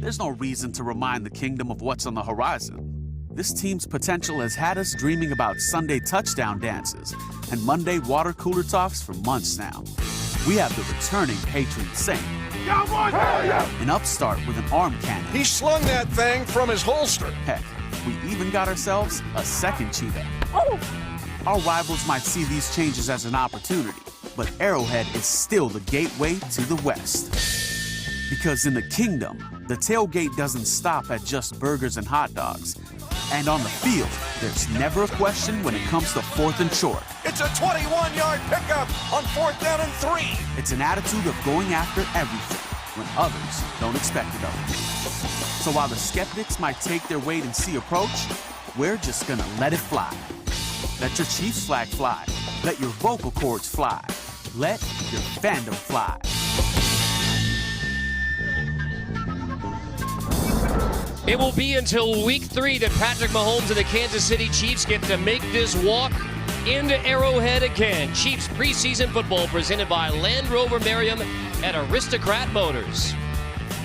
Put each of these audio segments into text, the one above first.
there's no reason to remind the kingdom of what's on the horizon. This team's potential has had us dreaming about Sunday touchdown dances and Monday water cooler talks for months now. We have the returning patron saint, an upstart with an arm cannon. He slung that thing from his holster. Heck, we even got ourselves a second cheetah. Our rivals might see these changes as an opportunity, but Arrowhead is still the gateway to the West. Because in the kingdom, the tailgate doesn't stop at just burgers and hot dogs. And on the field, there's never a question when it comes to 4th and short. It's a 21-yard pickup on 4th down and 3. It's an attitude of going after everything when others don't expect it of you. So while the skeptics might take their wait-and-see approach, we're just gonna let it fly. Let your Chiefs flag fly. Let your vocal cords fly. Let your fandom fly. It will be until week 3 that Patrick Mahomes and the Kansas City Chiefs get to make this walk into Arrowhead again. Chiefs preseason football presented by Land Rover Merriam at Aristocrat Motors.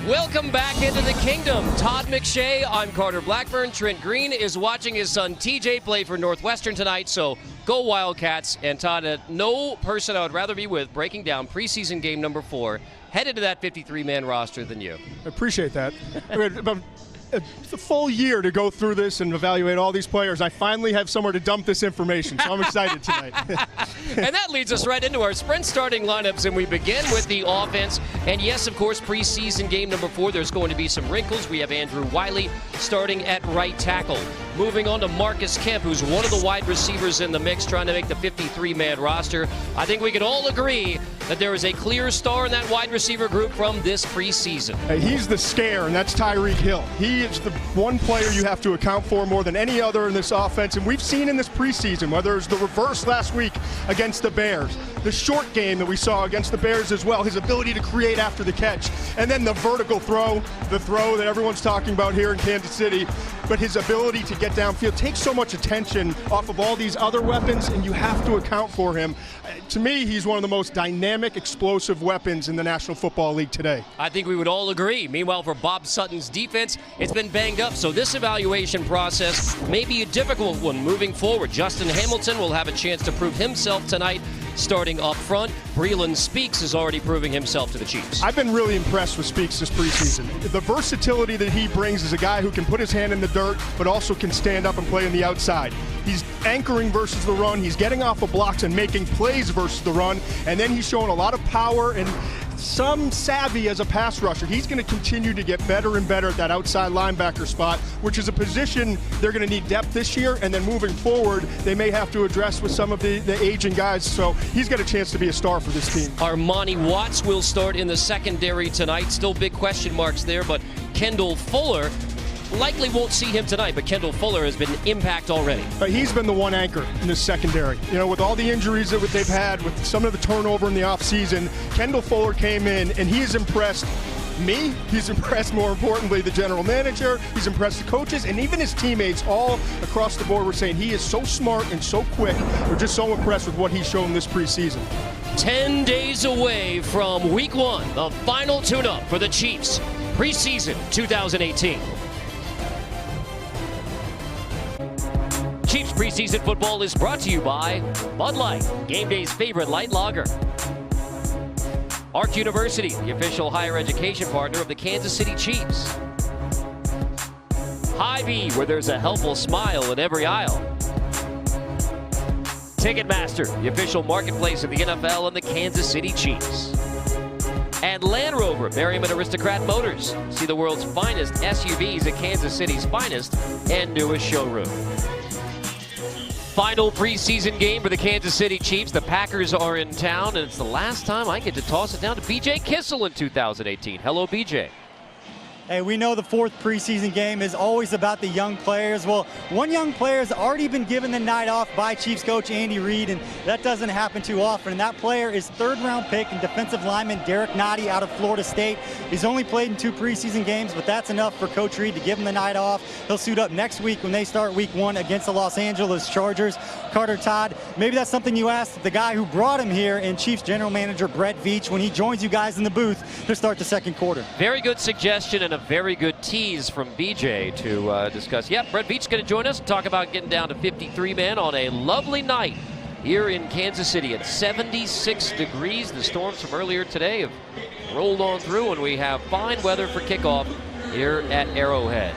Welcome back into the kingdom. Todd McShay, I'm Carter Blackburn. Trent Green is watching his son TJ play for Northwestern tonight, so go Wildcats. And Todd, no person I would rather be with breaking down preseason game number 4, headed to that 53-man roster than you. I appreciate that. About a full year to go through this and evaluate all these players. I finally have somewhere to dump this information, so I'm excited tonight. And that leads us right into our sprint starting lineups, and we begin with the offense. And yes, of course, preseason game number 4, there's going to be some wrinkles. We have Andrew Wiley starting at right tackle. Moving on to Marcus Kemp, who's one of the wide receivers in the mix, trying to make the 53-man roster. I think we can all agree that there is a clear star in that wide receiver group from this preseason. He's the scare, and that's Tyreek Hill. He is the one player you have to account for more than any other in this offense, and we've seen in this preseason, whether it's the reverse last week against the Bears, the short game that we saw against the Bears as well, his ability to create after the catch, and then the vertical throw, the throw that everyone's talking about here in Kansas City, but his ability to get downfield takes so much attention off of all these other weapons, and you have to account for him. To me, he's one of the most dynamic, explosive weapons in the National Football League today. I think we would all agree. Meanwhile, for Bob Sutton's defense, it's been banged up, so this evaluation process may be a difficult one moving forward. Justin Hamilton will have a chance to prove himself tonight starting up front. Breeland Speaks is already proving himself to the Chiefs. I've been really impressed with Speaks this preseason. The versatility that he brings is a guy who can put his hand in the dirt, but also can stand up and play on the outside. He's anchoring versus the run. He's getting off of blocks and making plays versus the run. And then he's showing a lot of power and some savvy as a pass rusher. He's going to continue to get better and better at that outside linebacker spot, which is a position they're going to need depth this year, and then moving forward, they may have to address with some of the aging guys. So he's got a chance to be a star for this team. Armani Watts will start in the secondary tonight. Still big question marks there, but Kendall Fuller likely won't see him tonight, but Kendall Fuller has been impact already. But he's been the one anchor in this secondary. You know, with all the injuries that they've had, with some of the turnover in the offseason, Kendall Fuller came in, and he has impressed me. He's impressed, more importantly, the general manager. He's impressed the coaches, and even his teammates all across the board were saying he is so smart and so quick. We're just so impressed with what he's shown this preseason. 10 days away from week 1, the final tune-up for the Chiefs, preseason 2018. Chiefs preseason football is brought to you by Bud Light, game day's favorite light lager. Arc University, the official higher education partner of the Kansas City Chiefs. Hy-Vee, where there's a helpful smile in every aisle. Ticketmaster, the official marketplace of the NFL and the Kansas City Chiefs. And Land Rover, Merriam and Aristocrat Motors. See the world's finest SUVs at Kansas City's finest and newest showroom. Final preseason game for the Kansas City Chiefs. The Packers are in town, and it's the last time I get to toss it down to B.J. Kissel in 2018. Hello, B.J. Hey, we know the 4th preseason game is always about the young players. Well, one young player has already been given the night off by Chiefs coach Andy Reid, and that doesn't happen too often. And that player is 3rd-round pick and defensive lineman Derek Nottie out of Florida State. He's only played in 2 preseason games, but that's enough for Coach Reid to give him the night off. He'll suit up next week when they start week 1 against the Los Angeles Chargers. Carter, Todd, maybe that's something you asked the guy who brought him here and Chiefs general manager Brett Veach when he joins you guys in the booth to start the 2nd quarter. Very good suggestion, and a very good tease from BJ to discuss. Yep, Brett Veach going to join us and talk about getting down to 53 men on a lovely night here in Kansas City at 76 degrees. The storms from earlier today have rolled on through, and we have fine weather for kickoff here at Arrowhead.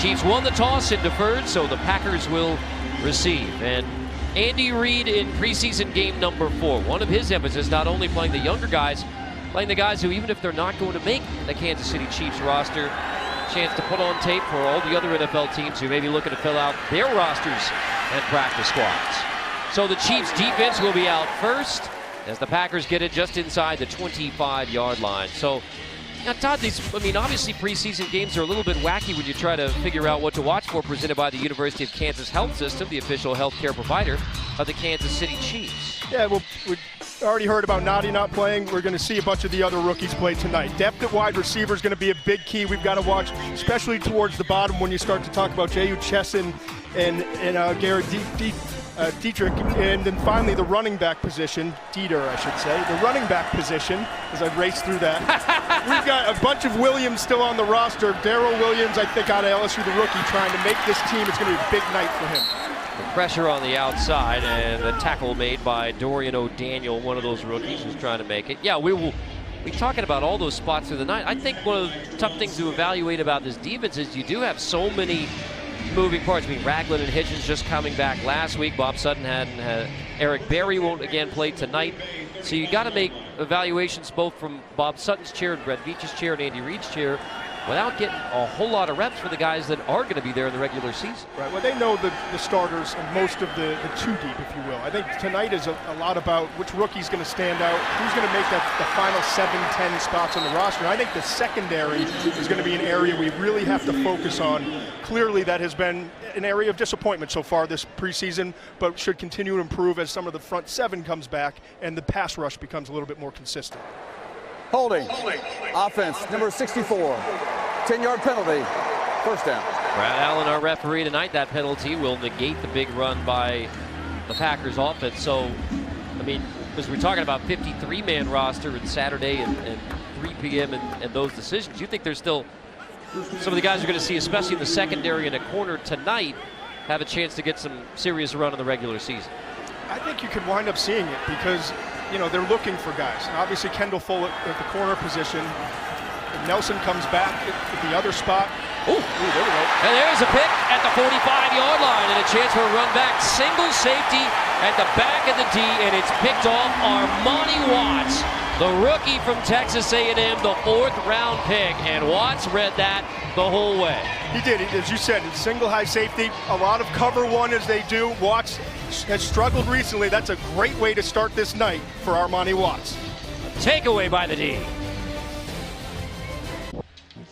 Chiefs won the toss and deferred, so the Packers will receive. And Andy Reid in preseason game number 4. One of his emphasis, not only playing the younger guys, playing the guys who, even if they're not going to make the Kansas City Chiefs roster, chance to put on tape for all the other NFL teams who may be looking to fill out their rosters and practice squads. So the Chiefs defense will be out first as the Packers get it just inside the 25-yard line. So, now, Todd, obviously preseason games are a little bit wacky when you try to figure out what to watch for, presented by the University of Kansas Health System, the official healthcare provider of the Kansas City Chiefs. Yeah, well, we already heard about Nadi not playing. We're going to see a bunch of the other rookies play tonight. Depth at wide receiver is going to be a big key. We've got to watch, especially towards the bottom when you start to talk about J.U. Chesson and Garrett Dietrich, and then finally the running back position, Dieter, I should say, the running back position, as I race through that. We've got a bunch of Williams still on the roster. Darrell Williams, I think, out of LSU, the rookie, trying to make this team. It's going to be a big night for him. The pressure on the outside, and the tackle made by Dorian O'Daniel, one of those rookies who's trying to make it. Yeah, we will be talking about all those spots through the night. I think one of the tough things to evaluate about this defense is you do have so many moving parts. Ragland and Hitchens just coming back last week. Bob Sutton hadn't had. Eric Berry won't again play tonight. So you got to make evaluations both from Bob Sutton's chair and Brett Veach's chair and Andy Reid's chair without getting a whole lot of reps for the guys that are going to be there in the regular season. Right, well, they know the starters and most of the two deep, if you will. I think tonight is a lot about which rookie's going to stand out, who's going to make the final 7-10 spots on the roster. And I think the secondary is going to be an area we really have to focus on. Clearly, that has been an area of disappointment so far this preseason, but should continue to improve as some of the front seven comes back and the pass rush becomes a little bit more consistent. Holding. Offense, number 64. 10-yard penalty. First down. Brad Allen, our referee tonight. That penalty will negate the big run by the Packers offense. So, as we're talking about 53-man roster and Saturday and 3 p.m. and those decisions, you think there's still some of the guys are going to see, especially in the secondary and a corner tonight, have a chance to get some serious run in the regular season? I think you could wind up seeing it because, they're looking for guys. And obviously, Kendall Full at the corner position. And Nelson comes back at the other spot. Ooh, there we go. And there's a pick at the 45-yard line and a chance for a run back. Single safety at the back of the D, and it's picked off Armani Watts, the rookie from Texas A&M, the 4th-round pick. And Watts read that the whole way. He did. As you said, it's single high safety. A lot of cover one as they do. Watts has struggled recently. That's a great way to start this night for Armani Watts. Takeaway by the D.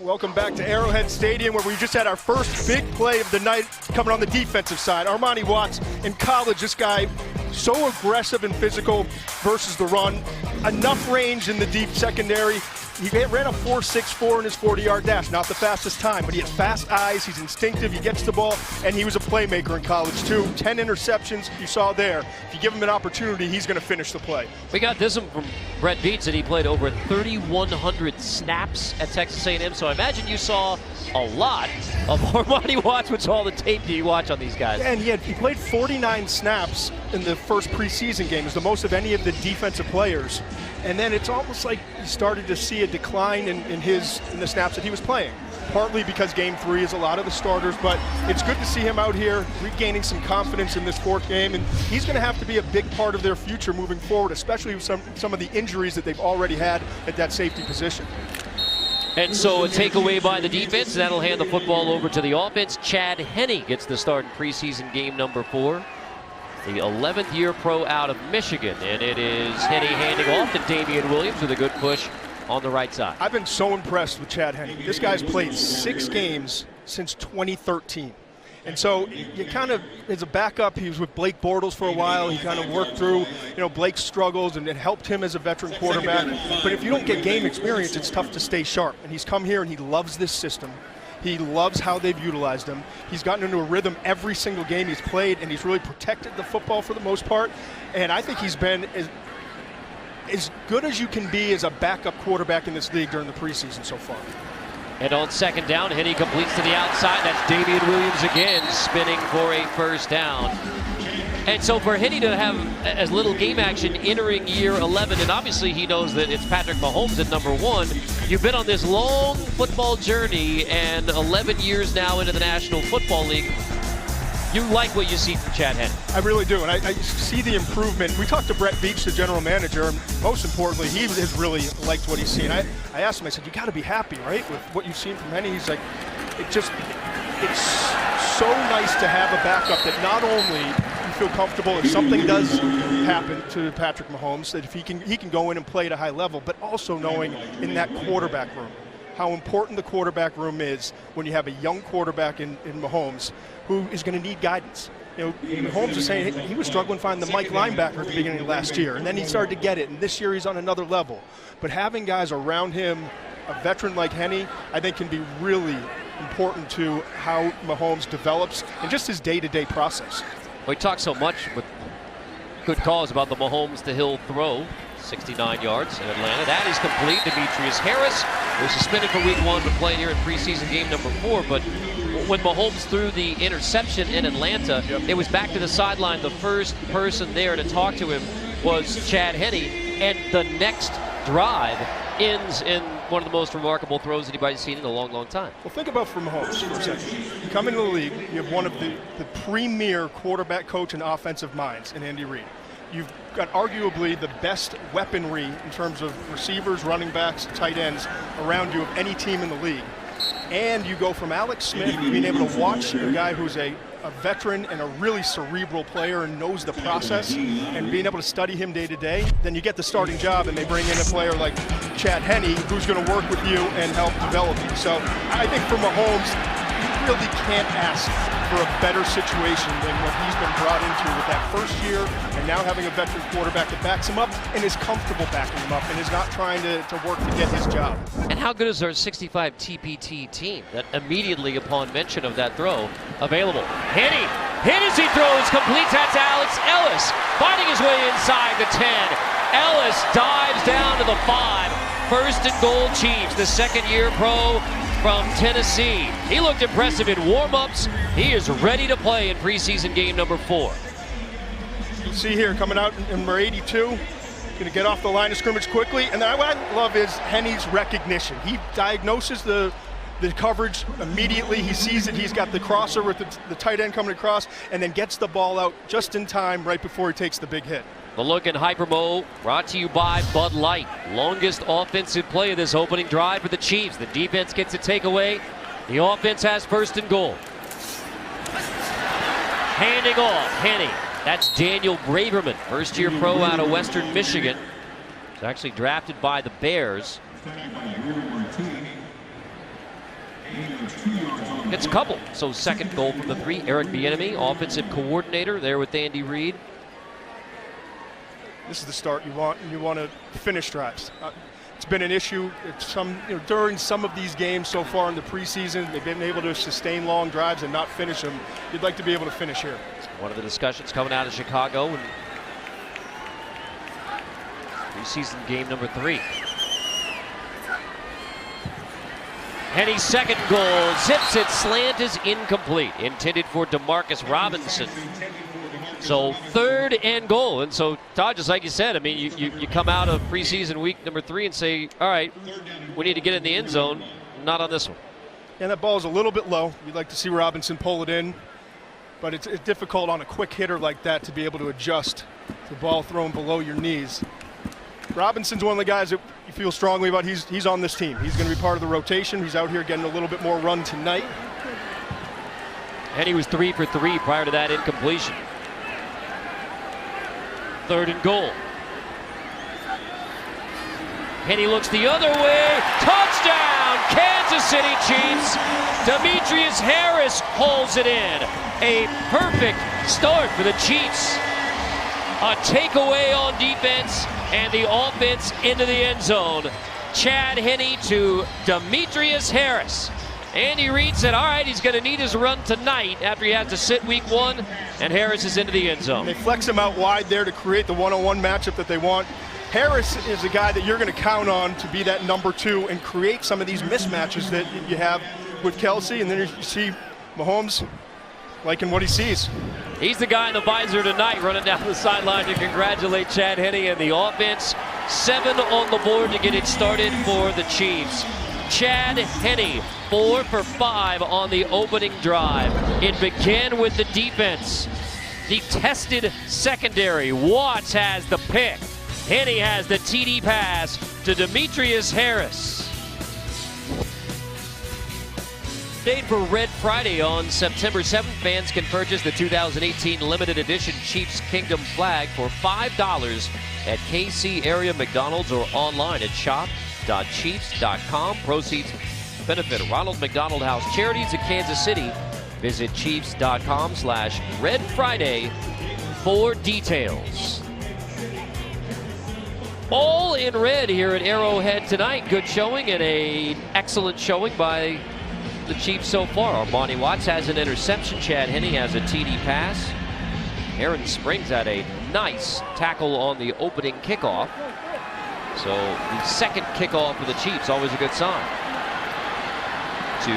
Welcome back to Arrowhead Stadium, where we just had our first big play of the night coming on the defensive side. Armani Watts, in college, this guy so aggressive and physical versus the run. Enough range in the deep secondary. He ran a 4.64 in his 40-yard dash. Not the fastest time, but he has fast eyes. He's instinctive. He gets the ball, and he was a playmaker in college, too. 10 interceptions you saw there. If you give him an opportunity, he's going to finish the play. We got this one from Brett Veach that he played over 3,100 snaps at Texas A&M. So I imagine you saw a lot of Armani Watts, which all the tape do you watch on these guys? And he played 49 snaps in the first preseason game. It's the most of any of the defensive players. And then it's almost like he started to see a decline in the snaps that he was playing. Partly because Game 3 is a lot of the starters, but it's good to see him out here regaining some confidence in this 4th game, and he's going to have to be a big part of their future moving forward, especially with some of the injuries that they've already had at that safety position. And so a takeaway by the defense. That'll hand the football over to the offense. Chad Henne gets the start in preseason game number 4. The 11th-year pro out of Michigan. And it is Henne handing off to Damian Williams with a good push on the right side. I've been so impressed with Chad Henne. This guy's played 6 games since 2013. And so you kind of, as a backup, he was with Blake Bortles for a while. He kind of worked through, Blake's struggles, and it helped him as a veteran quarterback. But if you don't get game experience, it's tough to stay sharp. And he's come here and he loves this system. He loves how they've utilized him. He's gotten into a rhythm every single game he's played, and he's really protected the football for the most part. And I think he's been as good as you can be as a backup quarterback in this league during the preseason so far. And on second down, Henney completes to the outside. That's Damian Williams again, spinning for a first down. And so for Henney to have as little game action entering year 11, and obviously he knows that it's Patrick Mahomes at number 1. You've been on this long football journey, and 11 years now into the National Football League. You like what you see from Chad Henne. I really do, and I see the improvement. We talked to Brett Beach, the general manager, and most importantly, he has really liked what he's seen. I asked him, I said, you got to be happy, right, with what you've seen from Henne. He's like, it's so nice to have a backup that not only you feel comfortable if something does happen to Patrick Mahomes, that if he can go in and play at a high level, but also knowing in that quarterback room how important the quarterback room is when you have a young quarterback in Mahomes who is going to need guidance. You know, Mahomes was saying he was struggling finding the Mike linebacker at the beginning of last year, and then he started to get it, and this year he's on another level. But having guys around him, a veteran like Henne, I think can be really important to how Mahomes develops and just his day-to-day process. We talk so much with good cause about the Mahomes to Hill throw. 69 yards in Atlanta. That is complete. Demetrius Harris was suspended for week 1 but played here in preseason game number 4. But when Mahomes threw the interception in Atlanta, it was back to the sideline. The first person there to talk to him was Chad Henne, and the next drive ends in one of the most remarkable throws anybody's seen in a long, long time. Well, think about for Mahomes for a second. You come into the league, you have one of the premier quarterback coach and offensive minds in Andy Reid. You've got arguably the best weaponry in terms of receivers, running backs, tight ends around you of any team in the league. And you go from Alex Smith being able to watch a guy who's a veteran and a really cerebral player and knows the process, and being able to study him day to day, then you get the starting job and they bring in a player like Chad Henne who's going to work with you and help develop you. So I think for Mahomes, you really can't ask for a better situation than what he's been brought into with that first year, and now having a veteran quarterback that backs him up and is comfortable backing him up and is not trying to work to get his job. And how good is our 65 TPT team that immediately upon mention of that throw, available. Henne hit as he throws, completes that to Alex Ellis, finding his way inside the 10. Ellis dives down to the 5. First and goal Chiefs, the second-year pro from Tennessee. He looked impressive in warm-ups. He is ready to play in preseason game number 4. You see here, coming out in number 82, going to get off the line of scrimmage quickly. And then what I love is Henne's recognition. He diagnoses the coverage immediately. He sees that he's got the crosser with the tight end coming across, and then gets the ball out just in time right before he takes the big hit. The look in Hypermo brought to you by Bud Light. Longest offensive play of this opening drive for the Chiefs. The defense gets a takeaway. The offense has first and goal. Handing off, Henne. That's Daniel Braverman, first-year pro out of Western Michigan. He's actually drafted by the Bears. Gets a couple. So second goal from the 3. Eric Bieniemy, offensive coordinator, there with Andy Reid. This is the start you want, and you want to finish drives. It's been an issue during some of these games so far in the preseason. They've been able to sustain long drives and not finish them. You'd like to be able to finish here. One of the discussions coming out of Chicago in preseason game number 3. Henne's second goal, zips it, slant is incomplete. Intended for Demarcus Robinson. So third and goal. And so, Todd, just like you said, I mean, you come out of preseason week number 3 and say, all right, we need to get in the end zone. Not on this one. And that ball is a little bit low. You'd like to see Robinson pull it in, but it's difficult on a quick hitter like that to be able to adjust the ball thrown below your knees. Robinson's one of the guys that you feel strongly about. He's on this team. He's going to be part of the rotation. He's out here getting a little bit more run tonight. And he was 3 for 3 prior to that incompletion. Third and goal. Henne looks the other way. Touchdown, Kansas City Chiefs. Demetrius Harris holds it in. A perfect start for the Chiefs. A takeaway on defense and the offense into the end zone. Chad Henne to Demetrius Harris. Andy Reid said, all right, he's going to need his run tonight after he had to sit week 1, and Harris is into the end zone. They flex him out wide there to create the one-on-one matchup that they want. Harris is a guy that you're going to count on to be that number 2 and create some of these mismatches that you have with Kelsey. And then you see Mahomes liking what he sees. He's the guy in the visor tonight, running down the sideline to congratulate Chad Henne and the offense. 7 on the board to get it started for the Chiefs. Chad Henne, 4 for 5 on the opening drive. It began with the defense. The tested secondary. Watts has the pick. Henne has the TD pass to Demetrius Harris. Date for Red Friday on September 7th. Fans can purchase the 2018 limited edition Chiefs Kingdom flag for $5 at KC area McDonald's or online at shop.chiefs.com. Proceeds benefit Ronald McDonald House Charities of Kansas City. Visit chiefs.com/Red Friday for details. All in red here at Arrowhead tonight. Good showing and an excellent showing by the Chiefs so far. Armani Watts has an interception. Chad Henne has a TD pass. Aaron Springs had a nice tackle on the opening kickoff. So the second kickoff for the Chiefs, always a good sign. To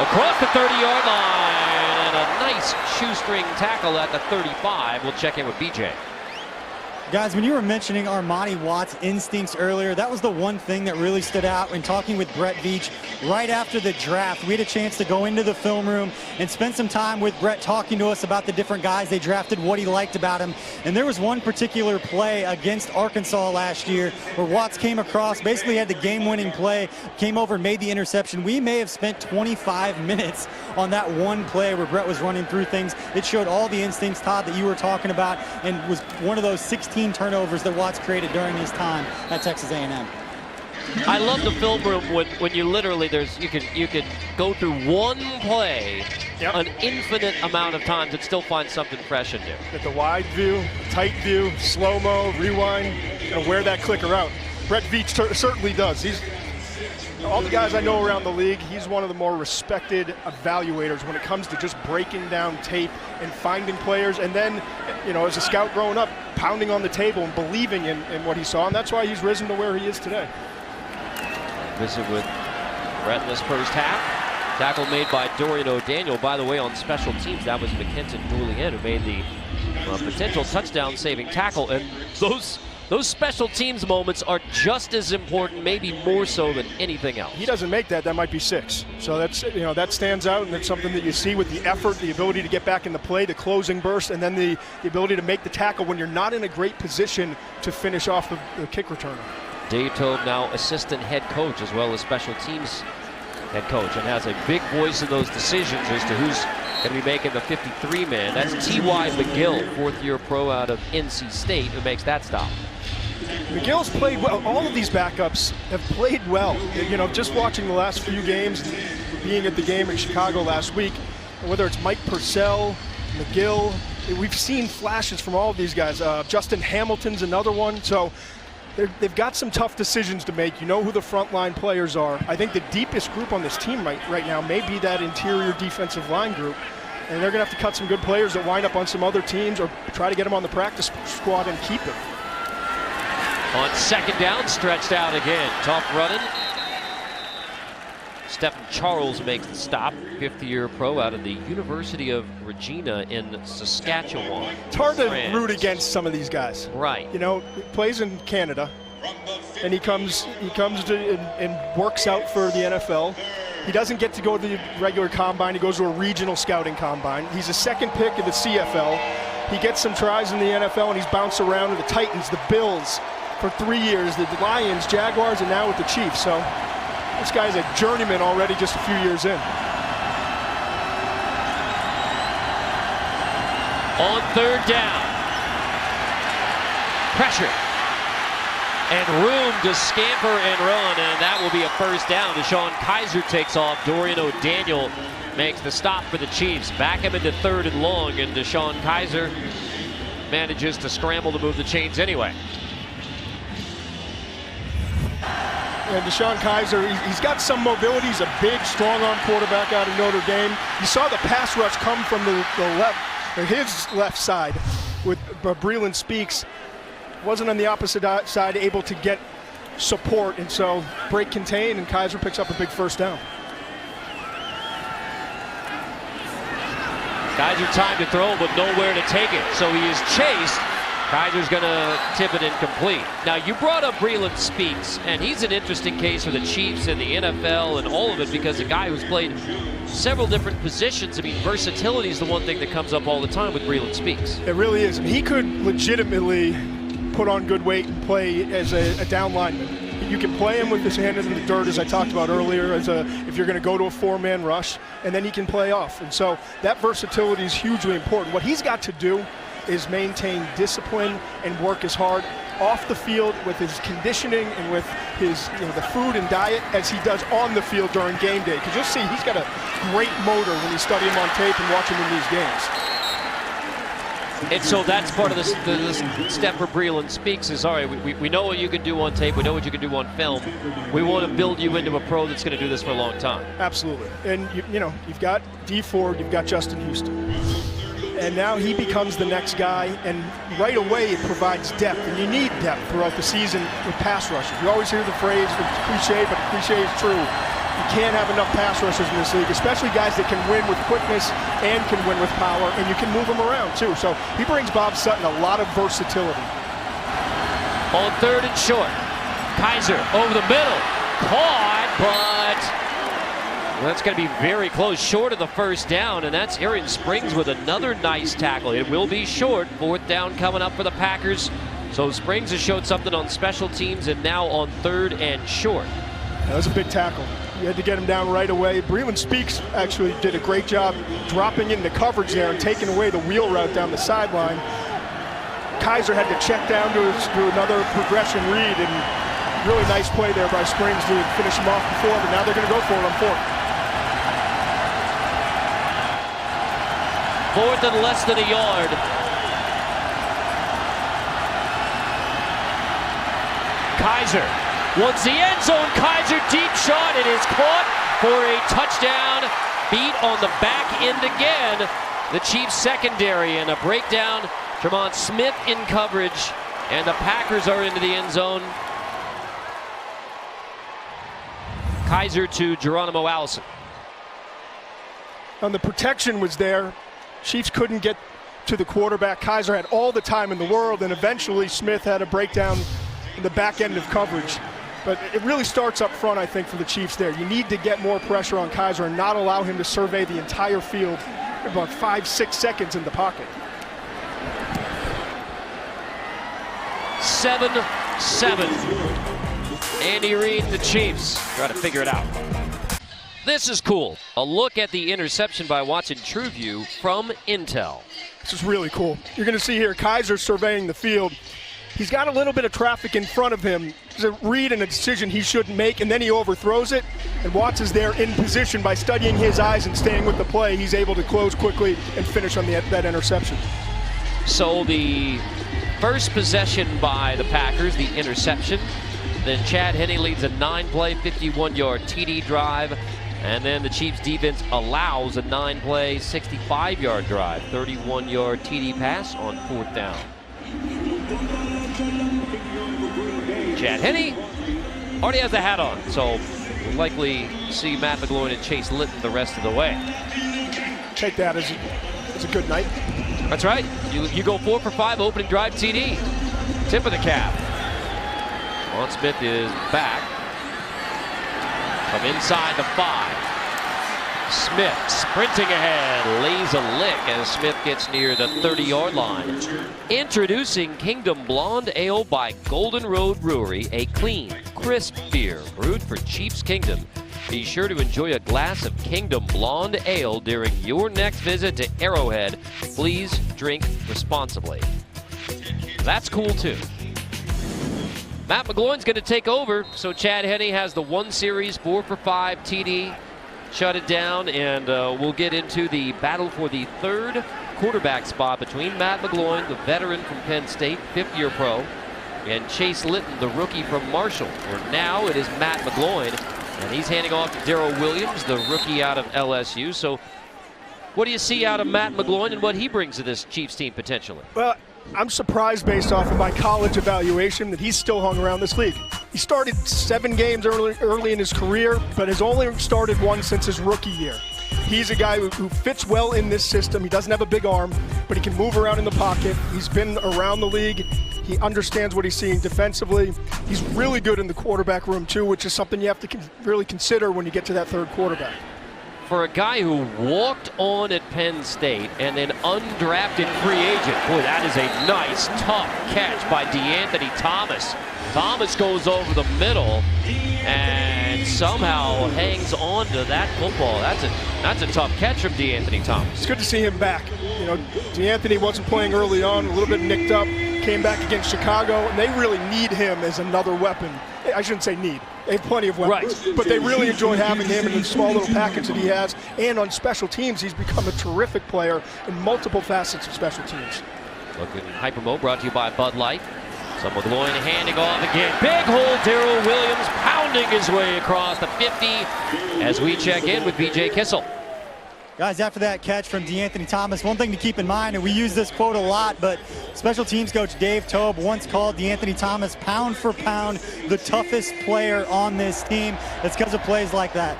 across the 30-yard line and a nice shoestring tackle at the 35. We'll check in with BJ. Guys, when you were mentioning Armani Watts' instincts earlier, that was the one thing that really stood out when talking with Brett Veach right after the draft. We had a chance to go into the film room and spend some time with Brett talking to us about the different guys they drafted, what he liked about them. And there was one particular play against Arkansas last year where Watts came across, basically had the game-winning play, came over and made the interception. We may have spent 25 minutes on that one play where Brett was running through things. It showed all the instincts, Todd, that you were talking about, and was one of those 16 turnovers that Watts created during his time at Texas A&M. I love the film room when you literally you could go through one play an infinite amount of times and still find something fresh in there. Get the wide view, tight view, slow-mo, rewind, and wear that clicker out. Brett Veach certainly does. All the guys I know around the league, he's one of the more respected evaluators when it comes to just breaking down tape and finding players, and then, as a scout growing up, pounding on the table and believing in what he saw, and that's why he's risen to where he is today. Visit with Brett in this first half. Tackle made by Dorian O'Daniel. By the way, on special teams, that was McKenton Julian who made the potential touchdown-saving tackle, and those special teams moments are just as important, maybe more so than anything else. He doesn't make that might be 6. So that's, that stands out, and that's something that you see with the effort, the ability to get back in the play, the closing burst, and then the ability to make the tackle when you're not in a great position to finish off the kick returner. Dave Toub, now assistant head coach as well as special teams head coach, and has a big voice in those decisions as to who's going to be making the 53-man. That's T.Y. McGill, 4th-year pro out of NC State, who makes that stop. McGill's played well. All of these backups have played well. Just watching the last few games, being at the game in Chicago last week, whether it's Mike Purcell, McGill, we've seen flashes from all of these guys. Justin Hamilton's another one. So they've got some tough decisions to make. You know who the frontline players are. I think the deepest group on this team right now may be that interior defensive line group. And they're going to have to cut some good players that wind up on some other teams or try to get them on the practice squad and keep them. On second down, stretched out again. Tough running. Stephen Charles makes the stop. 5th-year pro out of the University of Regina in Saskatchewan. It's hard to root against some of these guys. Right. He plays in Canada, and he comes and works out for the NFL. He doesn't get to go to the regular combine. He goes to a regional scouting combine. He's a 2nd pick in the CFL. He gets some tries in the NFL, and he's bounced around with the Titans, the Bills, for 3 years, the Lions, Jaguars, and now with the Chiefs. So this guy's a journeyman already just a few years in. On 3rd down. Pressure. And room to scamper and run, and that will be a first down. DeShone Kizer takes off. Dorian O'Daniel makes the stop for the Chiefs. Back him into 3rd and long, and DeShone Kizer manages to scramble to move the chains anyway. And DeShone Kizer, he's got some mobility. He's a big, strong-arm quarterback out of Notre Dame. You saw the pass rush come from the left, or his left side with Breland Speaks. wasn't on the opposite side able to get support, and so break contain, and Kaiser picks up a big first down. Kaiser time to throw, but nowhere to take it. So he is chased. Kaiser's going to tip it incomplete. Now, you brought up Breland Speaks, and he's an interesting case for the Chiefs and the NFL and all of it, because a guy who's played several different positions. I mean, versatility is the one thing that comes up all the time with Breland Speaks. It really is. And he could legitimately put on good weight and play as a down lineman. You can play him with his hand in the dirt, as I talked about earlier, if you're going to go to a four-man rush, and then he can play off. And so that versatility is hugely important. What he's got to do is maintain discipline and work as hard off the field with his conditioning and with his the food and diet as he does on the field during game day. Because you'll see he's got a great motor when you study him on tape and watch him in these games. And so that's part of the step for Breland Speaks is, all right, we know what you can do on tape, we know what you can do on film. We want to build you into a pro that's going to do this for a long time. Absolutely. And you've got D Ford, you've got Justin Houston. And now he becomes the next guy, and right away it provides depth, and you need depth throughout the season with pass rushers. You always hear the phrase, it's cliche, but cliche is true. You can't have enough pass rushers in this league, especially guys that can win with quickness and can win with power, and you can move them around too. So he brings Bob Sutton a lot of versatility. On third and short, Kaiser over the middle, caught, but that's going to be very close, short of the first down, and that's Aaron Springs with another nice tackle. It will be short. Fourth down coming up for the Packers. So Springs has showed something on special teams, and now on third and short. That was a big tackle. You had to get him down right away. Breland Speaks actually did a great job dropping into coverage there and taking away the wheel route down the sideline. Kaiser had to check down to another progression read, and really nice play there by Springs to finish him off before, but now they're going to go for it on fourth. Fourth and less than a yard. Kaiser wants the end zone. Kaiser deep shot. It is caught for a touchdown. Beat on the back end again. The Chiefs secondary, and a breakdown. Tremont Smith in coverage, and the Packers are into the end zone. Kaiser to Geronimo Allison. And the protection was there. Chiefs couldn't get to the quarterback. Kaiser had all the time in the world, and eventually Smith had a breakdown in the back end of coverage. But it really starts up front, I think, for the Chiefs there. You need to get more pressure on Kaiser and not allow him to survey the entire field about 5-6 seconds in the pocket. 7-7. Andy Reid, the Chiefs, try to figure it out. This is cool. A look at the interception by Watson Trueview from Intel. This is really cool. You're going to see here Kaiser surveying the field. He's got a little bit of traffic in front of him. There's a read and a decision he shouldn't make, and then he overthrows it. And Watts is there in position by studying his eyes and staying with the play. He's able to close quickly and finish on that interception. So the first possession by the Packers, the interception. Then Chad Henne leads a 9-play, 51-yard TD drive. And then the Chiefs defense allows a 9-play, 65-yard drive, 31-yard TD pass on fourth down. Chad Henne already has the hat on, so we'll likely see Matt McGloin and Chase Litton the rest of the way. Take that as a good night. That's right. You go 4 for 5 opening drive TD. Tip of the cap. Vaughn Smith is back from inside the 5. Smith sprinting ahead, lays a lick as Smith gets near the 30-yard line. Introducing Kingdom Blonde Ale by Golden Road Brewery, a clean, crisp beer brewed for Chiefs Kingdom. Be sure to enjoy a glass of Kingdom Blonde Ale during your next visit to Arrowhead. Please drink responsibly. That's cool too. Matt McGloin's going to take over, so Chad Henne has the 1 series, 4 for 5 TD. Shut it down, and we'll get into the battle for the third quarterback spot between Matt McGloin, the veteran from Penn State, 5th-year pro, and Chase Litton, the rookie from Marshall. Where now it is Matt McGloin, and he's handing off to Darrell Williams, the rookie out of LSU. So what do you see out of Matt McGloin and what he brings to this Chiefs team potentially? Well, I'm surprised based off of my college evaluation that he's still hung around this league. He started 7 games early in his career, but has only started 1 since his rookie year. He's a guy who fits well in this system. He doesn't have a big arm, but he can move around in the pocket. He's been around the league. He understands what he's seeing defensively. He's really good in the quarterback room too, which is something you have to really consider when you get to that third quarterback. For a guy who walked on at Penn State and then undrafted free agent, boy, that is a nice, tough catch by DeAnthony Thomas. Thomas goes over the middle and somehow hangs on to that football. That's a tough catch from DeAnthony Thomas. It's good to see him back. You know, DeAnthony wasn't playing early on, a little bit nicked up, came back against Chicago, and they really need him as another weapon. I shouldn't say need. They have plenty of weapons, right, but they really enjoy having him in the small little package that he has. And on special teams, he's become a terrific player in multiple facets of special teams. Looking Hypermo brought to you by Bud Light. Some McGloin handing off again. Big hole, Darrell Williams pounding his way across the 50 as we check in with BJ Kissel. Guys, after that catch from DeAnthony Thomas, one thing to keep in mind, and we use this quote a lot, but special teams coach Dave Toub once called DeAnthony Thomas pound for pound the toughest player on this team. It's because of plays like that.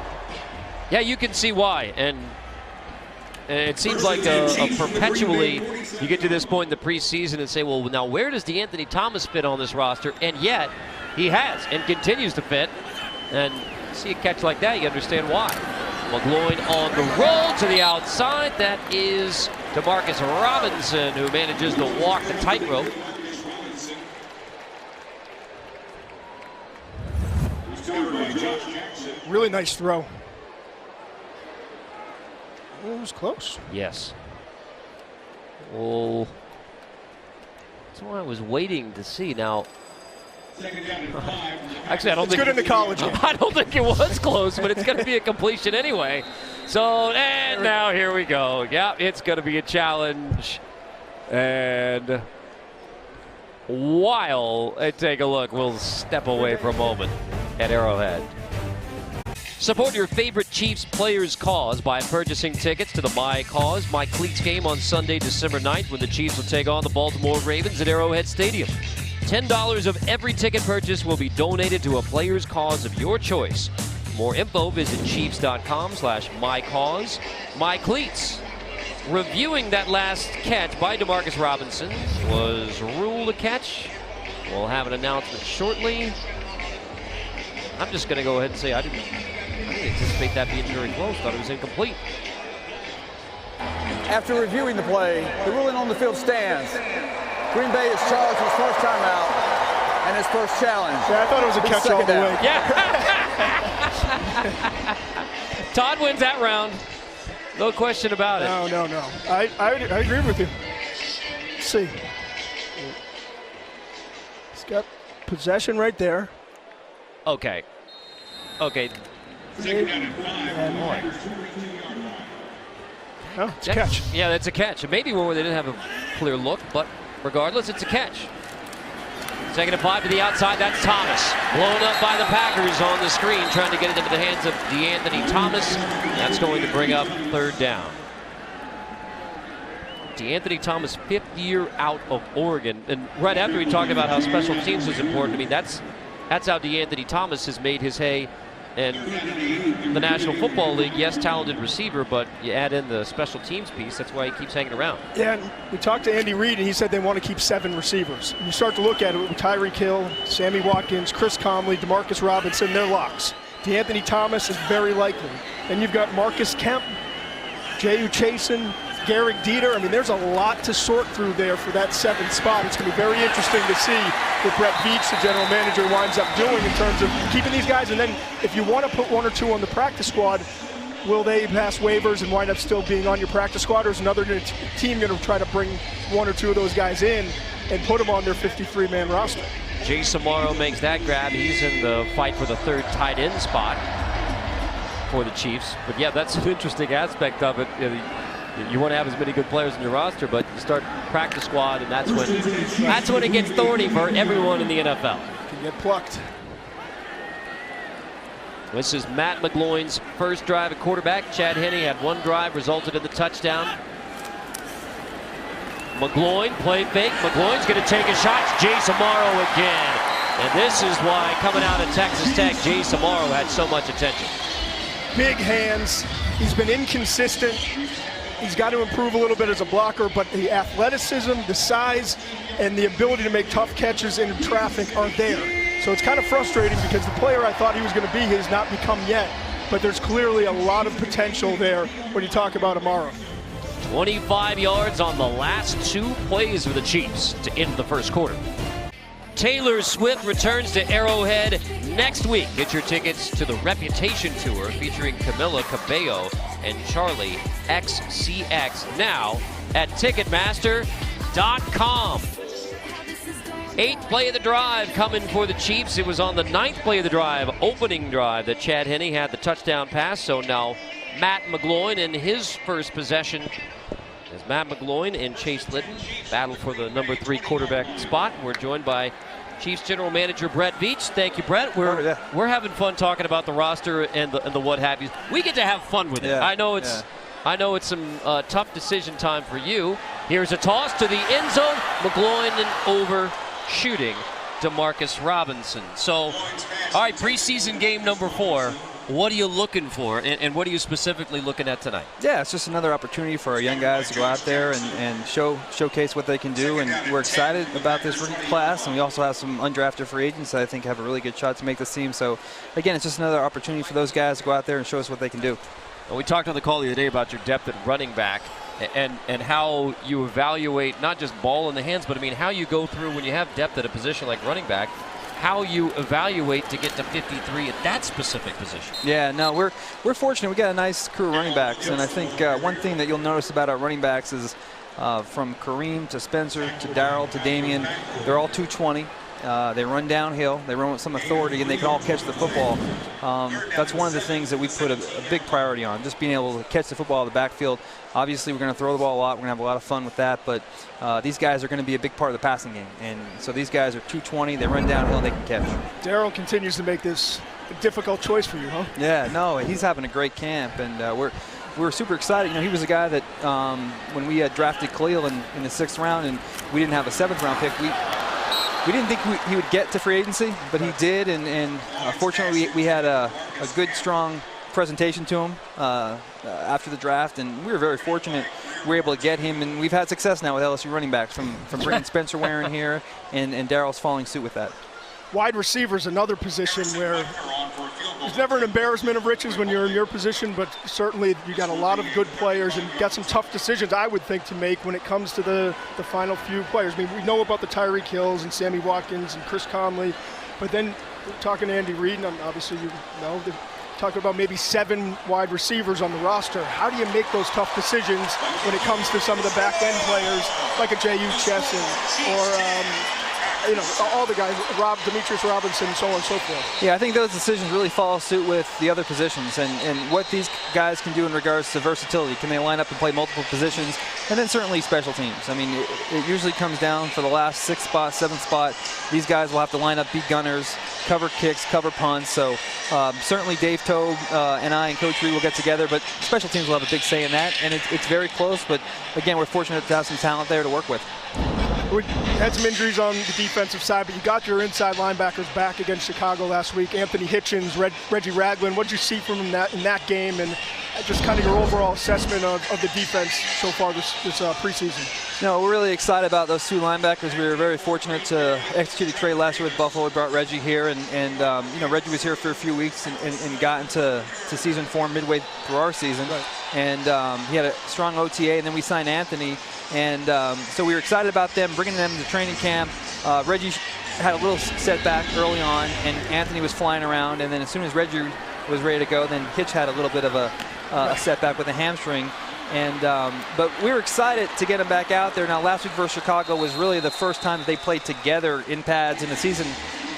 Yeah, you can see why. And it seems like a perpetually, you get to this point in the preseason and say, well, now where does DeAnthony Thomas fit on this roster? And yet, he has and continues to fit. And see a catch like that, you understand why. McGloin on the roll to the outside. That is DeMarcus Robinson, who manages to walk the tightrope. Really nice throw. It was close. Yes. Oh, that's what I was waiting to see. Now, actually, I don't think it's good in the college game. I don't think it was close, but it's going to be a completion anyway. So, and now here we go. Yeah, it's going to be a challenge. And while I take a look, we'll step away for a moment at Arrowhead. Support your favorite Chiefs players' cause by purchasing tickets to the My Cause, My Cleats game on Sunday, December 9th, when the Chiefs will take on the Baltimore Ravens at Arrowhead Stadium. $10 of every ticket purchase will be donated to a player's cause of your choice. For more info, visit Chiefs.com/mycause. My Cleats. Reviewing that last catch by DeMarcus Robinson was ruled a catch. We'll have an announcement shortly. I'm just going to go ahead and say I didn't anticipate that being very close. Thought it was incomplete. After reviewing the play, the ruling on the field stands. Green Bay is charged with his first timeout and his first challenge. Yeah, I thought it was a catch all the way. Yeah. Todd wins that round. No question about it. No. I agree with you. Let's see. He's got possession right there. Okay. Oh, it's a catch. Yeah, that's a catch. Maybe one where they didn't have a clear look, but regardless, it's a catch. 2nd and 5 to the outside. That's Thomas. Blown up by the Packers on the screen, trying to get it into the hands of DeAnthony Thomas. That's going to bring up 3rd down. DeAnthony Thomas, 5th year out of Oregon. And right after we talked about how special teams was important, I mean, that's how DeAnthony Thomas has made his hay in the National Football League. Yes, talented receiver, but you add in the special teams piece, that's why he keeps hanging around. Yeah, and we talked to Andy Reid, and he said they want to keep 7 receivers. And you start to look at it with Tyreek Hill, Sammy Watkins, Chris Conley, DeMarcus Robinson, they're locks. DeAnthony Thomas is very likely. Then you've got Marcus Kemp, J.U. Chasen, Garrick Dieter. I mean, there's a lot to sort through there for that 7th spot. It's going to be very interesting to see what Brett Veach, the general manager, winds up doing in terms of keeping these guys. And then if you want to put 1 or 2 on the practice squad, will they pass waivers and wind up still being on your practice squad, or is another team going to try to bring 1 or 2 of those guys in and put them on their 53-man roster? Jay Samaro makes that grab. He's in the fight for the 3rd tight end spot for the Chiefs. But yeah, that's an interesting aspect of it. You want to have as many good players in your roster, but you start practice squad, and that's when it gets thorny for everyone in the NFL. Can get plucked. This is Matt McGloin's first drive at quarterback. Chad Henne had 1 drive, resulted in the touchdown. McGloin, play fake. McGloin's going to take a shot. Jace Amaro again. And this is why coming out of Texas Tech, Jace Amaro had so much attention. Big hands. He's been inconsistent. He's got to improve a little bit as a blocker, but the athleticism, the size, and the ability to make tough catches in traffic are there. So it's kind of frustrating because the player I thought he was going to be has not become yet, but there's clearly a lot of potential there when you talk about Amaro. 25 yards on the last 2 plays for the Chiefs to end the first quarter. Taylor Swift returns to Arrowhead next week. Get your tickets to the Reputation Tour featuring Camila Cabello and Charlie XCX now at Ticketmaster.com. 8th play of the drive coming for the Chiefs. It was on the 9th play of the drive, opening drive, that Chad Henne had the touchdown pass. So now Matt McGloin in his first possession as Matt McGloin and Chase Litton battle for the number 3 quarterback spot. We're joined by Chiefs General Manager Brett Veach. Thank you, Brett. We're having fun talking about the roster and the what have you. We get to have fun with it. Yeah, I know it's some tough decision time for you. Here's a toss to the end zone. McGloin and overshooting DeMarcus Robinson. So, all right, preseason game number 4. What are you looking for, and what are you specifically looking at tonight? Yeah, it's just another opportunity for our young guys to go out there and showcase what they can do, and we're excited about this rookie class, and we also have some undrafted free agents that I think have a really good shot to make this team. So, again, it's just another opportunity for those guys to go out there and show us what they can do. Well, we talked on the call the other day about your depth at running back and how you evaluate not just ball in the hands, but I mean how you go through when you have depth at a position like running back, how you evaluate to get to 53 at that specific position. Yeah, no, we're fortunate. We got a nice crew of running backs, and I think one thing that you'll notice about our running backs is from Kareem to Spencer to Darryl to Damian, they're all 220. They run downhill, they run with some authority, and they can all catch the football. That's one of the things that we put a big priority on, just being able to catch the football in the backfield. Obviously, we're going to throw the ball a lot. We're going to have a lot of fun with that, but these guys are going to be a big part of the passing game. And so these guys are 220, they run downhill, and they can catch. Darryl continues to make this a difficult choice for you, huh? Yeah, no, he's having a great camp, and we're super excited. You know, he was a guy that when we had drafted Khalil in the 6th round and we didn't have a 7th round pick, we didn't think he would get to free agency, but he did, and fortunately we had a good, strong presentation to him after the draft, and we were very fortunate we were able to get him, and we've had success now with LSU running backs from bringing Spencer Ware in here, and Darryl's following suit with that. Wide receiver is another position where there's never an embarrassment of riches when you're in your position, but certainly you got a lot of good players and got some tough decisions, I would think, to make when it comes to the final few players. I mean, we know about the Tyreek Hills and Sammy Watkins and Chris Conley, but then talking to Andy Reid, and obviously you know, talking about maybe 7 wide receivers on the roster. How do you make those tough decisions when it comes to some of the back-end players like a J.U. Chesson or you know, all the guys, Demetrius Robinson, so on and so forth. Yeah, I think those decisions really follow suit with the other positions and what these guys can do in regards to versatility. Can they line up and play multiple positions? And then certainly special teams. I mean, it usually comes down for the last 6th spot, 7th spot. These guys will have to line up, be gunners, cover kicks, cover punts. So certainly Dave Tobe and I and Coach Reid will get together, but special teams will have a big say in that. And it's very close, but again, we're fortunate to have some talent there to work with. We had some injuries on the defensive side, but you got your inside linebackers back against Chicago last week. Anthony Hitchens, Reggie Ragland. What did you see from him in that game, and just kind of your overall assessment of the defense so far this preseason? No, we're really excited about those 2 linebackers. We were very fortunate to execute a trade last year with Buffalo. We brought Reggie here, and you know, Reggie was here for a few weeks and got into season form midway through our season. Right. And he had a strong OTA, and then we signed Anthony. And so we were excited about them, bringing them to training camp. Reggie had a little setback early on, and Anthony was flying around. And then as soon as Reggie was ready to go, then Hitch had a little bit of a setback with a hamstring. And but we were excited to get him back out there. Now, last week versus Chicago was really the first time that they played together in pads in the season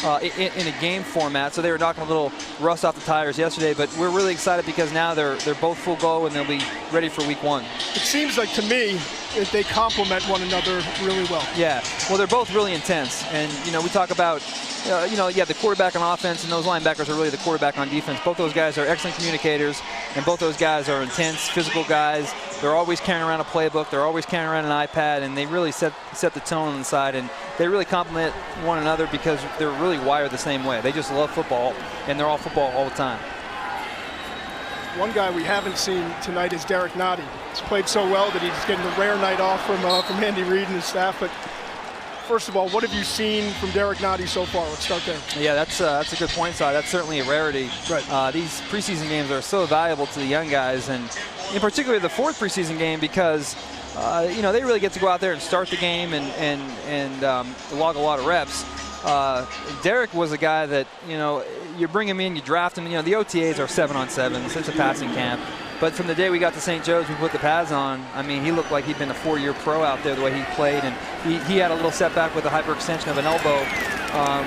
in a game format. So they were knocking a little rust off the tires yesterday. But we're really excited because now they're both full go and they'll be ready for week 1. It seems like to me they complement one another really well. Yeah, well, they're both really intense. And, we talk about, the quarterback on offense and those linebackers are really the quarterback on defense. Both those guys are excellent communicators, and both those guys are intense, physical guys. They're always carrying around a playbook. They're always carrying around an iPad, and they really set the tone on the side. And they really complement one another because they're really wired the same way. They just love football, and they're all football all the time. One guy we haven't seen tonight is Derek Nottie. He's played so well that he's getting a rare night off from Andy Reid and his staff. But first of all, what have you seen from Derek Nottie so far? Let's start there. Yeah, that's a good point, Si. That's certainly a rarity. Right. These preseason games are so valuable to the young guys, and in particular the fourth preseason game because they really get to go out there and start the game and log a lot of reps. Derek was a guy that, you bring him in, you draft him. The OTAs are 7-on-7s. It's a passing camp. But from the day we got to St. Joe's, we put the pads on. I mean, he looked like he'd been a 4-year pro out there the way he played. And he had a little setback with a hyperextension of an elbow.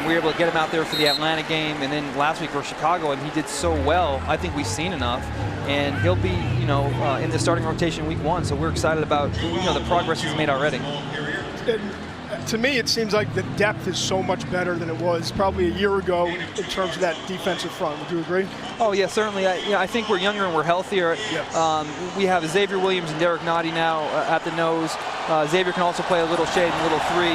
We were able to get him out there for the Atlanta game and then last week for Chicago, and he did so well. I think we've seen enough. And he'll be, in the starting rotation week 1. So we're excited about, the progress he's made already. To me, it seems like the depth is so much better than it was probably a year ago in terms of that defensive front. Would you agree? Oh, yeah, certainly. I think we're younger and we're healthier. Yep. We have Xavier Williams and Derek Nottie now at the nose. Xavier can also play a little shade and a little 3.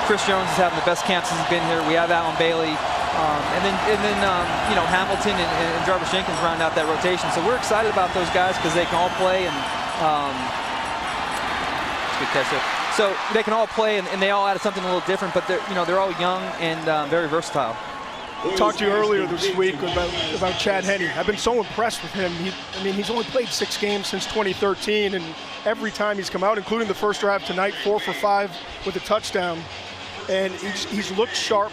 Chris Jones is having the best camp since he's been here. We have Alan Bailey. And then Hamilton and Jarvis Jenkins round out that rotation. So we're excited about those guys because they can all play and good catch there. So they can all play, and they all added something a little different, but they're all young and very versatile. I talked to you earlier this week about Chad Henne. I've been so impressed with him. He's only played 6 games since 2013, and every time he's come out, including the first drive tonight, 4 for 5 with a touchdown, and he's looked sharp,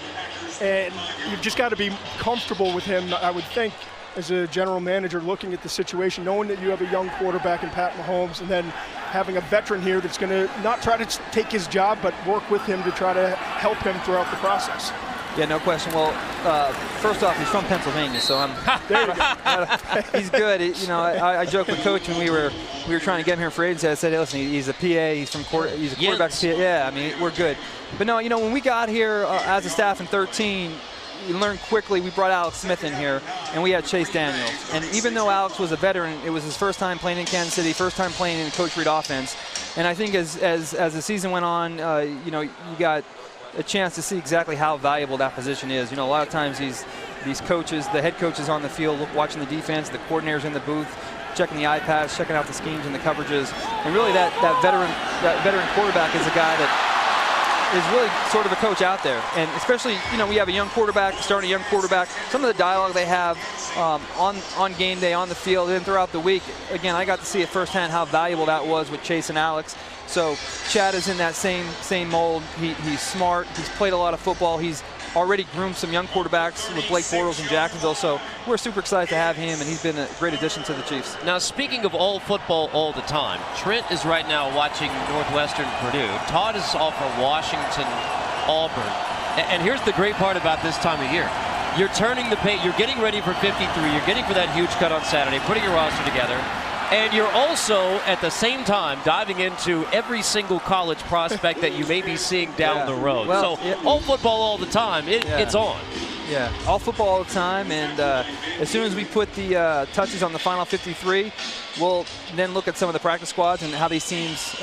and you've just got to be comfortable with him, I would think, as a general manager, looking at the situation, knowing that you have a young quarterback in Pat Mahomes, and then having a veteran here that's going to not try to take his job, but work with him to try to help him throughout the process. Yeah, no question. Well, first off, he's from Pennsylvania, so he's good. I joked with Coach when we were trying to get him here for agency. I said, hey, listen, he's a PA. He's a quarterback PA. Yeah, I mean, we're good. But no, when we got here as a staff in 2013, we learned quickly. We brought Alex Smith in here, and we had Chase Daniels. And even though Alex was a veteran, it was his first time playing in Kansas City, first time playing in the Coach Reid offense. And I think as the season went on, you got a chance to see exactly how valuable that position is. A lot of times these coaches, the head coaches on the field, watching the defense, the coordinators in the booth, checking the iPads, checking out the schemes and the coverages. And really that veteran quarterback is a guy that is really sort of a coach out there. And especially, we have a young quarterback, starting a young quarterback. Some of the dialogue they have on game day, on the field, and throughout the week, again, I got to see it firsthand how valuable that was with Chase and Alex. So Chad is in that same mold. He's smart. He's played a lot of football. He's already groomed some young quarterbacks with Blake Bortles in Jacksonville. So we're super excited to have him, and he's been a great addition to the Chiefs. Now, speaking of all football all the time, Trent is right now watching Northwestern Purdue. Todd is off for Washington Auburn. And here's the great part about this time of year. You're turning the page. You're getting ready for 53. You're getting for that huge cut on Saturday, putting your roster together. And you're also, at the same time, diving into every single college prospect that you may be seeing down the road. Well, so all football all the time, it's on. Yeah, all football all the time. And as soon as we put the touches on the final 53, we'll then look at some of the practice squads and how these teams,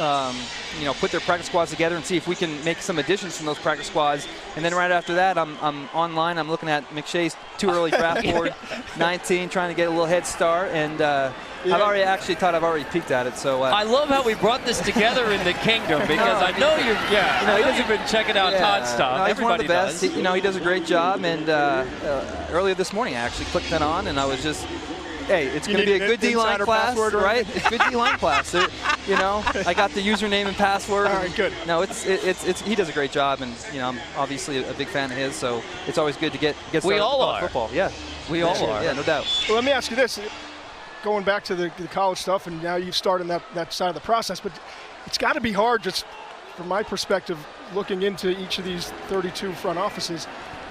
put their practice squads together and see if we can make some additions from those practice squads. And then right after that, I'm online. I'm looking at McShay's too early draft board, 19, trying to get a little head start. And I've already peeked at it. So I love how we brought this together in the kingdom because I know you've been checking out Todd's stuff. No, he's Everybody one of the best. does. He does a great job. And earlier this morning, I actually clicked that on, and I was just, hey, it's going to be a good D-line class, right? It's good D-line class. I got the username and password. All right, good. No, he does a great job, and I'm obviously a big fan of his. So it's always good to get started we all with are. Football. Yeah, we all are. Yeah, no doubt. Well, let me ask you this. Going back to the college stuff, and now you've started that side of the process, but it's got to be hard, just from my perspective, looking into each of these 32 front offices.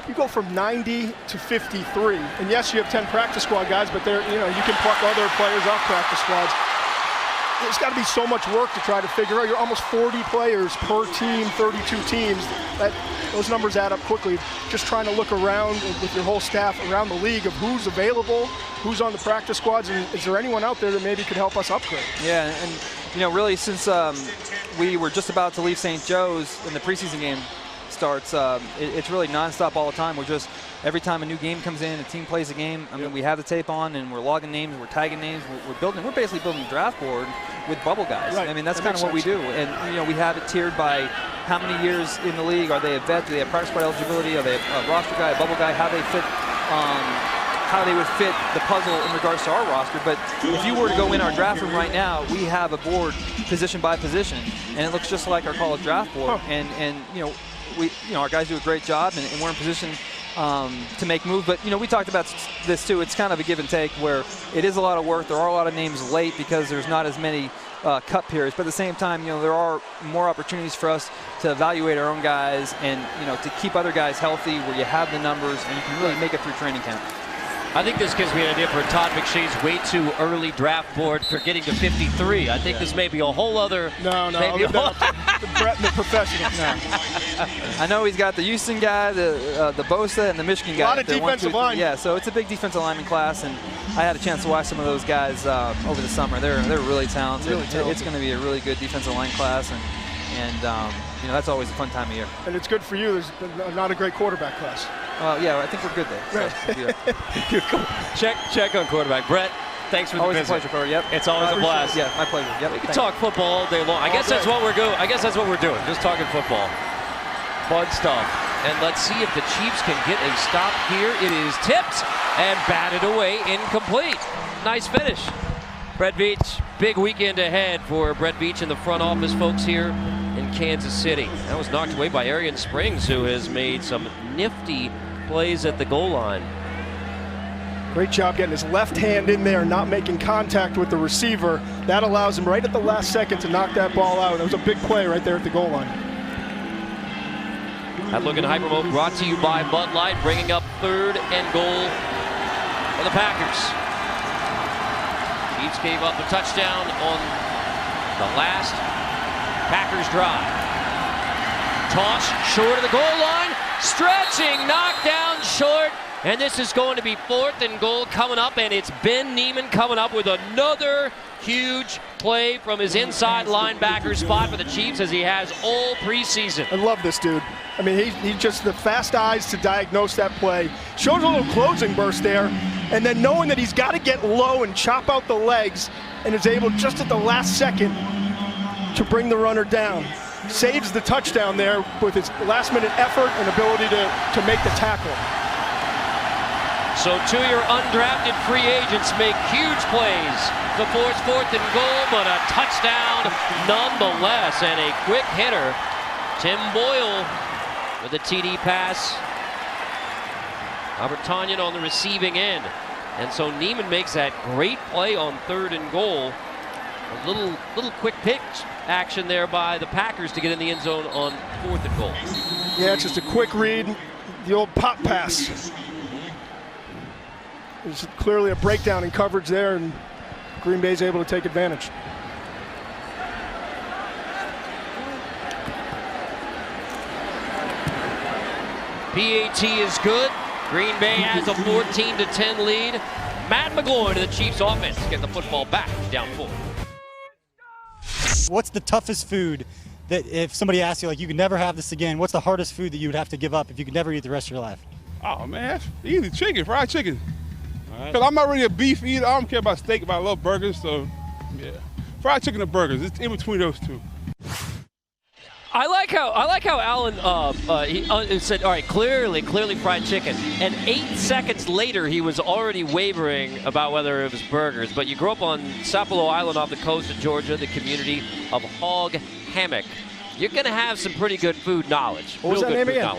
You go from 90 to 53, and yes, you have 10 practice squad guys, but you can pluck other players off practice squads. there's got to be so much work to try to figure out. You're almost 40 players per team, 32 teams. Those numbers add up quickly. Just trying to look around with your whole staff around the league of who's available, who's on the practice squads, and is there anyone out there that maybe could help us upgrade? Yeah, and you know, really, since we were just about to leave St. Joe's and the preseason game starts, it's really nonstop all the time. We're just, every time a new game comes in, a team plays a game, I mean, we have the tape on and we're logging names, we're tagging names, we're basically building a draft board with bubble guys. Right. I mean, that's kind of what we do. And, you know, we have it tiered by how many years in the league. Are they a vet? Do they have practice squad eligibility? Are they a roster guy, a bubble guy? How they fit, how they would fit the puzzle in regards to our roster. But if you were to go in our draft room right now, we have a board position by position, and it looks just like our college draft board. And you know, our guys do a great job, and we're in position to make moves. But, you know, we talked about this too. It's kind of a give and take where it is a lot of work. There are a lot of names late because there's not as many cut periods. But at the same time, you know, there are more opportunities for us to evaluate our own guys and, you know, to keep other guys healthy where you have the numbers and you can really make it through training camp. I think this gives me an idea for Todd McShay's way too early draft board for getting to 53. I think this may be a whole other. No, maybe I'll leave that up to Brett and the professionals now. I know he's got the Houston guy, the Bosa, and the Michigan guy. A lot of defensive line. Yeah, so it's a big defensive lineman class, and I had a chance to watch some of those guys over the summer. They're really talented. It's going to be a really good defensive line class, and you know, that's always a fun time of year. And it's good for you. There's not a great quarterback class. Yeah, I think we're good there. So, yeah. Check on quarterback. Brett, thanks for the always visit. a pleasure, Corey. Yep. It's always a blast. Yeah, my pleasure. Yep. We can talk football all day long. I guess that's what we're doing. I guess that's what we're doing. Just talking football. Fun stuff. And let's see if the Chiefs can get a stop here. It is tipped and batted away, incomplete. Nice finish. Brett Veach, big weekend ahead for Brett Veach and the front office folks here in Kansas City. That was knocked away by Arian Springs, who has made some nifty plays at the goal line. Great job getting his left hand in there, not making contact with the receiver. That allows him right at the last second to knock that ball out. That was a big play right there at the goal line. That look in Hypermode brought to you by Bud Light, bringing up 3rd and goal for the Packers. Chiefs gave up a touchdown on the last Packers drive. Toss short of the goal line, stretching, knocked down short, and this is going to be 4th and goal coming up, and it's Ben Niemann coming up with another huge play from his inside linebacker spot for the Chiefs, as he has all preseason. I love this dude. I mean, he's just the fast eyes to diagnose that play. Shows a little closing burst there, and then knowing that he's got to get low and chop out the legs, and is able just at the last second to bring the runner down. Saves the touchdown there with his last-minute effort and ability to make the tackle. So 2 of your undrafted free agents make huge plays to force 4th and goal, but a touchdown nonetheless, and a quick hitter. Tim Boyle with a TD pass. Albert Tanyan on the receiving end. And so Niemann makes that great play on 3rd and goal. A little quick pitch action there by the Packers to get in the end zone on 4th and goal. Yeah, it's just a quick read, the old pop pass. There's clearly a breakdown in coverage there, and Green Bay's able to take advantage. PAT is good. Green Bay has a 14-10 lead. Matt McGloin to the Chiefs offense, get the football back, down 4. What's the toughest food that if somebody asks you, like, you could never have this again, what's the hardest food that you would have to give up if you could never eat the rest of your life? Oh, man, easy. Chicken, fried chicken. Because I'm not really a beef eater. I don't care about steak, but I love burgers, so, yeah. Fried chicken and burgers, it's in between those two. I like how Alan he said, all right, clearly fried chicken. And 8 seconds later, he was already wavering about whether it was burgers. But you grew up on Sapelo Island off the coast of Georgia, the community of Hog Hammock. You're going to have some pretty good food knowledge. What was that name again?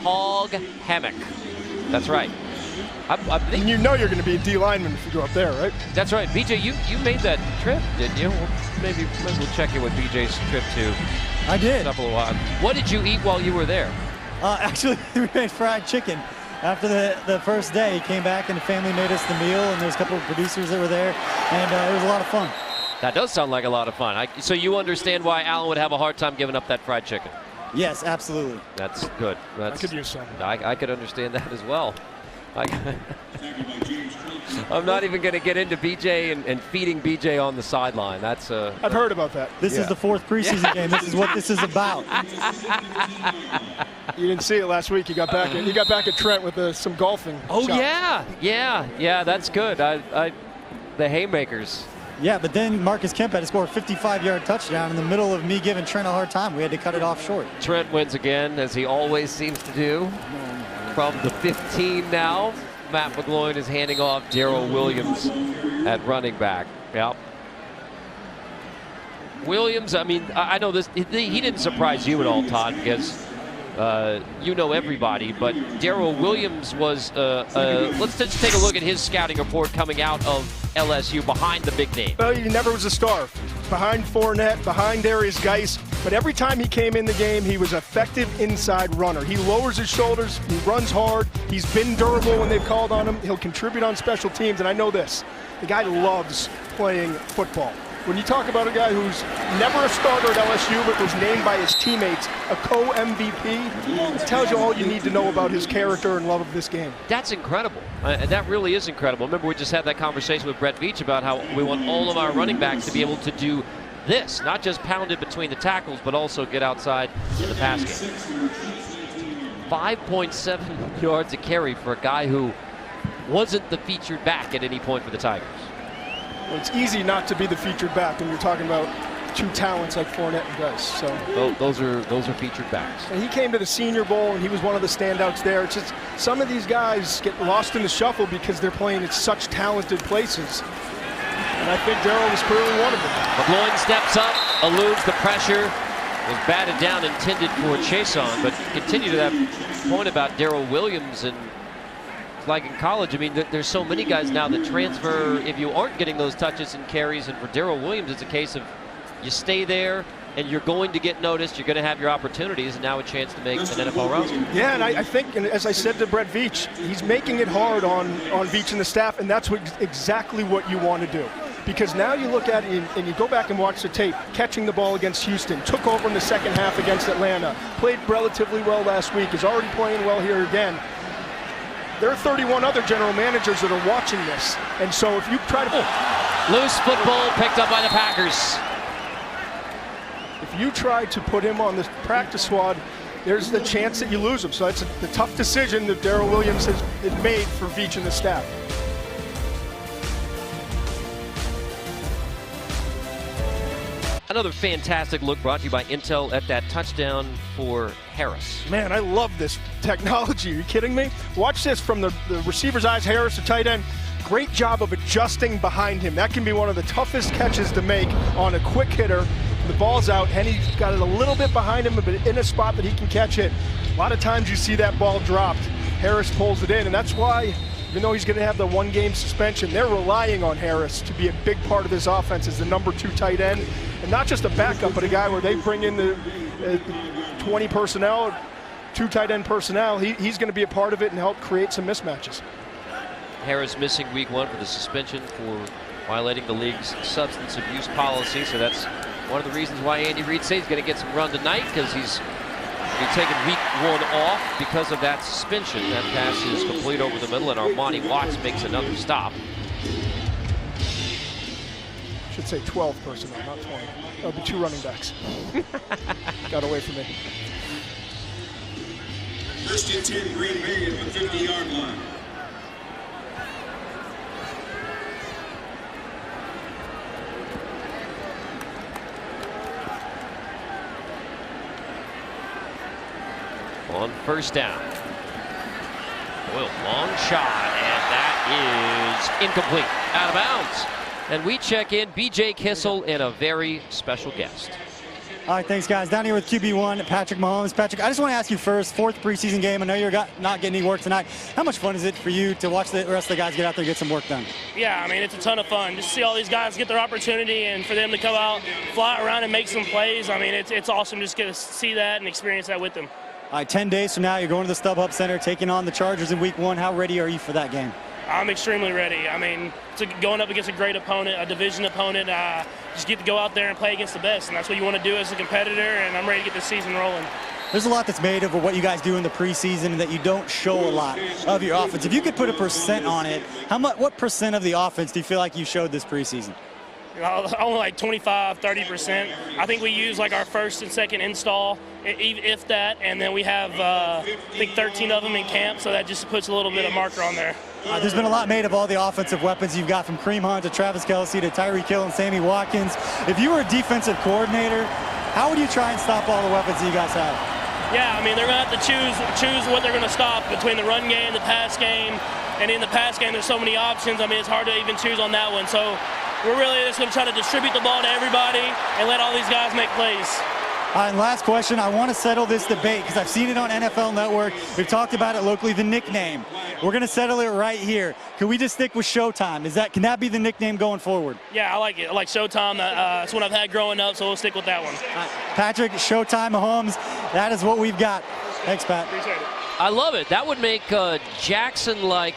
Hog Hammock. That's right. I think And you know you're going to be a D lineman if you go up there, right? that's right. BJ, you made that trip, didn't you? Well, maybe we'll check in with BJ's trip to I did. Sapelo Island. What did you eat while you were there? Actually, we made fried chicken. After the first day, he came back and the family made us the meal, and there's a couple of producers that were there, and it was a lot of fun. That does sound like a lot of fun. So you understand why Allen would have a hard time giving up that fried chicken? Yes, absolutely. That's good. I could use some. I could understand that as well. I'm not even going to get into BJ and feeding BJ on the sideline. That's I've heard about that. This is the 4th preseason game. This is what this is about. You didn't see it last week. You got back at Trent with some golfing. Oh shots. yeah. That's good. The haymakers. Yeah, but then Marcus Kemp had to score a 55-yard touchdown in the middle of me giving Trent a hard time. We had to cut it off short. Trent wins again, as he always seems to do. From the 15 now, Matt McGloin is handing off Darrell Williams at running back. Yep. Williams, I mean, I know this. He didn't surprise you at all, Todd, because you know everybody. But Darrell Williams was. Let's just take a look at his scouting report coming out of LSU behind the big name. Well, he never was a star. Behind Fournette, behind Darius Geis. But every time he came in the game, he was an effective inside runner. He lowers his shoulders, he runs hard, he's been durable when they've called on him. He'll contribute on special teams, and I know this. The guy loves playing football. When you talk about a guy who's never a starter at LSU but was named by his teammates a co-MVP, it tells you all you need to know about his character and love of this game. That's incredible. That really is incredible. Remember, we just had that conversation with Brett Veach about how we want all of our running backs to be able to do this, not just pound it between the tackles, but also get outside in the pass game. 5.7 yards a carry for a guy who wasn't the featured back at any point for the Tigers. Well, it's easy not to be the featured back when you're talking about two talents like Fournette and Geis. So those are featured backs. And he came to the Senior Bowl, and he was one of the standouts there. It's just some of these guys get lost in the shuffle because they're playing at such talented places. And I think Darrell was clearly one of them. McGloin steps up, eludes the pressure, was batted down, intended for a chase on, but continue to that point about Darrell Williams. And like in college, I mean, there's so many guys now that transfer if you aren't getting those touches and carries. And for Darrell Williams, it's a case of you stay there and you're going to get noticed, you're going to have your opportunities, and now a chance to make an NFL roster. Yeah, and I think, and as I said to Brett Veach, he's making it hard on Veach and the staff, and that's exactly what you want to do. Because now you look at it and you go back and watch the tape, catching the ball against Houston, took over in the second half against Atlanta, played relatively well last week, is already playing well here again. There are 31 other general managers that are watching this, and so if you try to... Loose football picked up by the Packers. If you try to put him on the practice squad, there's the chance that you lose him. So it's the tough decision that Darrell Williams has made for Veach and the staff. Another fantastic look brought to you by Intel at that touchdown for Harris. Man, I love this technology. Are you kidding me? Watch this from the receiver's eyes. Harris, the tight end. Great job of adjusting behind him. That can be one of the toughest catches to make on a quick hitter. The ball's out. Henny's got it a little bit behind him, but in a spot that he can catch it. A lot of times you see that ball dropped. Harris pulls it in, and that's why, even though he's going to have the one-game suspension, they're relying on Harris to be a big part of this offense as the number 2 tight end. And not just a backup, but a guy where they bring in the 20 personnel, 2 tight end personnel. He's going to be a part of it and help create some mismatches. Harris missing week 1 for the suspension for violating the league's substance abuse policy. So that's one of the reasons why Andy Reid says he's going to get some run tonight, because he's taking week 1 off because of that suspension. That pass is complete over the middle, and Armani Watts makes another stop. Should say 12 personnel, not 20. That would be 2 running backs. Got away from me. First and 10, Green Bay at the 50-yard line. On first down. Boyle, long shot, and that is incomplete. Out of bounds. And we check in BJ Kissel and a very special guest. All right, thanks, guys. Down here with QB1, Patrick Mahomes. Patrick, I just want to ask you first, 4th preseason game. I know you're not getting any work tonight. How much fun is it for you to watch the rest of the guys get out there and get some work done? Yeah, I mean, it's a ton of fun. Just to see all these guys get their opportunity and for them to come out, fly around and make some plays. I mean, it's awesome just to see that and experience that with them. All right, 10 days from now, you're going to the StubHub Center, taking on the Chargers in week 1. How ready are you for that game? I'm extremely ready. I mean, going up against a great opponent, a division opponent, just get to go out there and play against the best, and that's what you want to do as a competitor, and I'm ready to get this season rolling. There's a lot that's made of what you guys do in the preseason that you don't show a lot of your offense. If you could put a percent on it, what percent of the offense do you feel like you showed this preseason? Only like 25, 30%. I think we use like our first and second install, if that, and then we have, I think 13 of them in camp, so that just puts a little bit of marker on there. There's been a lot made of all the offensive weapons you've got, from Kareem Hunt to Travis Kelce to Tyreek Hill and Sammy Watkins. If you were a defensive coordinator, how would you try and stop all the weapons that you guys have? Yeah, I mean, they're going to have to choose what they're going to stop between the run game, the pass game, and in the pass game there's so many options. I mean, it's hard to even choose on that one. So we're really just going to try to distribute the ball to everybody and let all these guys make plays. And last question, I want to settle this debate because I've seen it on NFL Network. We've talked about it locally, the nickname. We're going to settle it right here. Can we just stick with Showtime? Can that be the nickname going forward? Yeah, I like it. I like Showtime. That's what I've had growing up, so we'll stick with that one. Patrick, Showtime Mahomes, that is what we've got. Thanks, Pat. Appreciate it. I love it. That would make Jackson like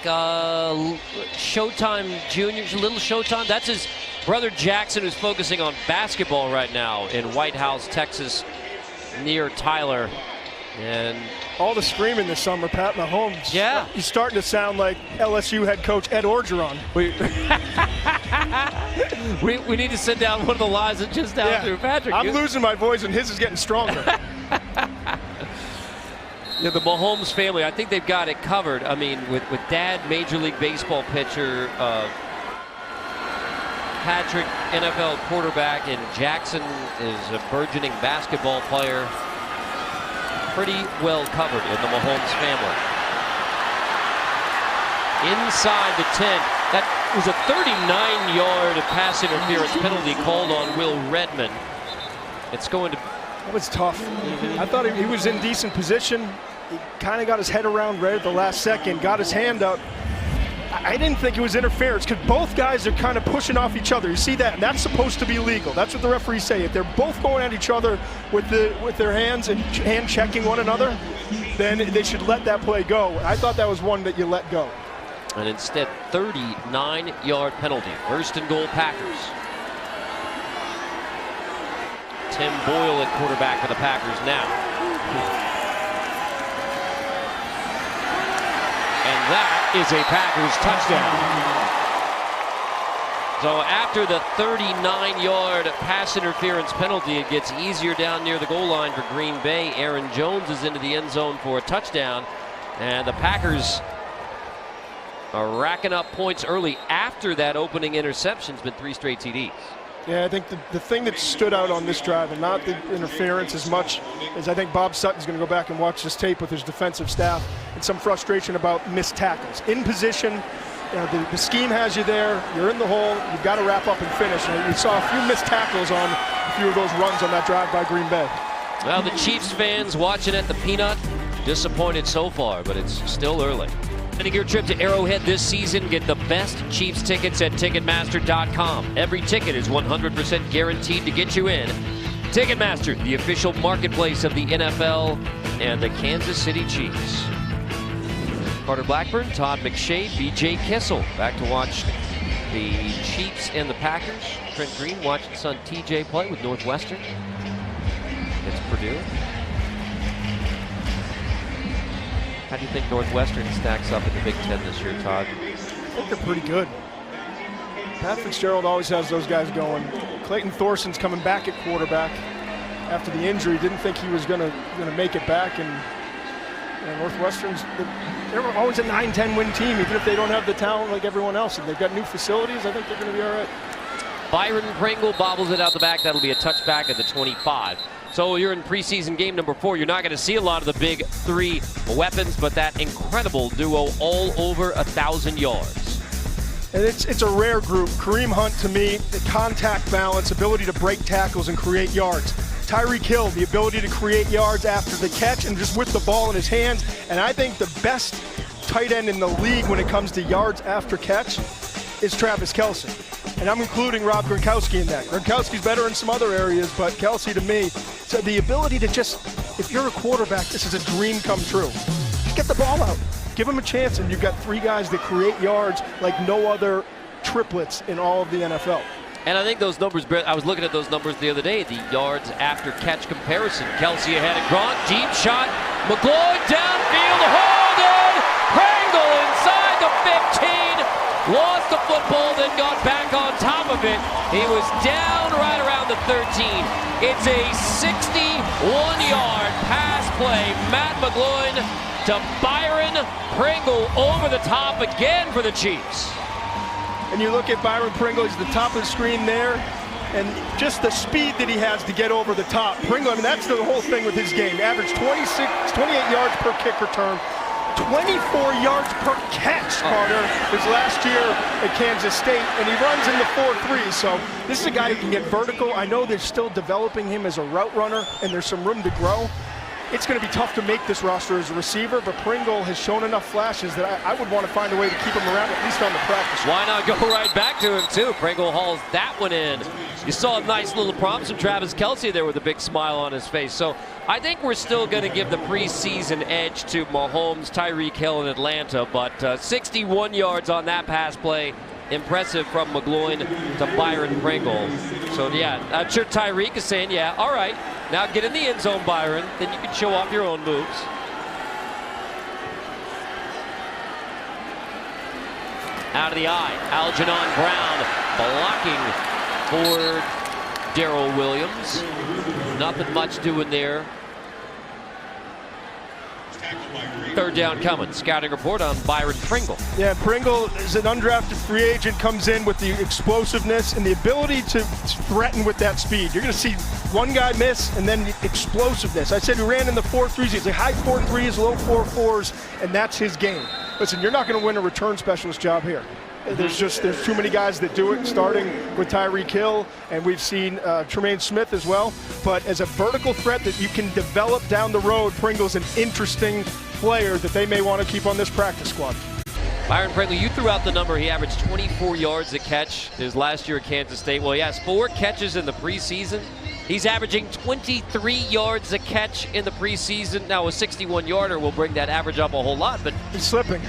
Showtime Jr., Little Showtime. That's his brother Jackson, who's focusing on basketball right now in White House, Texas, near Tyler. And all the screaming this summer, Pat Mahomes. Yeah. He's starting to sound like LSU head coach Ed Orgeron. We need to sit down one of the lines that just down through Patrick. I'm losing my voice and his is getting stronger. Yeah, the Mahomes family, I think they've got it covered. I mean, with Dad, Major League Baseball pitcher, Patrick, NFL quarterback, and Jackson is a burgeoning basketball player. Pretty well covered in the Mahomes family. Inside the 10. That was a 39-yard pass interference penalty called on Will Redmond. It's going to... That was tough. I thought he was in decent position. He kind of got his head around right at the last second, got his hand up. I didn't think it was interference because both guys are kind of pushing off each other. You see that? And that's supposed to be legal. That's what the referees say. If they're both going at each other with their hands and hand checking one another, then they should let that play go. I thought that was one that you let go. And instead, 39-yard penalty. First and goal, Packers. Tim Boyle at quarterback for the Packers now. And that is a Packers touchdown. So after the 39-yard pass interference penalty, it gets easier down near the goal line for Green Bay. Aaron Jones is into the end zone for a touchdown. And the Packers are racking up points early after that opening interception. It's been 3 straight TDs. Yeah, I think the thing that stood out on this drive, and not the interference as much as I think Bob Sutton's going to go back and watch this tape with his defensive staff, and some frustration about missed tackles. In position, you know, the scheme has you there, you're in the hole, you've got to wrap up and finish. And you saw a few missed tackles on a few of those runs on that drive by Green Bay. Well, the Chiefs fans watching at the Peanut, disappointed so far, but it's still early. Planning your trip to Arrowhead this season, get the best Chiefs tickets at Ticketmaster.com. Every ticket is 100% guaranteed to get you in. Ticketmaster, the official marketplace of the NFL and the Kansas City Chiefs. Carter Blackburn, Todd McShay, BJ Kissel back to watch the Chiefs and the Packers. Trent Green watching son TJ play with Northwestern. It's Purdue. How do you think Northwestern stacks up in the Big Ten this year, Todd? I think they're pretty good. Pat Fitzgerald always has those guys going. Clayton Thorson's coming back at quarterback after the injury. Didn't think he was going to make it back, and you know, Northwestern's they're always a 9-10 win team, even if they don't have the talent like everyone else. And they've got new facilities. I think they're going to be all right. Byron Pringle bobbles it out the back. That'll be a touchback at the 25. So you're in preseason game number 4. You're not going to see a lot of the big 3 weapons, but that incredible duo all over 1,000 yards. And it's a rare group. Kareem Hunt, to me, the contact balance, ability to break tackles and create yards. Tyreek Hill, the ability to create yards after the catch and just with the ball in his hands. And I think the best tight end in the league when it comes to yards after catch is Travis Kelce. And I'm including Rob Gronkowski in that. Gronkowski's better in some other areas, but Kelce, to me, so the ability to just, if you're a quarterback, this is a dream come true. Just get the ball out. give him a chance, and you've got 3 guys that create yards like no other triplets in all of the NFL. And I think those numbers, I was looking at those numbers the other day, the yards after catch comparison. Kelsey ahead of Gronk, deep shot, McGloin downfield, holding, Pringle inside the 15, lost the football, then got back on top of it. He was down right around the 13. It's a 61-yard pass play. Matt McGloin to Byron Pringle over the top again for the Chiefs. And you look at Byron Pringle, he's the top of the screen there, and just the speed that he has to get over the top. Pringle, I mean, that's the whole thing with his game. Average 28 yards per kick return, 24 yards per catch, Carter, his last year at Kansas State, and he runs in the 4.3, so this is a guy who can get vertical. I know they're still developing him as a route runner, and there's some room to grow. It's going to be tough to make this roster as a receiver, but Pringle has shown enough flashes that I would want to find a way to keep him around, at least on the practice. Why not go right back to him, too? Pringle hauls that one in. You saw a nice little prompt from Travis Kelsey there with a big smile on his face. So I think we're still going to give the preseason edge to Mahomes, Tyreek Hill in Atlanta, but 61 yards on that pass play. Impressive from McGloin to Byron Pringle. So, yeah, I'm sure Tyreek is saying, yeah, all right, now get in the end zone, Byron. Then you can show off your own moves. Out of the eye, Algernon Brown blocking for Darrell Williams. Nothing much doing there. Third down coming. Scouting report on Byron Pringle. Yeah, Pringle is an undrafted free agent, comes in with the explosiveness and the ability to threaten with that speed. You're going to see one guy miss and then the explosiveness. I said he ran in the 4.3s. He's a high 4.3s, low 4.4s, and that's his game. Listen, you're not going to win a return specialist job here. There's too many guys that do it, starting with Tyreek Hill, and we've seen Tremaine Smith as well. But as a vertical threat that you can develop down the road, Pringle's an interesting player that they may want to keep on this practice squad. Byron Pringle, you threw out the number. He averaged 24 yards a catch his last year at Kansas State. Well, he has 4 catches in the preseason. He's averaging 23 yards a catch in the preseason. Now, a 61-yarder will bring that average up a whole lot, but he's slipping.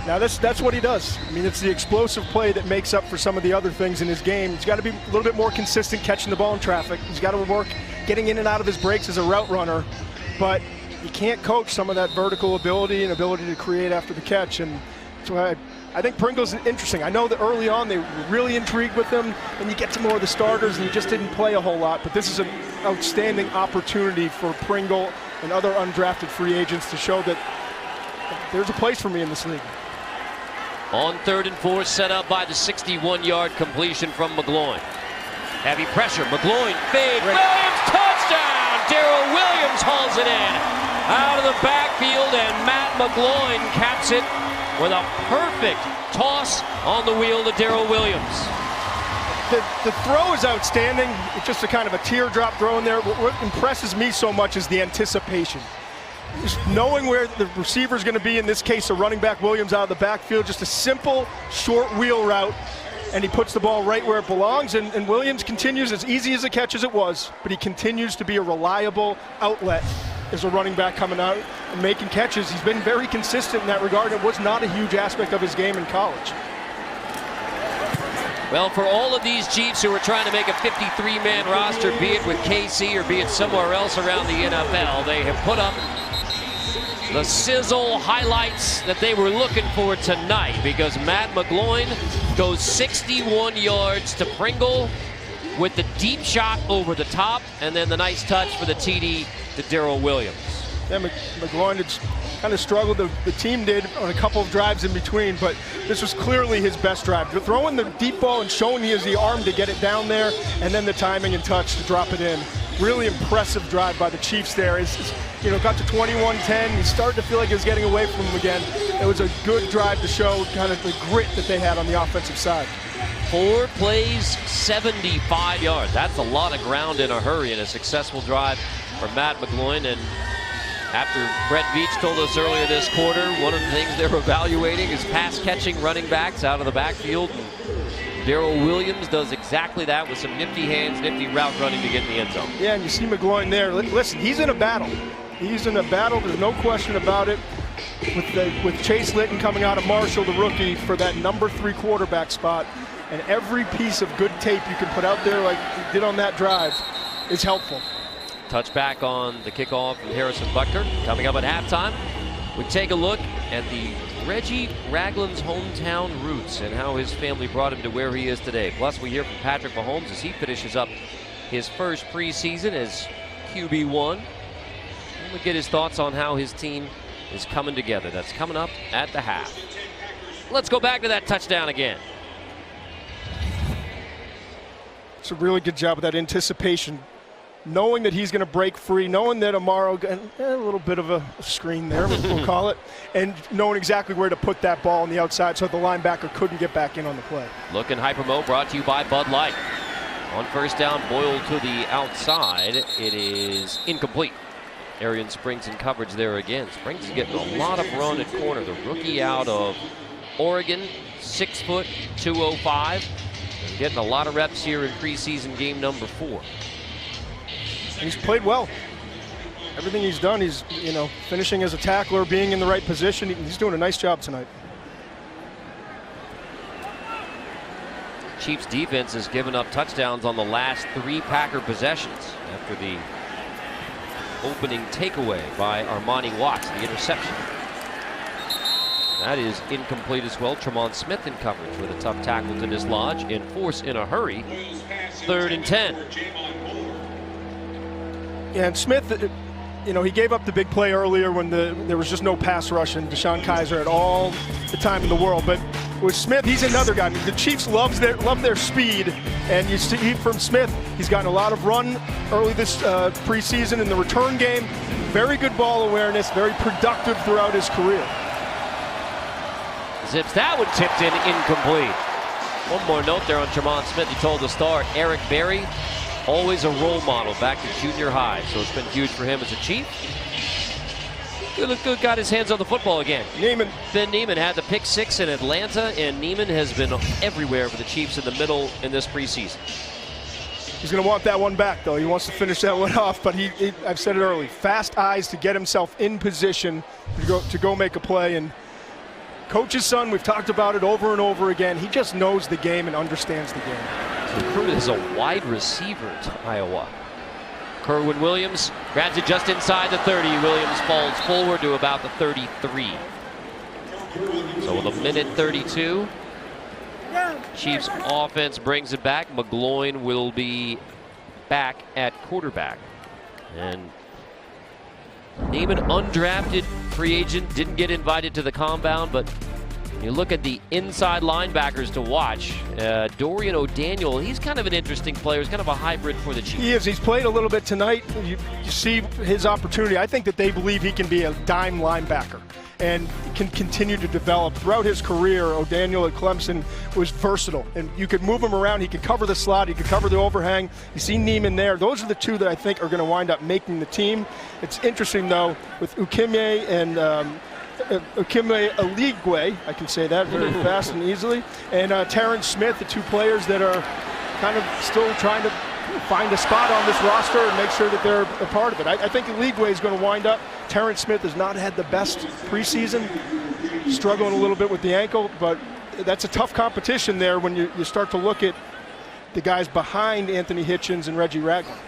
Now that's what he does. I mean, it's the explosive play that makes up for some of the other things in his game. He's got to be a little bit more consistent catching the ball in traffic. He's got to work getting in and out of his breaks as a route runner, but you can't coach some of that vertical ability and ability to create after the catch. And so I think Pringle's interesting. I know that early on they were really intrigued with him, and you get to more of the starters and he just didn't play a whole lot, but this is an outstanding opportunity for Pringle and other undrafted free agents to show that there's a place for me in this league. On 3rd and 4, set up by the 61-yard completion from McGloin. Heavy pressure, McGloin, fade, Williams, touchdown! Darrell Williams hauls it in. Out of the backfield, and Matt McGloin caps it with a perfect toss on the wheel to Darrell Williams. The throw is outstanding. It's just a kind of a teardrop throw in there. What impresses me so much is the anticipation. Just knowing where the receiver is going to be, in this case a running back, Williams, out of the backfield, just a simple short wheel route, and he puts the ball right where it belongs, and Williams continues, as easy as a catch as it was, but he continues to be a reliable outlet as a running back coming out and making catches. He's been very consistent in that regard. It was not a huge aspect of his game in college. Well, for all of these Chiefs who are trying to make a 53-man roster, be it with KC or be it somewhere else around the NFL, they have put up the sizzle highlights that they were looking for tonight, because Matt McGloin goes 61 yards to Pringle with the deep shot over the top, and then the nice touch for the TD to Darrell Williams. Yeah, McGloin had kind of struggled, the team did, on a couple of drives in between, but this was clearly his best drive. Throwing the deep ball and showing he has the arm to get it down there, and then the timing and touch to drop it in. Really impressive drive by the Chiefs there. Got to 21-10. He started to feel like he was getting away from him again. It was a good drive to show kind of the grit that they had on the offensive side. 4 plays, 75 yards. That's a lot of ground in a hurry, and a successful drive for Matt McGloin. And after Brett Veach told us earlier this quarter, one of the things they're evaluating is pass-catching running backs out of the backfield. Darrell Williams does exactly that with some nifty hands, nifty route running to get in the end zone. Yeah, and you see McGloin there. Listen, he's in a battle. He's in a battle, there's no question about it, with Chase Litton coming out of Marshall, the rookie, for that number 3 quarterback spot. And every piece of good tape you can put out there like he did on that drive is helpful. Touchback on the kickoff from Harrison Butker. Coming up at halftime, we take a look at the Reggie Ragland's hometown roots and how his family brought him to where he is today. Plus, we hear from Patrick Mahomes as he finishes up his first preseason as QB1. We'll get his thoughts on how his team is coming together. That's coming up at the half. Let's go back to that touchdown again. It's a really good job of that anticipation. Knowing that he's going to break free, knowing that Amaro, a little bit of a screen there, we'll call it, and knowing exactly where to put that ball on the outside so the linebacker couldn't get back in on the play. Look in Hyper-Mo, brought to you by Bud Light. On first down, Boyle to the outside. It is incomplete. Arian Springs in coverage there again. Springs is getting a lot of run at corner. The rookie out of Oregon, 6 foot, 205. Getting a lot of reps here in preseason game number 4. He's played well. Everything he's done, he's finishing as a tackler, being in the right position. He's doing a nice job tonight. Chiefs defense has given up touchdowns on the last 3 Packer possessions after the opening takeaway by Armani Watts, the interception. That is incomplete as well. Tremont Smith in coverage with a tough tackle to dislodge and force in a hurry. 3rd and 10. Yeah, and Smith, he gave up the big play earlier when there was just no pass rush, and Deshaun Kaiser had all the time in the world. But with Smith, he's another guy. The Chiefs love their speed, and you see from Smith, he's gotten a lot of run early this preseason in the return game. Very good ball awareness, very productive throughout his career. Zips that one tipped in, incomplete. One more note there on Tremont Smith. He told the start, Eric Berry, always a role model back to junior high. So it's been huge for him as a Chief. He looked good, got his hands on the football again. Neiman. Ben Neiman had the pick 6 in Atlanta, and Neiman has been everywhere for the Chiefs in the middle in this preseason. He's going to want that one back, though. He wants to finish that one off, but I've said it early, fast eyes to get himself in position to go make a play. And Coach's son, we've talked about it over and over again. He just knows the game and understands the game. Recruited as a wide receiver to Iowa. Kerwin Williams grabs it just inside the 30. Williams falls forward to about the 33. So with 1:32, Chiefs offense brings it back. McGloin will be back at quarterback. And Neiman, undrafted free agent, didn't get invited to the compound, but you look at the inside linebackers to watch. Dorian O'Daniel, he's kind of an interesting player. He's kind of a hybrid for the Chiefs. He is. He's played a little bit tonight. You see his opportunity. I think that they believe he can be a dime linebacker and can continue to develop. Throughout his career, O'Daniel at Clemson was versatile, and you could move him around. He could cover the slot. He could cover the overhang. You see Neiman there. Those are the two that I think are going to wind up making the team. It's interesting, though, with Ukeme and Ukeme Aligwe, I can say that very fast and easily, and Terrence Smith, the two players that are kind of still trying to find a spot on this roster and make sure that they're a part of it. I think Aligwe is going to wind up. Terrence Smith has not had the best preseason, struggling a little bit with the ankle, but that's a tough competition there when you start to look at the guys behind Anthony Hitchens and Reggie Ragland.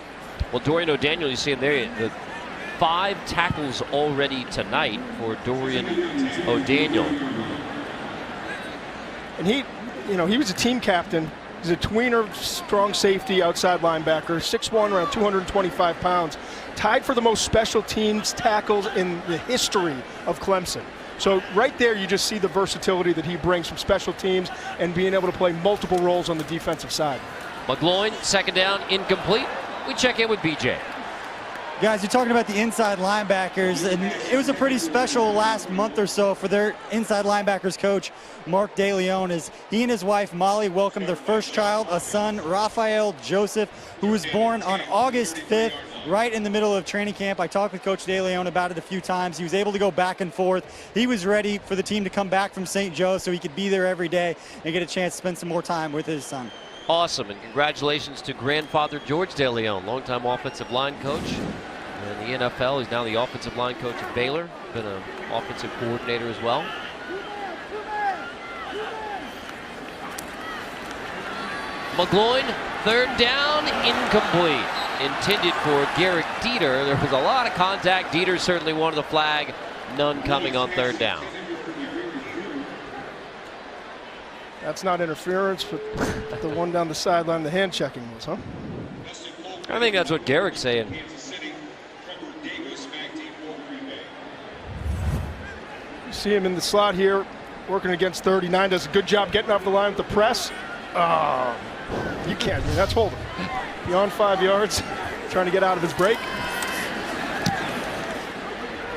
Well, Dorian O'Daniel, you see him there, the 5 tackles already tonight for Dorian O'Daniel. And he was a team captain. He's a tweener, strong safety, outside linebacker, 6'1", around 225 pounds. Tied for the most special teams tackles in the history of Clemson. So right there, you just see the versatility that he brings from special teams and being able to play multiple roles on the defensive side. McGloin, 2nd down, incomplete. We check in with BJ. Guys, you're talking about the inside linebackers, and it was a pretty special last month or so for their inside linebackers coach, Mark DeLeon, as he and his wife, Molly, welcomed their first child, a son, Raphael Joseph, who was born on August 5th, right in the middle of training camp. I talked with Coach DeLeon about it a few times. He was able to go back and forth. He was ready for the team to come back from St. Joe so he could be there every day and get a chance to spend some more time with his son. Awesome, and congratulations to grandfather George DeLeon, longtime offensive line coach. In the NFL, he's now the offensive line coach at Baylor. Been an offensive coordinator as well. McGloin, third down, incomplete. Intended for Garrett Dieter. There was a lot of contact. Dieter certainly wanted the flag. None coming on third down. That's not interference, but the one down the sideline, the hand checking was, huh? I think that's what Garrett's saying. You see him in the slot here, working against 39. Does a good job getting off the line with the press. Oh, you can't. That's holding. Beyond 5 yards, trying to get out of his break.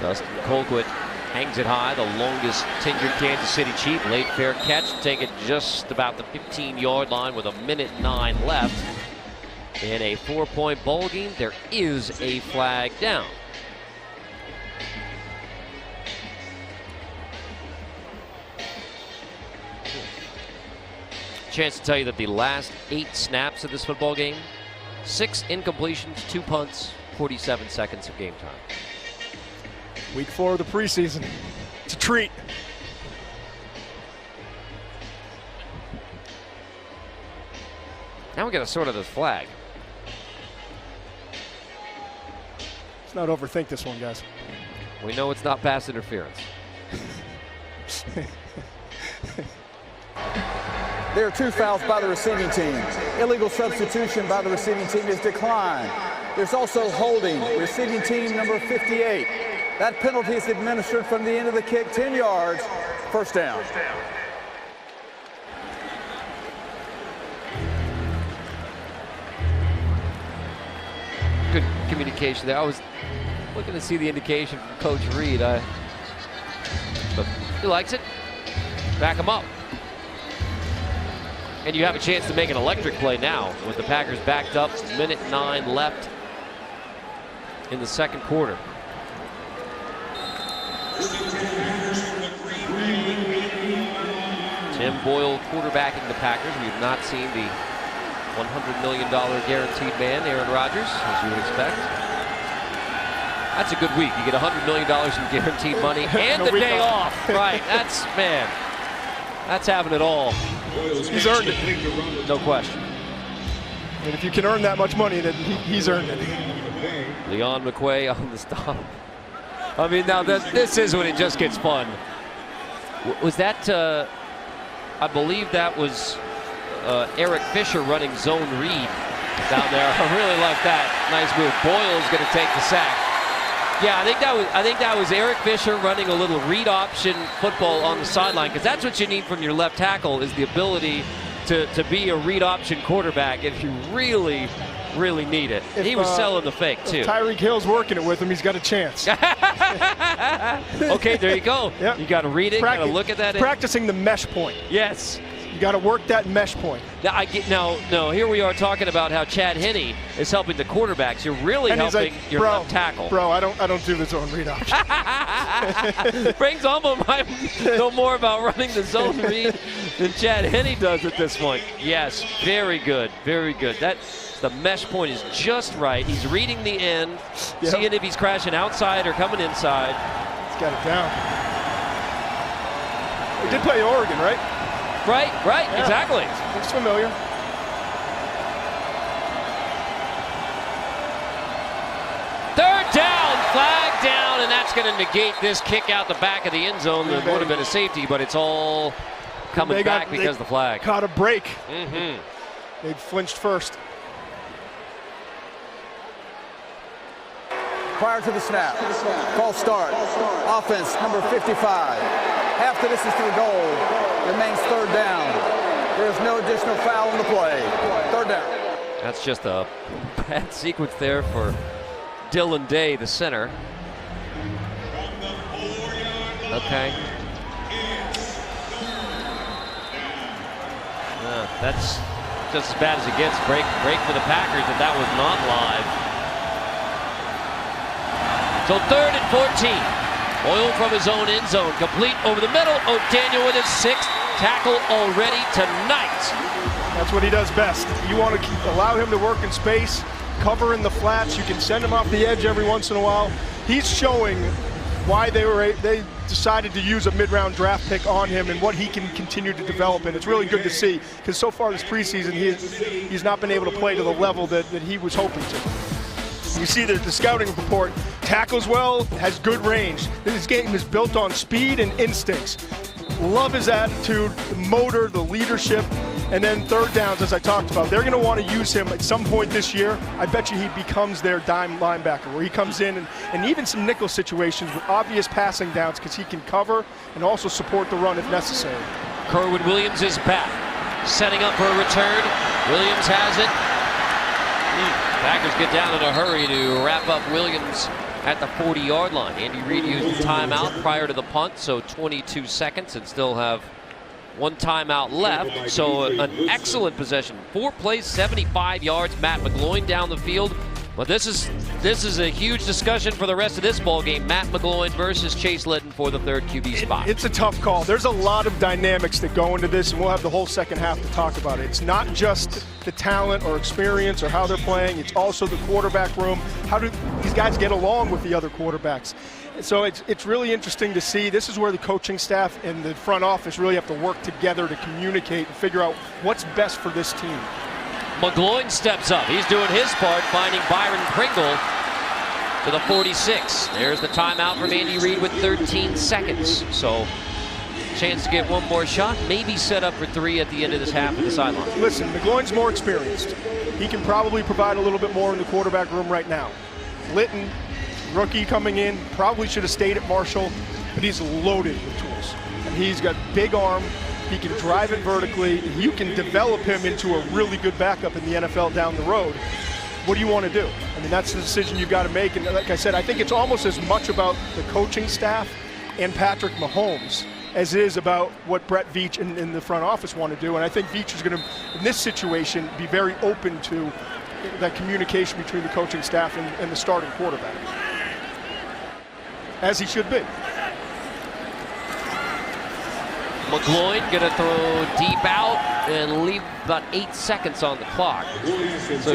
Dustin Colquitt hangs it high, the longest tenured Kansas City Chief. Late fair catch, take it just about the 15-yard line with 1:09 left. In a 4-point ball game, there is a flag down. Chance to tell you that the last 8 snaps of this football game, 6 incompletions, 2 punts, 47 seconds of game time. Week 4 of the preseason. It's a treat. Now we got to sort of this flag. Let's not overthink this one, guys. We know it's not pass interference. There are 2 fouls by the receiving team. Illegal substitution by the receiving team is declined. There's also holding, receiving team number 58. That penalty is administered from the end of the kick, 10 yards, first down. Good communication there. I was looking to see the indication from Coach Reed. But he likes it. Back him up. And you have a chance to make an electric play now with the Packers backed up. 1:09 left in the second quarter. Tim Boyle quarterbacking the Packers. We have not seen the $100 million guaranteed man, Aaron Rodgers, as you would expect. That's a good week. You get $100 million in guaranteed money and the day off. Right, that's, man, that's having it all. He's earned it. No question. And if you can earn that much money, then he's earned it. Leon McQuay on the stop. I mean, now this is when it just gets fun. Was that, I believe that was Eric Fisher running zone read down there. I really like that. Nice move. Boyle's going to take the sack. Yeah, I think that was Eric Fisher running a little read option football on the sideline, because that's what you need from your left tackle, is the ability to be a read option quarterback if you really need it. He was selling the fake too. If Tyreek Hill's working it with him, he's got a chance. Okay, there you go. Yep. You got to read it. You got to look at that. Practicing the mesh point. Yes. You got to work that mesh point. Now, here we are talking about how Chad Henne is helping the quarterbacks. You're really helping your left tackle. Bro, I don't do the zone read option. Frank Zombo might know more about running the zone read than Chad Henne does at this point. Yes, very good, very good. The mesh point is just right. He's reading the end, seeing if he's crashing outside or coming inside. He's got it down. He did play Oregon, right? Right, Yeah. Exactly. Looks familiar. Third down, flag down, and that's going to negate this kick out the back of the end zone. That would have been a safety, but it's all coming back because of the flag. Caught a break. Mm-hmm. They flinched first. Prior to the snap, false start, offense number 55. After this is to the goal, remains third down. There is no additional foul on the play. Third down. That's just a bad sequence there for Dylan Day, the center. Okay. That's just as bad as it gets. Break for the Packers, and that was not live. So 3rd and 14. Boyle from his own end zone, complete over the middle. O'Daniel with his 6th tackle already tonight. That's what he does best. You want to allow him to work in space, cover in the flats. You can send him off the edge every once in a while. He's showing why they decided to use a mid-round draft pick on him and what he can continue to develop. And it's really good to see, because so far this preseason, he's not been able to play to the level that he was hoping to. You see the scouting report, tackles well, has good range. His game is built on speed and instincts. Love his attitude, the motor, the leadership, and then third downs, as I talked about. They're going to want to use him at some point this year. I bet you he becomes their dime linebacker, where he comes in and even some nickel situations with obvious passing downs, because he can cover and also support the run if necessary. Kerwin Williams is back, setting up for a return. Williams has it. Packers get down in a hurry to wrap up Williams at the 40-yard line. Andy Reid used a timeout prior to the punt, so 22 seconds, and still have one timeout left. So an excellent possession. 4 plays, 75 yards. Matt McGloin down the field. But this is a huge discussion for the rest of this ball game. Matt McGloin versus Chase Litton for the third QB spot. It's a tough call. There's a lot of dynamics that go into this, and we'll have the whole second half to talk about it. It's not just the talent or experience or how they're playing. It's also the quarterback room. How do these guys get along with the other quarterbacks? So it's really interesting to see. This is where the coaching staff and the front office really have to work together to communicate and figure out what's best for this team. McGloin steps up. He's doing his part, finding Byron Pringle to the 46. There's the timeout from Andy Reid with 13 seconds. So chance to get one more shot, maybe set up for 3 at the end of this half of the sideline. Listen, McGloin's more experienced. He can probably provide a little bit more in the quarterback room right now. Litton, rookie coming in, probably should have stayed at Marshall, but he's loaded with tools. And he's got big arm. He can drive it vertically. You can develop him into a really good backup in the NFL down the road. What do you want to do? I mean, that's the decision you've got to make. And like I said, I think it's almost as much about the coaching staff and Patrick Mahomes as it is about what Brett Veach and the front office want to do. And I think Veach is going to, in this situation, be very open to that communication between the coaching staff and the starting quarterback, as he should be. McGloin gonna throw deep out and leave about 8 seconds on the clock. So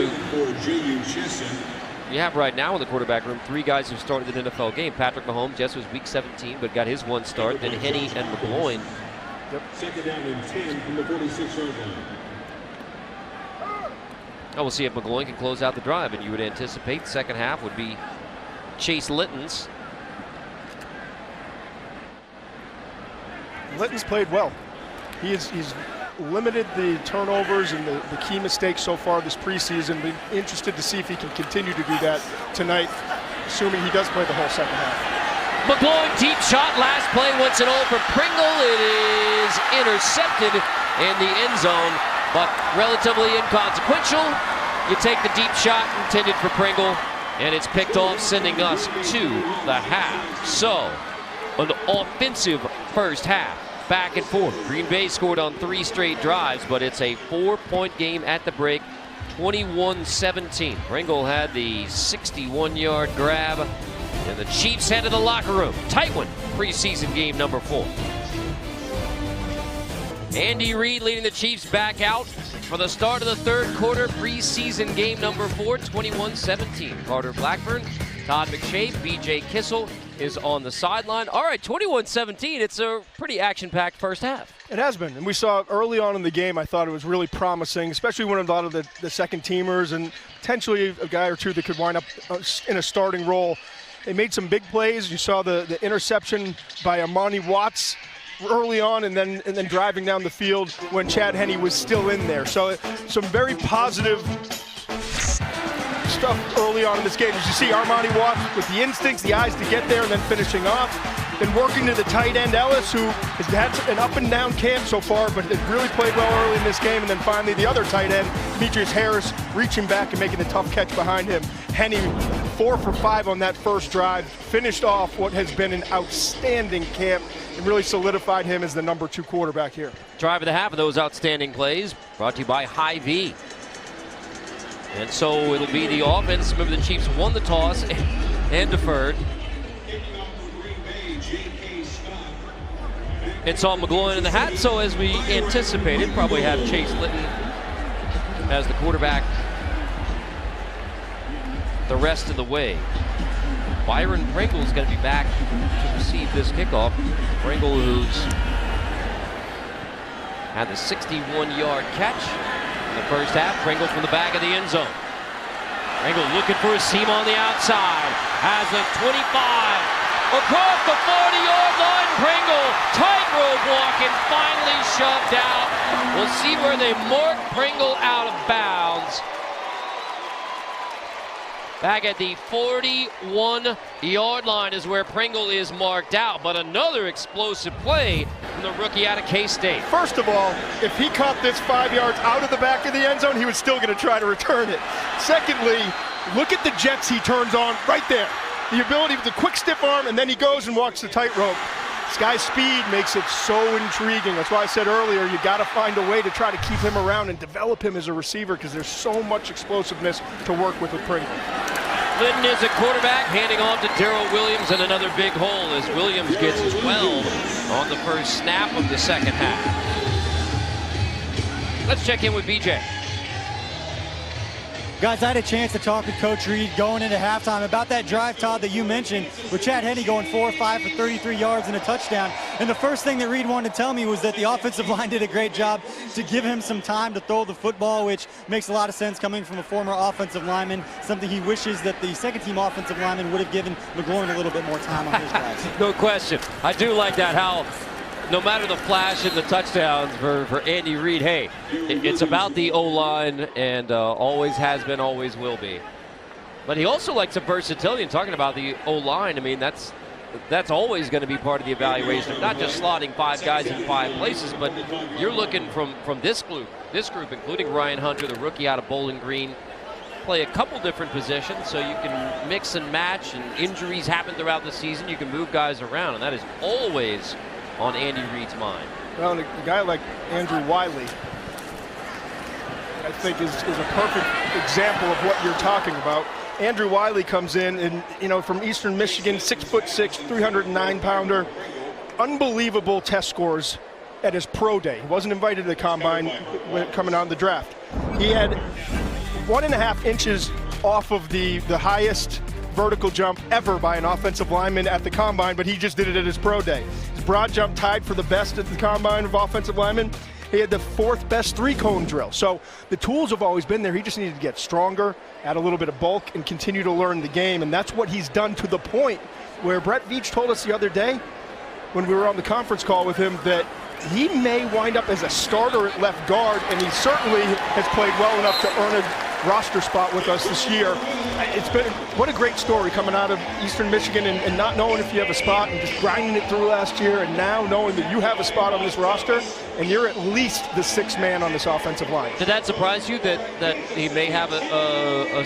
you have right now in the quarterback room 3 guys who started an NFL game. Patrick Mahomes, yes, was week 17, but got his 1 start. Then Henne and McGloin. Yep. Second down and 10 from the 46-yard line. Oh, we'll see if McGloin can close out the drive, and you would anticipate the second half would be Chase Litton's. Litton's played well. He's limited the turnovers and the key mistakes so far this preseason. Be interested to see if he can continue to do that tonight, assuming he does play the whole second half. McGloin, deep shot, last play, once and all for Pringle. It is intercepted in the end zone, but relatively inconsequential. You take the deep shot intended for Pringle, and it's picked off, sending us to the half. So, an offensive first half. Back and forth. Green Bay scored on 3 straight drives, but it's a 4-point game at the break, 21-17. Pringle had the 61-yard grab, and the Chiefs head to the locker room. Tight one, preseason game number 4. Andy Reid leading the Chiefs back out for the start of the third quarter, preseason game number 4, 21-17. Carter Blackburn, Todd McShay, BJ Kissel is on the sideline. All right, 21-17. It's a pretty action-packed first half. It has been, and we saw early on in the game, I thought it was really promising, especially when a lot of the second teamers and potentially a guy or two that could wind up in a starting role. They made some big plays. You saw the interception by Amani Watts early on, and then driving down the field when Chad Henne was still in there. So some very positive stuff early on in this game. As you see, Armani Watts with the instincts, the eyes to get there, and then finishing off. Been working to the tight end Ellis, who has had an up and down camp so far, but has really played well early in this game. And then finally the other tight end, Demetrius Harris, reaching back and making the tough catch behind him. Henne 4 for 5 on that first drive, finished off what has been an outstanding camp and really solidified him as the number 2 quarterback here. Drive of the half of those outstanding plays brought to you by Hy-Vee. And so it'll be the offense. Remember, the Chiefs won the toss and deferred. It's on McGloin in the hat, so as we anticipated, probably have Chase Litton as the quarterback the rest of the way. Byron Pringle is going to be back to receive this kickoff. Pringle, who's had the 61-yard catch in the first half. Pringle from the back of the end zone. Pringle looking for a seam on the outside. Has a 25. Across the 40-yard line. Pringle, tightrope walking, finally shoved out. We'll see where they mark Pringle out of bounds. Back at the 41-yard line is where Pringle is marked out, but another explosive play from the rookie out of K-State. First of all, if he caught this 5 yards out of the back of the end zone, he was still going to try to return it. Secondly, look at the jets he turns on right there. The ability with the quick stiff arm, and then he goes and walks the tightrope. This guy's speed makes it so intriguing. That's why I said earlier, you got to find a way to try to keep him around and develop him as a receiver, because there's so much explosiveness to work with Pringle. Clinton is a quarterback, handing off to Darrell Williams, and another big hole as Williams gets 12 on the first snap of the second half. Let's check in with BJ. Guys, I had a chance to talk with Coach Reed going into halftime about that drive, Todd, that you mentioned, with Chad Henne going 4 or 5 for 33 yards and a touchdown. And the first thing that Reed wanted to tell me was that the offensive line did a great job to give him some time to throw the football, which makes a lot of sense coming from a former offensive lineman, something he wishes that the second-team offensive lineman would have given McLaurin a little bit more time on his drives. No question. I do like that, how no matter the flash and the touchdowns for Andy Reid, hey, it's about the O-line, and always has been, always will be. But he also likes a versatility, and talking about the O-line, I mean, that's always going to be part of the evaluation of not just slotting 5 guys in 5 places, but you're looking from this group, including Ryan Hunter, the rookie out of Bowling Green, play a couple different positions, so you can mix and match, and injuries happen throughout the season. You can move guys around, and that is always on Andy Reid's mind. Well, a guy like Andrew Wiley, I think, is a perfect example of what you're talking about. Andrew Wiley comes in, and from Eastern Michigan, 6'6", 309-pounder, unbelievable test scores at his pro day. He wasn't invited to the combine when coming out of the draft. He had 1.5 inches off of the highest vertical jump ever by an offensive lineman at the combine, but he just did it at his pro day. His broad jump tied for the best at the combine of offensive linemen. He had the 4th best 3-cone drill. So the tools have always been there. He just needed to get stronger, add a little bit of bulk, and continue to learn the game. And that's what he's done, to the point where Brett Veach told us the other day when we were on the conference call with him that he may wind up as a starter at left guard, and he certainly has played well enough to earn a roster spot with us this year. It's been, what a great story coming out of Eastern Michigan and not knowing if you have a spot and just grinding it through last year, and now knowing that you have a spot on this roster and you're at least the 6th man on this offensive line. Did that surprise you that he may have a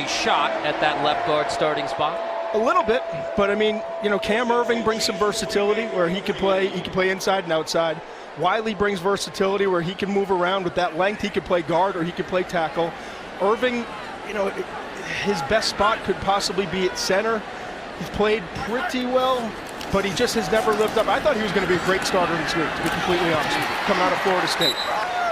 shot at that left guard starting spot? A little bit, but I mean, Cam Irving brings some versatility where he could play inside and outside. Wiley brings versatility where he can move around with that length. He could play guard or he could play tackle. Irving, his best spot could possibly be at center. He's played pretty well, but he just has never lived up. I thought he was going to be a great starter this week, to be completely honest with you, coming out of Florida State.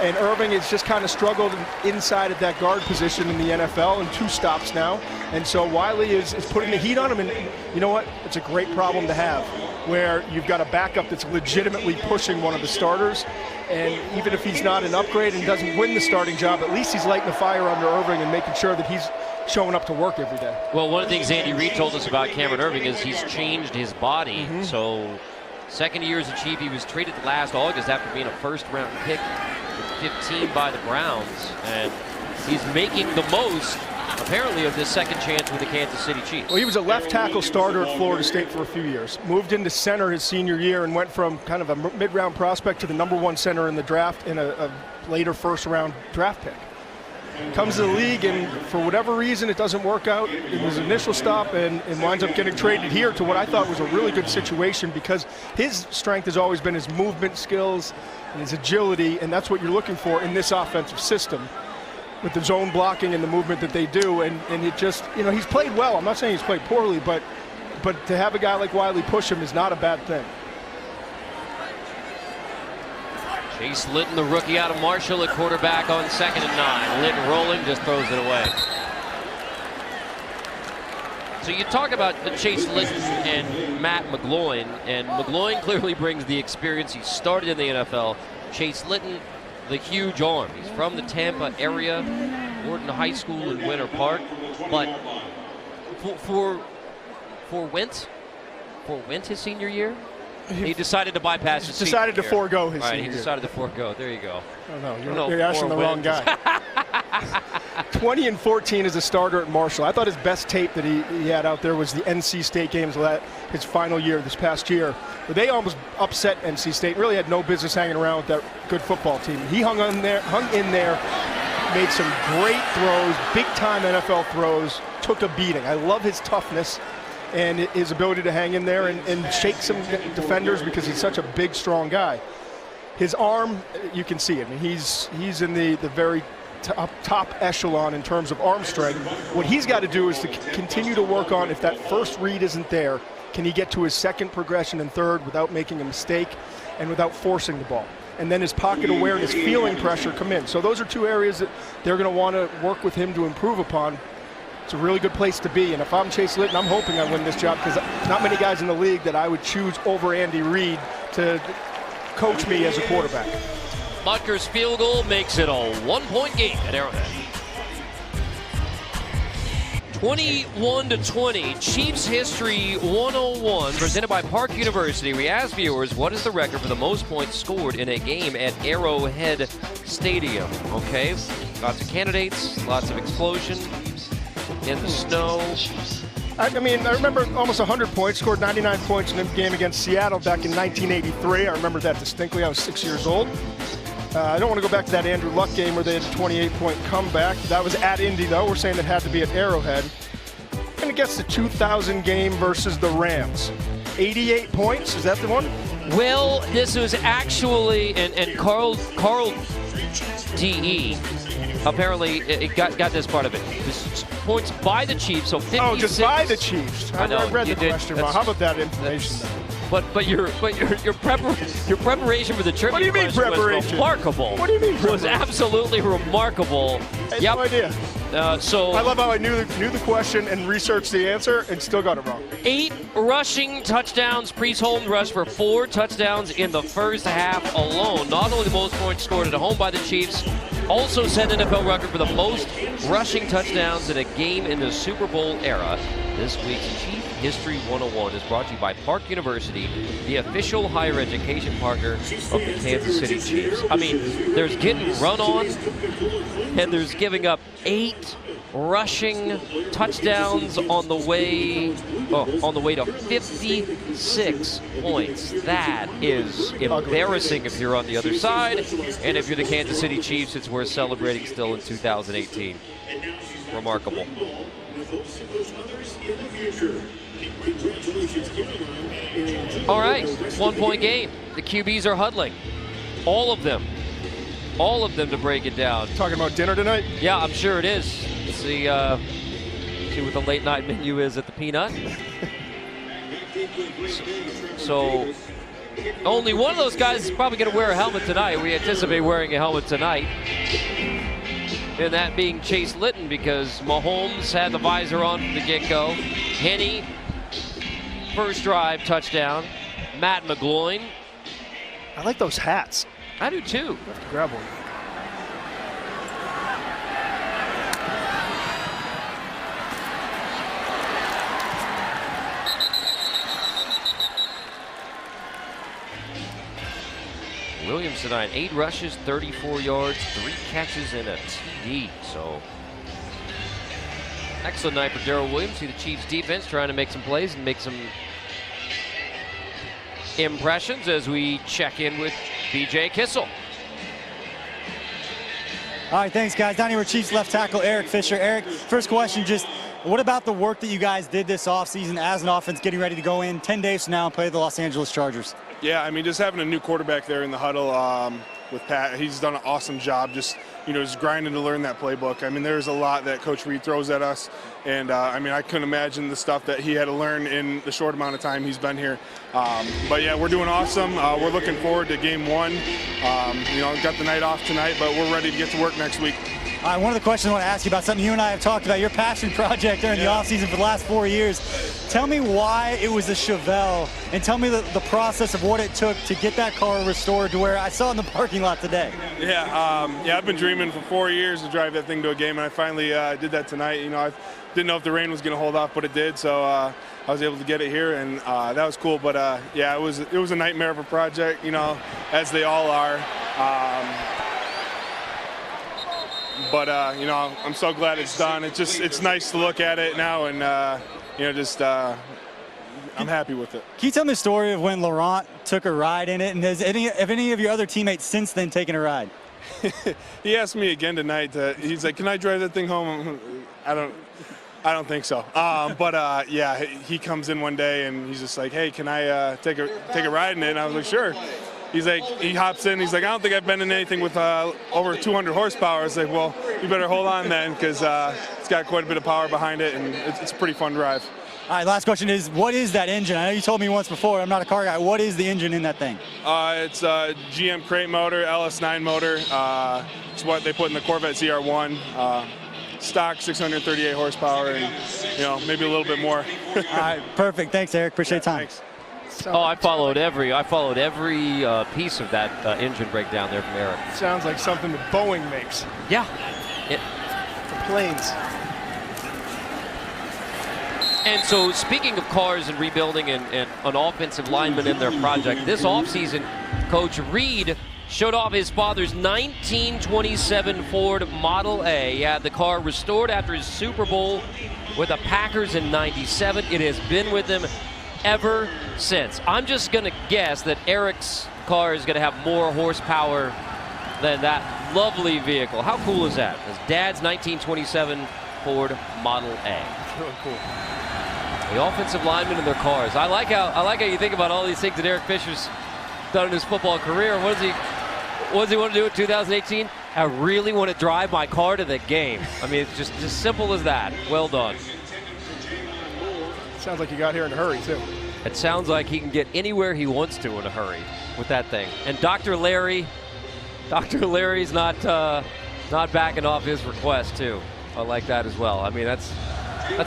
And Irving has just kind of struggled inside at that guard position in the NFL, and 2 stops now. And so Wiley is putting the heat on him, and you know what? It's a great problem to have, where you've got a backup that's legitimately pushing one of the starters. And even if he's not an upgrade and doesn't win the starting job, at least he's lighting the fire under Irving and making sure that he's showing up to work every day. Well, one of the things Andy Reid told us about Cameron Irving is he's changed his body. So second year as a Chief, he was traded last August after being a first-round pick at 15 by the Browns. And he's making the most, apparently, of this second chance with the Kansas City Chiefs. Well, he was a left tackle starter at Florida State for a few years. Moved into center his senior year and went from kind of a mid-round prospect to the #1 center in the draft in a later first-round draft pick. Comes to the league, and for whatever reason, it doesn't work out in his initial stop, and winds up getting traded here to what I thought was a really good situation, because his strength has always been his movement skills and his agility, and that's what you're looking for in this offensive system with the zone blocking and the movement that they do. And it just, he's played well. I'm not saying he's played poorly, but to have a guy like Wiley push him is not a bad thing. Chase Litton, the rookie out of Marshall, at quarterback on 2nd and 9. Litton rolling, just throws it away. So you talk about Chase Litton and Matt McGloin, and McGloin clearly brings the experience. He started in the NFL. Chase Litton, the huge arm. He's from the Tampa area, Wharton High School in Winter Park. But for Wentz his senior year, he decided to bypass his decided to senior year. forego his senior He year. decided to forego. There you go. Oh, no, you're asking the wrong guy. 20-14 as a starter at Marshall. I thought his best tape that he had out there was the NC State games, his final year this past year. But they almost upset NC State. Really had no business hanging around with that good football team. He hung in there, made some great throws, big-time NFL throws, took a beating. I love his toughness and his ability to hang in there and shake some defenders because he's such a big, strong guy. His arm, you can see it. I mean, he's in the very top echelon in terms of arm strength. What he's got to do is to continue to work on, if that first read isn't there, can he get to his second progression and third without making a mistake and without forcing the ball? And then his pocket awareness, feeling pressure come in. So those are two areas that they're going to want to work with him to improve upon. It's a really good place to be. And if I'm Chase Litton, I'm hoping I win this job because not many guys in the league that I would choose over Andy Reid to coach me as a quarterback. Butker's field goal makes it a 1-point game at Arrowhead. 21-20, Chiefs History 101, presented by Park University. We asked viewers, what is the record for the most points scored in a game at Arrowhead Stadium? Okay, lots of candidates, lots of explosion in the snow. I remember almost 100 points, scored 99 points in a game against Seattle back in 1983. I remember that distinctly. I was 6 years old. I don't want to go back to that Andrew Luck game where they had a 28-point comeback. That was at Indy, though. We're saying it had to be at Arrowhead. And it gets the 2000 game versus the Rams. 88 points, is that the one? Well, this was actually, and Carl D.E. apparently it got this part of it. This points by the Chiefs, so 56. Oh, just by the Chiefs. I read the question wrong. How about that information then? But your preparation for the trivia What do you mean preparation? Was remarkable. What do you mean preparation? Was absolutely remarkable. I had no idea. So I love how I knew the question and researched the answer and still got it wrong. 8 rushing touchdowns. Priest Holmes rushed for 4 touchdowns in the first half alone. Not only the most points scored at home by the Chiefs, also set NFL record for the most rushing touchdowns in a game in the Super Bowl era. This week's Chief History 101 is brought to you by Park University, the official higher education partner of the Kansas City Chiefs. I mean, there's getting run on, and there's giving up 8 rushing touchdowns on the way to 56 points. That is embarrassing if you're on the other side, and if you're the Kansas City Chiefs, it's worth celebrating still in 2018. Remarkable. All right, 1-point game. The QBs are huddling. All of them to break it down. Talking about dinner tonight? Yeah, I'm sure it is. See what the late night menu is at the Peanut. So only one of those guys is probably going to wear a helmet tonight. We anticipate wearing a helmet tonight. And that being Chase Litton, because Mahomes had the visor on from the get-go. Henne, first drive touchdown. Matt McGloin. I like those hats. I do too. I have to grab one. Williams tonight, 8 rushes, 34 yards, 3 catches, and a TD. So, excellent night for Darrell Williams. See the Chiefs defense trying to make some plays and make some impressions as we check in with BJ Kissel. All right, thanks, guys. Down here with Chiefs left tackle Eric Fisher. Eric, first question, just what about the work that you guys did this offseason as an offense getting ready to go in 10 days from now and play the Los Angeles Chargers? Yeah, I mean, just having a new quarterback there in the huddle with Pat, he's done an awesome job just grinding to learn that playbook. I mean, there's a lot that Coach Reid throws at us, and I mean, I couldn't imagine the stuff that he had to learn in the short amount of time he's been here. But yeah, we're doing awesome. We're looking forward to game 1. Got the night off tonight, but we're ready to get to work next week. One of the questions I want to ask you about, something you and I have talked about, your passion project during the offseason for the last 4 years. Tell me why it was a Chevelle, and tell me the process of what it took to get that car restored to where I saw it in the parking lot today. Yeah, I've been dreaming for 4 years to drive that thing to a game, and I finally did that tonight. You know, I didn't know if the rain was going to hold off, but it did, so I was able to get it here, and that was cool. But yeah, it was a nightmare of a project, you know, as they all are. But you know, I'm so glad it's done. It's nice to look at it now, and you know, I'm happy with it. Can you tell me the story of when Laurent took a ride in it, and have any of your other teammates since then taken a ride? He asked me again tonight. He's like, "Can I drive that thing home?" I don't think so. But yeah, he comes in one day and he's just like, "Hey, can I take a ride in it?" And I was like, "Sure." He's like, he hops in. He's like, "I don't think I've been in anything with over 200 horsepower." I was like, "Well, you better hold on then, because it's got quite a bit of power behind it, and it's a pretty fun drive." All right, last question is, what is that engine? I know you told me once before, I'm not a car guy. What is the engine in that thing? It's a GM crate motor, LS9 motor. It's what they put in the Corvette ZR1. Stock 638 horsepower, and you know, maybe a little bit more. All right, perfect. Thanks, Eric. Appreciate your time. Thanks. I followed every piece of that engine breakdown there from Eric. Sounds like something that Boeing makes. Yeah. For planes. And so, speaking of cars and rebuilding and an offensive lineman in their project, this offseason, Coach Reed showed off his father's 1927 Ford Model A. He had the car restored after his Super Bowl with the Packers in '97. It has been with him ever since. I'm just going to guess that Eric's car is going to have more horsepower than that lovely vehicle. How cool is that? His dad's 1927 Ford Model A. Really cool. The offensive linemen in their cars. I like how you think about all these things that Eric Fisher's done in his football career. What does he want to do in 2018? I really want to drive my car to the game. I mean, it's just as simple as that. Well done. Sounds like you got here in a hurry, too. It sounds like he can get anywhere he wants to in a hurry with that thing. And Dr. Larry's not backing off his request, too. I like that as well. I mean, that's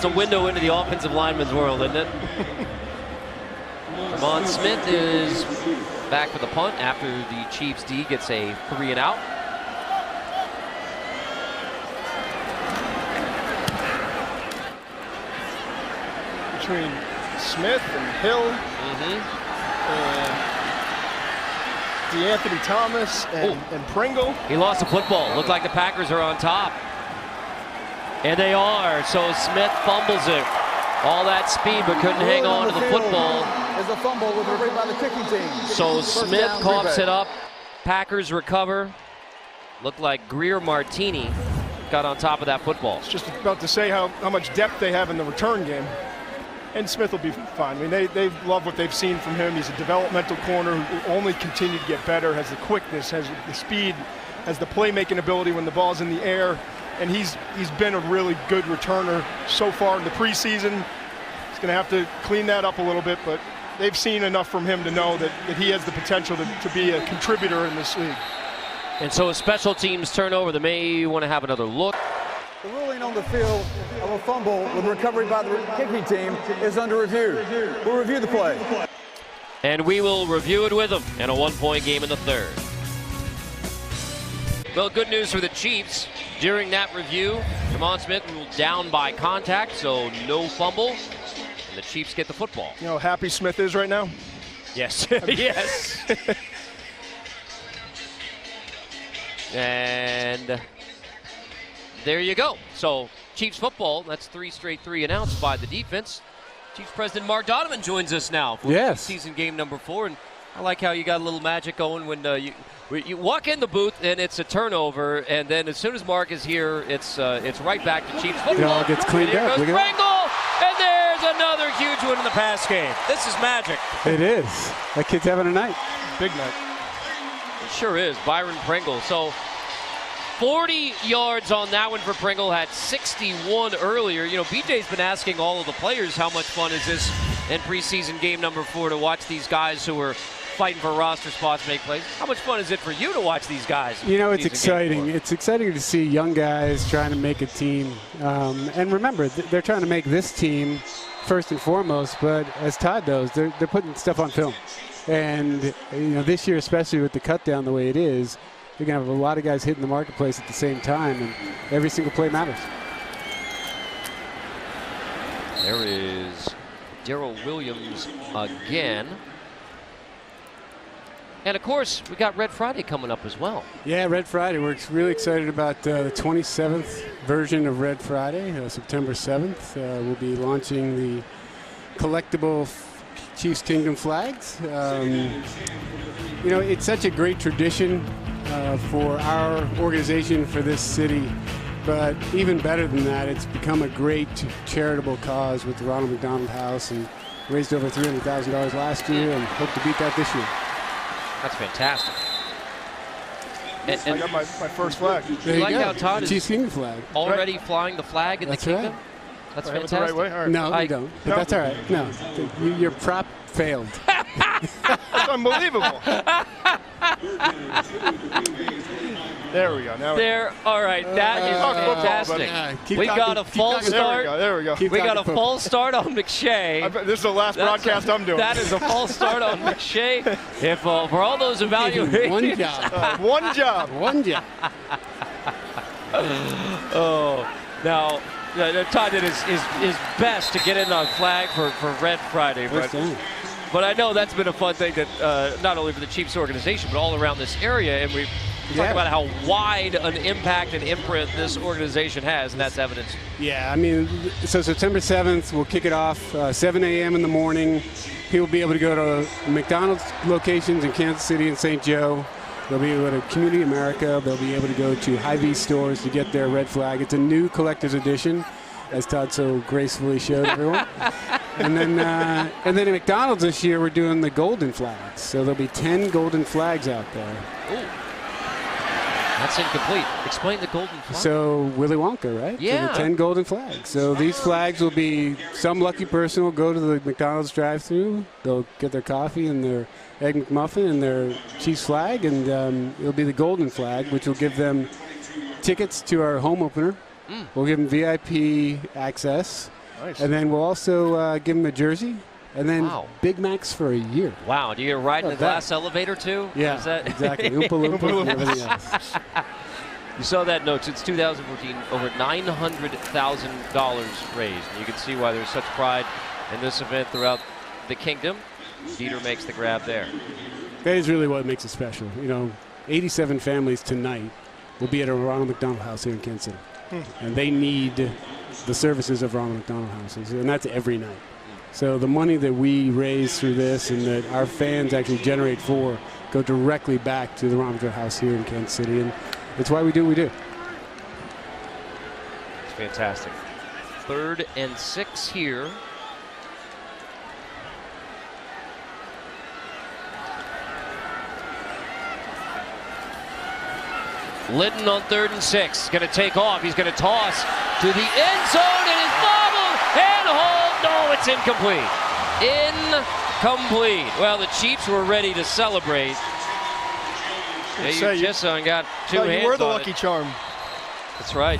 a window into the offensive lineman's world, isn't it? Tremont Smith is back for the punt after the Chiefs D gets a 3-and-out. Between Smith and Hill and DeAnthony Thomas and Pringle. He lost the football. Looked like the Packers are on top. And they are. So Smith fumbles it. All that speed, but couldn't hang on to the football. Is a fumble with recovery by the kicking team. So Smith coughs it up. Packers recover. Looked like Greer Martini got on top of that football. I was just about to say how much depth they have in the return game. And Smith will be fine. I mean, they love what they've seen from him. He's a developmental corner who only continued to get better, has the quickness, has the speed, has the playmaking ability when the ball's in the air. And he's been a really good returner so far in the preseason. He's going to have to clean that up a little bit, but they've seen enough from him to know that he has the potential to be a contributor in this league. And so a special teams turnover, they may want to have another look. The ruling on the field of a fumble with recovery by the kicking team is under review. We'll review the play. And we will review it with them in a one-point game in the third. Well, good news for the Chiefs. During that review, Tremont Smith ruled down by contact, so no fumble. And the Chiefs get the football. You know how happy Smith is right now? Yes. Yes. And there you go. So Chiefs football, that's 3 straight 3 announced by the defense. Chiefs President Mark Donovan joins us now for season game number 4. And I like how you got a little magic going when you walk in the booth and it's a turnover, and then as soon as Mark is here, it's right back to Chiefs football. It all gets cleaned and up. Here goes Pringle, and there's another huge one in the pass game. This is magic. It is. That kid's having a night. Big night. It sure is. Byron Pringle. So 40 yards on that one for Pringle. Had 61 earlier. You know, BJ's been asking all of the players how much fun is this in preseason game number 4 to watch these guys who were fighting for roster spots, make plays. How much fun is it for you to watch these guys? You know, it's exciting. It's exciting to see young guys trying to make a team. And remember, they're trying to make this team first and foremost, but as Todd knows, they're putting stuff on film. And, you know, this year, especially with the cut down the way it is, you're going to have a lot of guys hitting the marketplace at the same time, and every single play matters. There is Darrell Williams again. And, of course, we got Red Friday coming up as well. Yeah, Red Friday. We're really excited about the 27th version of Red Friday, September 7th. We'll be launching the collectible Chiefs Kingdom flags. You know, it's such a great tradition for our organization, for this city. But even better than that, it's become a great charitable cause with the Ronald McDonald House, and raised over $300,000 last year and hope to beat that this year. That's fantastic. I got my first flag. You like how Todd is Chiefs Kingdom flag. already flying the flag in the kingdom? Right. That's Went fantastic. the right way? All right. No, you don't. But that's all right. No, your prop failed. That's unbelievable. There we go. Now all right. That is fantastic. We got a false start. There we go. We got a false start on McShay. This is the last broadcast I'm doing. That is a false start on McShay. If for all those evaluations. One job. One job. One job. Oh, now Todd did his best to get in on flag for Red Friday, but I know that's been a fun thing that not only for the Chiefs organization but all around this area, and we've talked about how wide an impact and imprint this organization has, and that's evidence. Yeah, I mean, so September 7th, we'll kick it off 7 a.m. in the morning. People will be able to go to McDonald's locations in Kansas City and St. Joe. They'll be able to go to Community America. They'll be able to go to Hy-Vee stores to get their red flag. It's a new collector's edition, as Todd so gracefully showed everyone. and then at McDonald's this year, we're doing the golden flags. So there'll be 10 golden flags out there. Ooh. That's incomplete. Explain the golden flag. So Willy Wonka, right? Yeah. So the 10 golden flags. So these flags will be, some lucky person will go to the McDonald's drive-thru. They'll get their coffee and their Egg McMuffin and their Chiefs flag, and it'll be the golden flag, which will give them tickets to our home opener. We'll give them VIP access. Nice. And then we'll also give them a jersey. And then Big Macs for a year. Wow, do you get a ride in the glass elevator too? Yeah, exactly. Oompa Loompa and everything else. You saw that note. Since 2014, over $900,000 raised. And you can see why there's such pride in this event throughout the kingdom. Dieter makes the grab there. That is really what makes it special. You know, 87 families tonight will be at a Ronald McDonald House here in Kansas City. And they need the services of Ronald McDonald Houses, and that's every night. So the money that we raise through this and that our fans actually generate for go directly back to the Ronald McDonald House here in Kansas City, and it's why we do what we do. It's fantastic. 3rd and 6 here. Litton on 3rd and 6. Going to take off. He's going to toss to the end zone, and it's bobbled and hold. No, it's incomplete. Incomplete. Well, the Chiefs were ready to celebrate. Jisson got two hands on it. You were the lucky charm. That's right.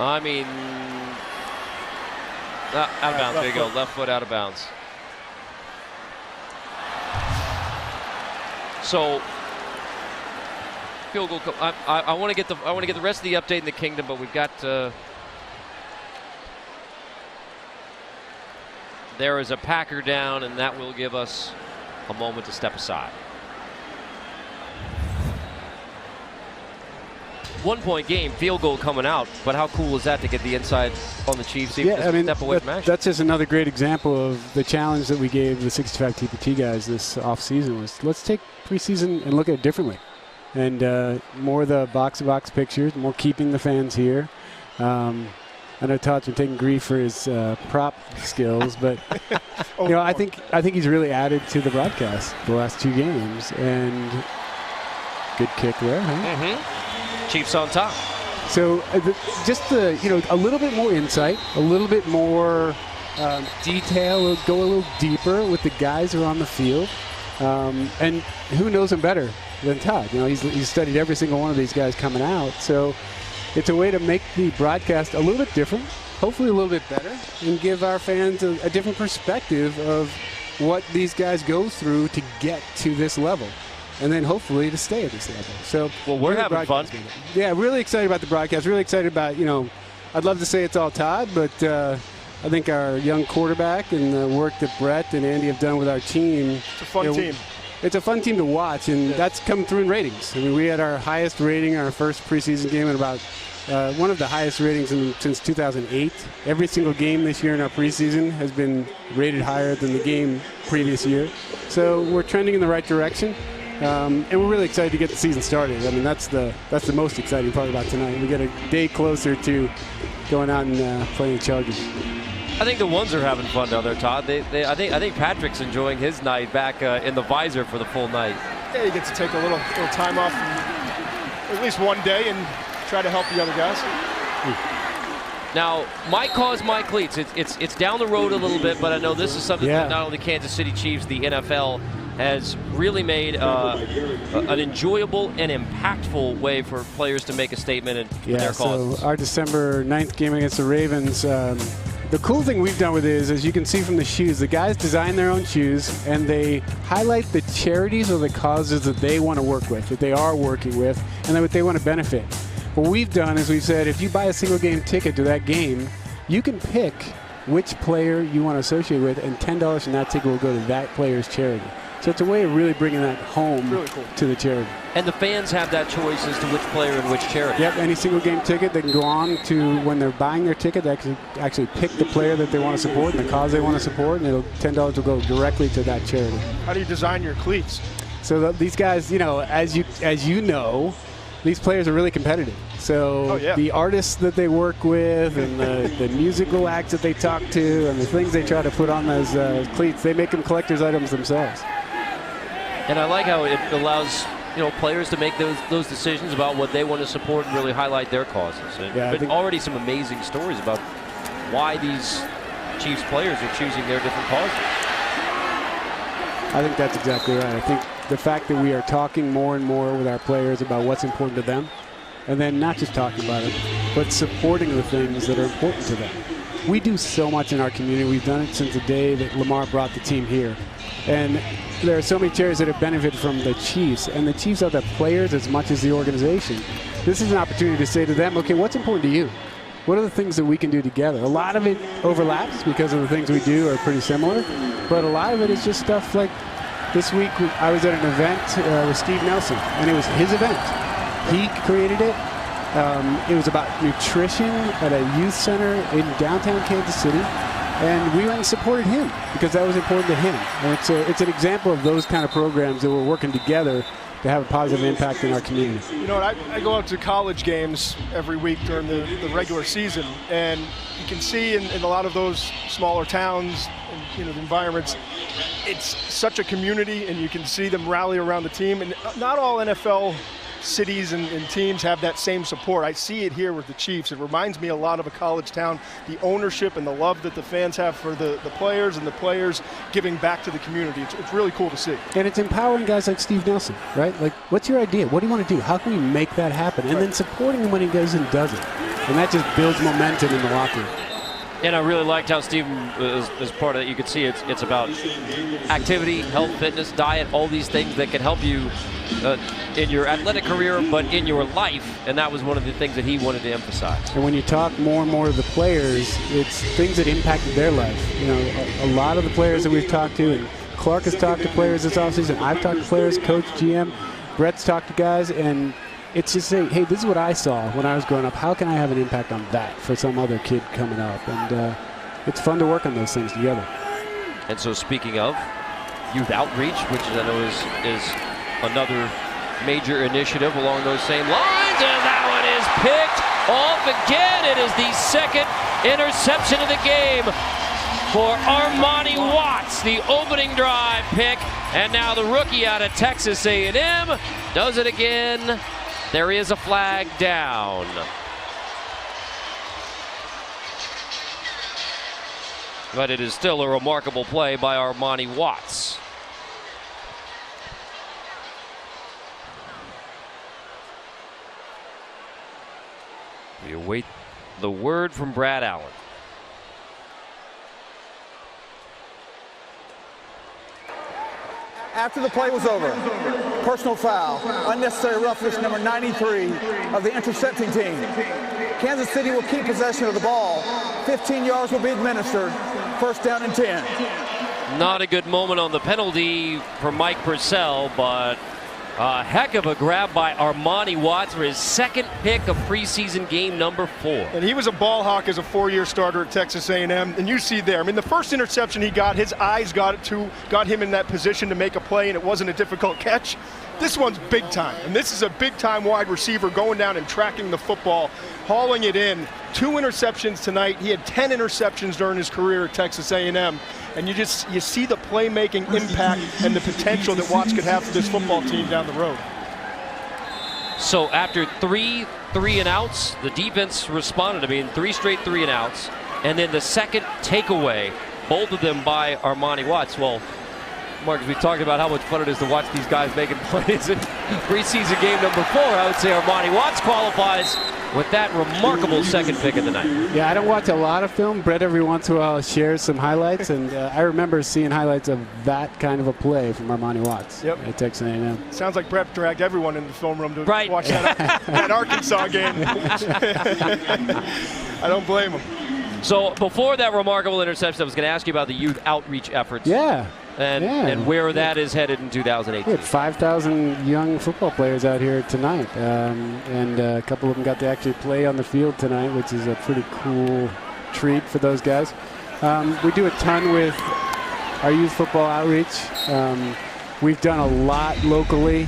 I mean, out of bounds. There you go. Left foot out of bounds. So, field goal. I want to get the rest of the update in the kingdom, but we've got. There is a Packer down, and that will give us a moment to step aside. 1-point game, field goal coming out, but how cool is that to get the inside on the Chiefs? Even Yeah, I mean, step away from action. that's just another great example of the challenge that we gave the 65 TPT guys this offseason was let's take preseason and look at it differently. And more of the box-to-box pictures, more keeping the fans here. I know Todd's been taking grief for his prop skills, but you know, I think he's really added to the broadcast the last 2 games, and good kick there, huh? Chiefs on top. So just a little bit more insight, a little bit more detail, go a little deeper with the guys who are on the field. And who knows him better than Todd? You know, he's studied every single one of these guys coming out. So it's a way to make the broadcast a little bit different, hopefully a little bit better, and give our fans a different perspective of what these guys go through to get to this level, and then hopefully to stay at this level. So, well, we're having fun. Yeah, really excited about the broadcast. Really excited about, you know, I'd love to say it's all Todd, but I think our young quarterback and the work that Brett and Andy have done with our team. It's a fun team. It's a fun team to watch, and that's come through in ratings. I mean, we had our highest rating, our first preseason game, and about one of the highest ratings since 2008. Every single game this year in our preseason has been rated higher than the game previous year. So we're trending in the right direction, and we're really excited to get the season started. I mean, that's the most exciting part about tonight. We get a day closer to going out and playing the Chargers. I think the ones are having fun down there, Todd. I think Patrick's enjoying his night back in the visor for the full night. Yeah, he gets to take a little time off, at least one day, and try to help the other guys. Now, my cause, my cleats. It's down the road a little bit, but I know this is something that not only Kansas City Chiefs, the NFL has really made an enjoyable and impactful way for players to make a statement in their causes. So our December 9th game against the Ravens. The cool thing we've done with it is, as you can see from the shoes, the guys design their own shoes, and they highlight the charities or the causes that they want to work with, that they are working with, and that they want to benefit. What we've done is we've said, if you buy a single game ticket to that game, you can pick which player you want to associate with, and $10 from that ticket will go to that player's charity. So it's a way of really bringing that home to the charity. And the fans have that choice as to which player and which charity. Yep, any single game ticket, they can go on to, when they're buying their ticket, they can actually pick the player that they want to support and the cause they want to support, and $10 will go directly to that charity. How do you design your cleats? So these guys, you know, as you know, these players are really competitive. So the artists that they work with and the musical acts that they talk to and the things they try to put on those cleats, they make them collector's items themselves. And I like how it allows, you know, players to make those decisions about what they want to support and really highlight their causes. And but already some amazing stories about why these Chiefs players are choosing their different causes. I think that's exactly right. I think the fact that we are talking more and more with our players about what's important to them, and then not just talking about it, but supporting the things that are important to them. We do so much in our community. We've done it since the day that Lamar brought the team here. And there are so many charities that have benefited from the Chiefs, and the Chiefs are the players as much as the organization. This is an opportunity to say to them, okay, what's important to you? What are the things that we can do together? A lot of it overlaps because of the things we do are pretty similar, but a lot of it is just stuff like this week I was at an event with Steve Nelson, and it was his event. He created it. It was about nutrition at a youth center in downtown Kansas City. And we went and supported him because that was important to him. And it's an example of those kind of programs that we're working together to have a positive impact in our community. You know, I go out to college games every week during the regular season, and you can see in a lot of those smaller towns and, you know, the environments, it's such a community, and you can see them rally around the team. And not all NFL cities and teams have that same support. I see it here with the Chiefs. It reminds me a lot of a college town, the ownership and the love that the fans have for the players, and the players giving back to the community. It's really cool to see. And it's empowering guys like Steve Nelson, right? Like, what's your idea? What do you want to do? How can we make that happen? And then supporting him when he goes and does it. And that just builds momentum in the locker room. And I really liked how Stephen is part of it. You can see it's about activity, health, fitness, diet, all these things that can help you in your athletic career, but in your life. And that was one of the things that he wanted to emphasize. And when you talk more and more to the players, it's things that impacted their life. You know, a lot of the players that we've talked to, and Clark has talked to players this offseason, I've talked to players, coach, GM, Brett's talked to guys, and it's just saying, hey, this is what I saw when I was growing up. How can I have an impact on that for some other kid coming up? And it's fun to work on those things together. And so speaking of youth outreach, which I know is another major initiative along those same lines, and that one is picked off again. It is the second interception of the game for Armani Watts, the opening drive pick, and now the rookie out of Texas A&M does it again. There is a flag down. But it is still a remarkable play by Armani Watts. We await the word from Brad Allen. After the play was over, personal foul, unnecessary roughness, number 93 of the intercepting team. Kansas City will keep possession of the ball. 15 yards will be administered. First down and 10. Not a good moment on the penalty for Mike Purcell, but a heck of a grab by Armani Watts for his second pick of preseason game number 4. And he was a ball hawk as a 4-year starter at Texas A&M. And you see there, I mean, the first interception he got, his eyes got him in that position to make a play, and it wasn't a difficult catch. This one's big time, and this is a big time wide receiver going down and tracking the football, hauling it in. 2 interceptions tonight. He had 10 interceptions during his career at Texas A&M. And you see the playmaking impact and the potential that Watts could have for this football team down the road. So after 3 3-and-outs, the defense responded. I mean, 3 straight 3-and-outs, and then the second takeaway, both of them by Armani Watts. Well, Marcus, we talked about how much fun it is to watch these guys making plays in preseason game number 4. I would say Armani Watts qualifies with that remarkable second pick of the night. Yeah, I don't watch a lot of film. Brett every once in a while shares some highlights, and I remember seeing highlights of that kind of a play from Armani Watts at Texas A&M. Sounds like Brett dragged everyone in the film room to watch that Arkansas game. I don't blame him. So before that remarkable interception, I was going to ask you about the youth outreach efforts. Yeah. And where that is headed in 2018. We had 5,000 young football players out here tonight, and a couple of them got to actually play on the field tonight, which is a pretty cool treat for those guys. We do a ton with our youth football outreach. We've done a lot locally.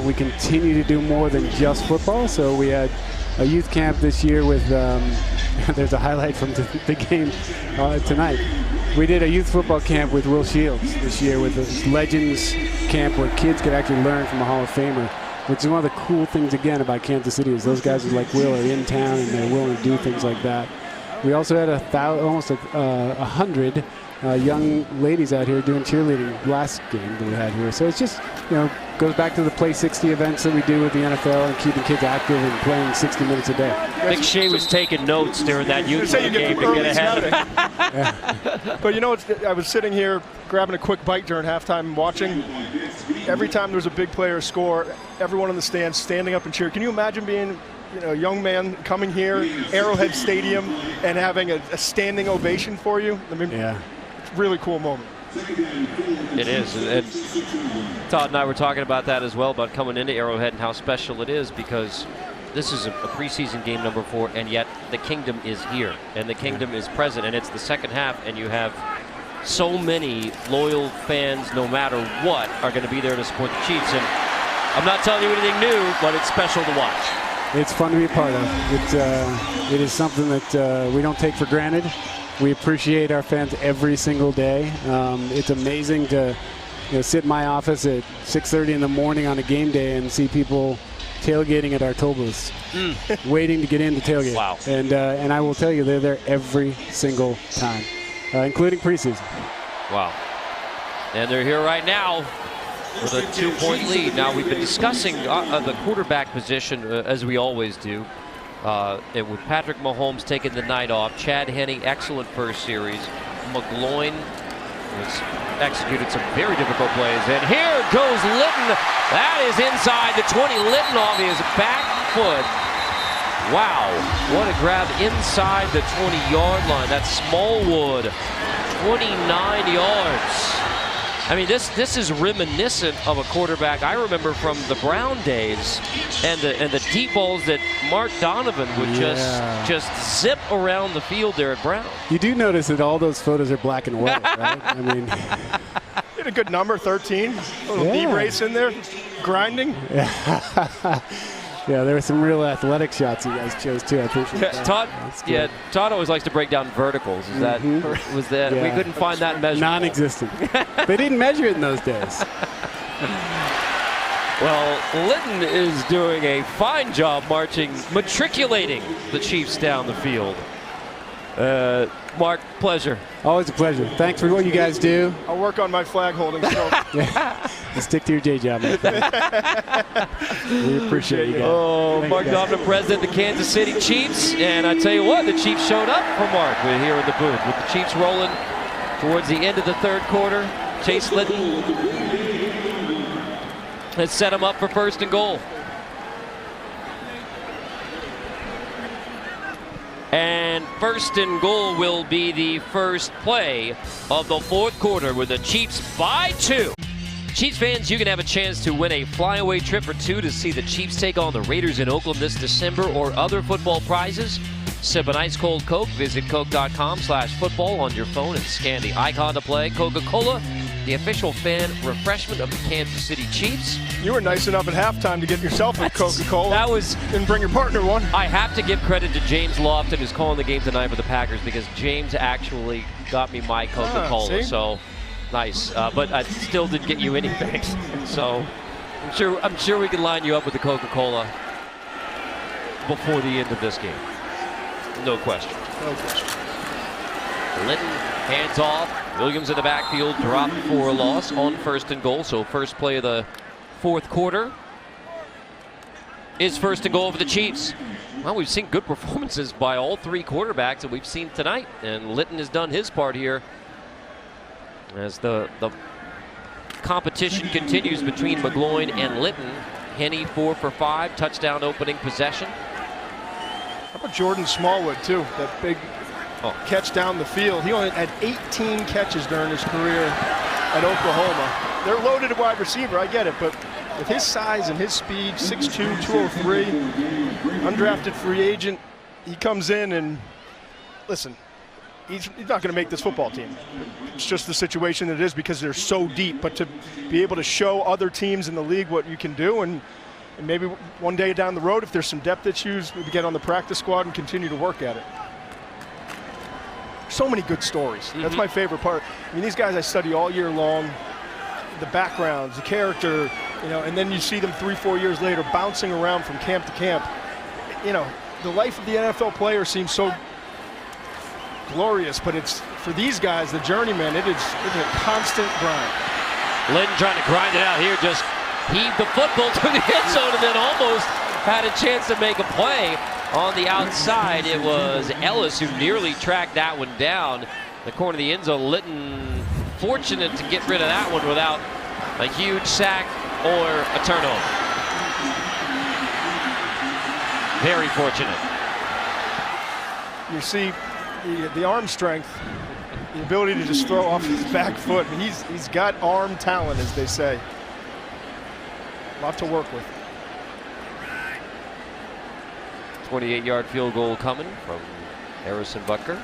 We continue to do more than just football. So we had a youth camp this year with, there's a highlight from the game tonight. We did a youth football camp with Will Shields this year with a Legends camp where kids could actually learn from a Hall of Famer, which is one of the cool things, again, about Kansas City is those guys like Will are in town and they're willing to do things like that. We also had almost 100 young ladies out here doing cheerleading last game that we had here. So it's just, goes back to the Play 60 events that we do with the NFL and keeping kids active and playing 60 minutes a day. Big Shea was taking notes during that youth game to get ahead of it. But I was sitting here grabbing a quick bite during halftime and watching. Every time there was a big player score, everyone in the stands standing up and cheering. Can you imagine being a young man coming here, Arrowhead Stadium, and having a standing ovation for you? I mean, it's a really cool moment. It is, and Todd and I were talking about that as well, about coming into Arrowhead and how special it is, because this is a preseason game number 4, and yet the Kingdom is here, and the Kingdom is present, and it's the second half, and you have so many loyal fans, no matter what, are going to be there to support the Chiefs. And I'm not telling you anything new, but it's special to watch. It's fun to be a part of. It is something that we don't take for granted. We appreciate our fans every single day. It's amazing to sit in my office at 6:30 in the morning on a game day and see people tailgating at our toll booths, waiting to get in to tailgate. Wow. And I will tell you, they're there every single time, including preseason. Wow. And they're here right now with a 2-point lead. Now, we've been discussing the quarterback position, as we always do. With Patrick Mahomes taking the night off, Chad Henne, excellent first series. McGloin has executed some very difficult plays. And here goes Litton. That is inside the 20. Litton off his back foot. Wow, what a grab inside the 20-yard line. That's Smallwood, 29 yards. I mean, this is reminiscent of a quarterback I remember from the Brown days, and the deep balls that Mark Donovan would just zip around the field there at Brown. You do notice that all those photos are black and white, right? I mean, you had a good number, 13. A little knee brace in there, grinding. Yeah, there were some real athletic shots you guys chose too. I appreciate that. Todd always likes to break down verticals. Is that was that we couldn't find that measure? Non-existent. They didn't measure it in those days. Well, Litton is doing a fine job matriculating the Chiefs down the field. Mark, pleasure. Always a pleasure. Thanks for what you guys do. I'll work on my flag holding skills. And stick to your day job, my friend. We appreciate you guys. Oh, Thank Mark you, guys. Goffman, president of the Kansas City Chiefs. And I tell you what, the Chiefs showed up for Mark. We're here in the booth with the Chiefs rolling towards the end of the third quarter. Chase Litton has set him up for 1st and goal. And 1st and goal will be the first play of the 4th quarter with the Chiefs by 2. Chiefs fans, you can have a chance to win a flyaway trip for 2 to see the Chiefs take on the Raiders in Oakland this December, or other football prizes. Sip an ice cold Coke. Visit Coke.com/football on your phone and scan the icon to play. Coca-Cola, the official fan refreshment of the Kansas City Chiefs. You were nice enough at halftime to get yourself a Coca-Cola. That was. And bring your partner one. I have to give credit to James Lofton, who's calling the game tonight for the Packers, because James actually got me my Coca-Cola. So nice, but I still didn't get you anything. So I'm sure we can line you up with the Coca-Cola before the end of this game. No question. No question. Litton hands off. Williams in the backfield, dropped for a loss on 1st and goal. So first play of the 4th quarter is 1st and goal for the Chiefs. Well, we've seen good performances by all 3 quarterbacks that we've seen tonight, and Litton has done his part here as the competition continues between McGloin and Litton. Henne 4 for 5, touchdown opening possession. How about Jordan Smallwood, too? That big catch down the field. He only had 18 catches during his career at Oklahoma. They're loaded at wide receiver, I get it, but with his size and his speed, 6'2", 203, undrafted free agent, he comes in and, listen, he's not going to make this football team. It's just the situation that it is because they're so deep, but to be able to show other teams in the league what you can do, and maybe one day down the road, if there's some depth issues, maybe get on the practice squad and continue to work at it. So many good stories. That's my favorite part. I mean, these guys I study all year long, the backgrounds, the character, you know, and then you see them 3-4 years later bouncing around from camp to camp. You know, the life of the NFL player seems so glorious, but it's, for these guys, the journeymen, it's a constant grind. Litton trying to grind it out here, just heaved the football to the end zone and then almost had a chance to make a play. On the outside, it was Ellis who nearly tracked that one down. The corner of the end zone. Litton fortunate to get rid of that one without a huge sack or a turnover. Very fortunate. You see the arm strength, the ability to just throw off his back foot. I mean, he's got arm talent, as they say. A lot to work with. 28-yard field goal coming from Harrison Butker.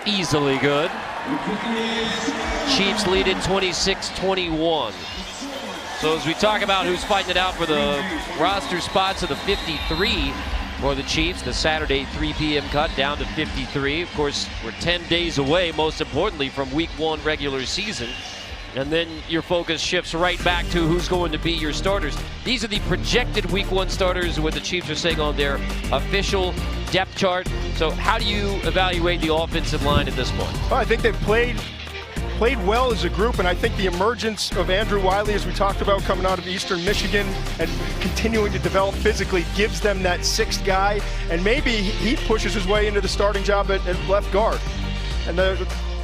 Easily good. Chiefs lead it 26-21. So as we talk about who's fighting it out for the roster spots of the 53 for the Chiefs, the Saturday 3 p.m. cut down to 53. Of course, we're 10 days away, most importantly, from Week 1 regular season. And then your focus shifts right back to who's going to be your starters. These are the projected Week 1 starters, what the Chiefs are saying on their official depth chart. So how do you evaluate the offensive line at this point? Well, I think they've played well as a group, and I think the emergence of Andrew Wiley, as we talked about, coming out of Eastern Michigan and continuing to develop physically, gives them that 6th guy, and maybe he pushes his way into the starting job at left guard. And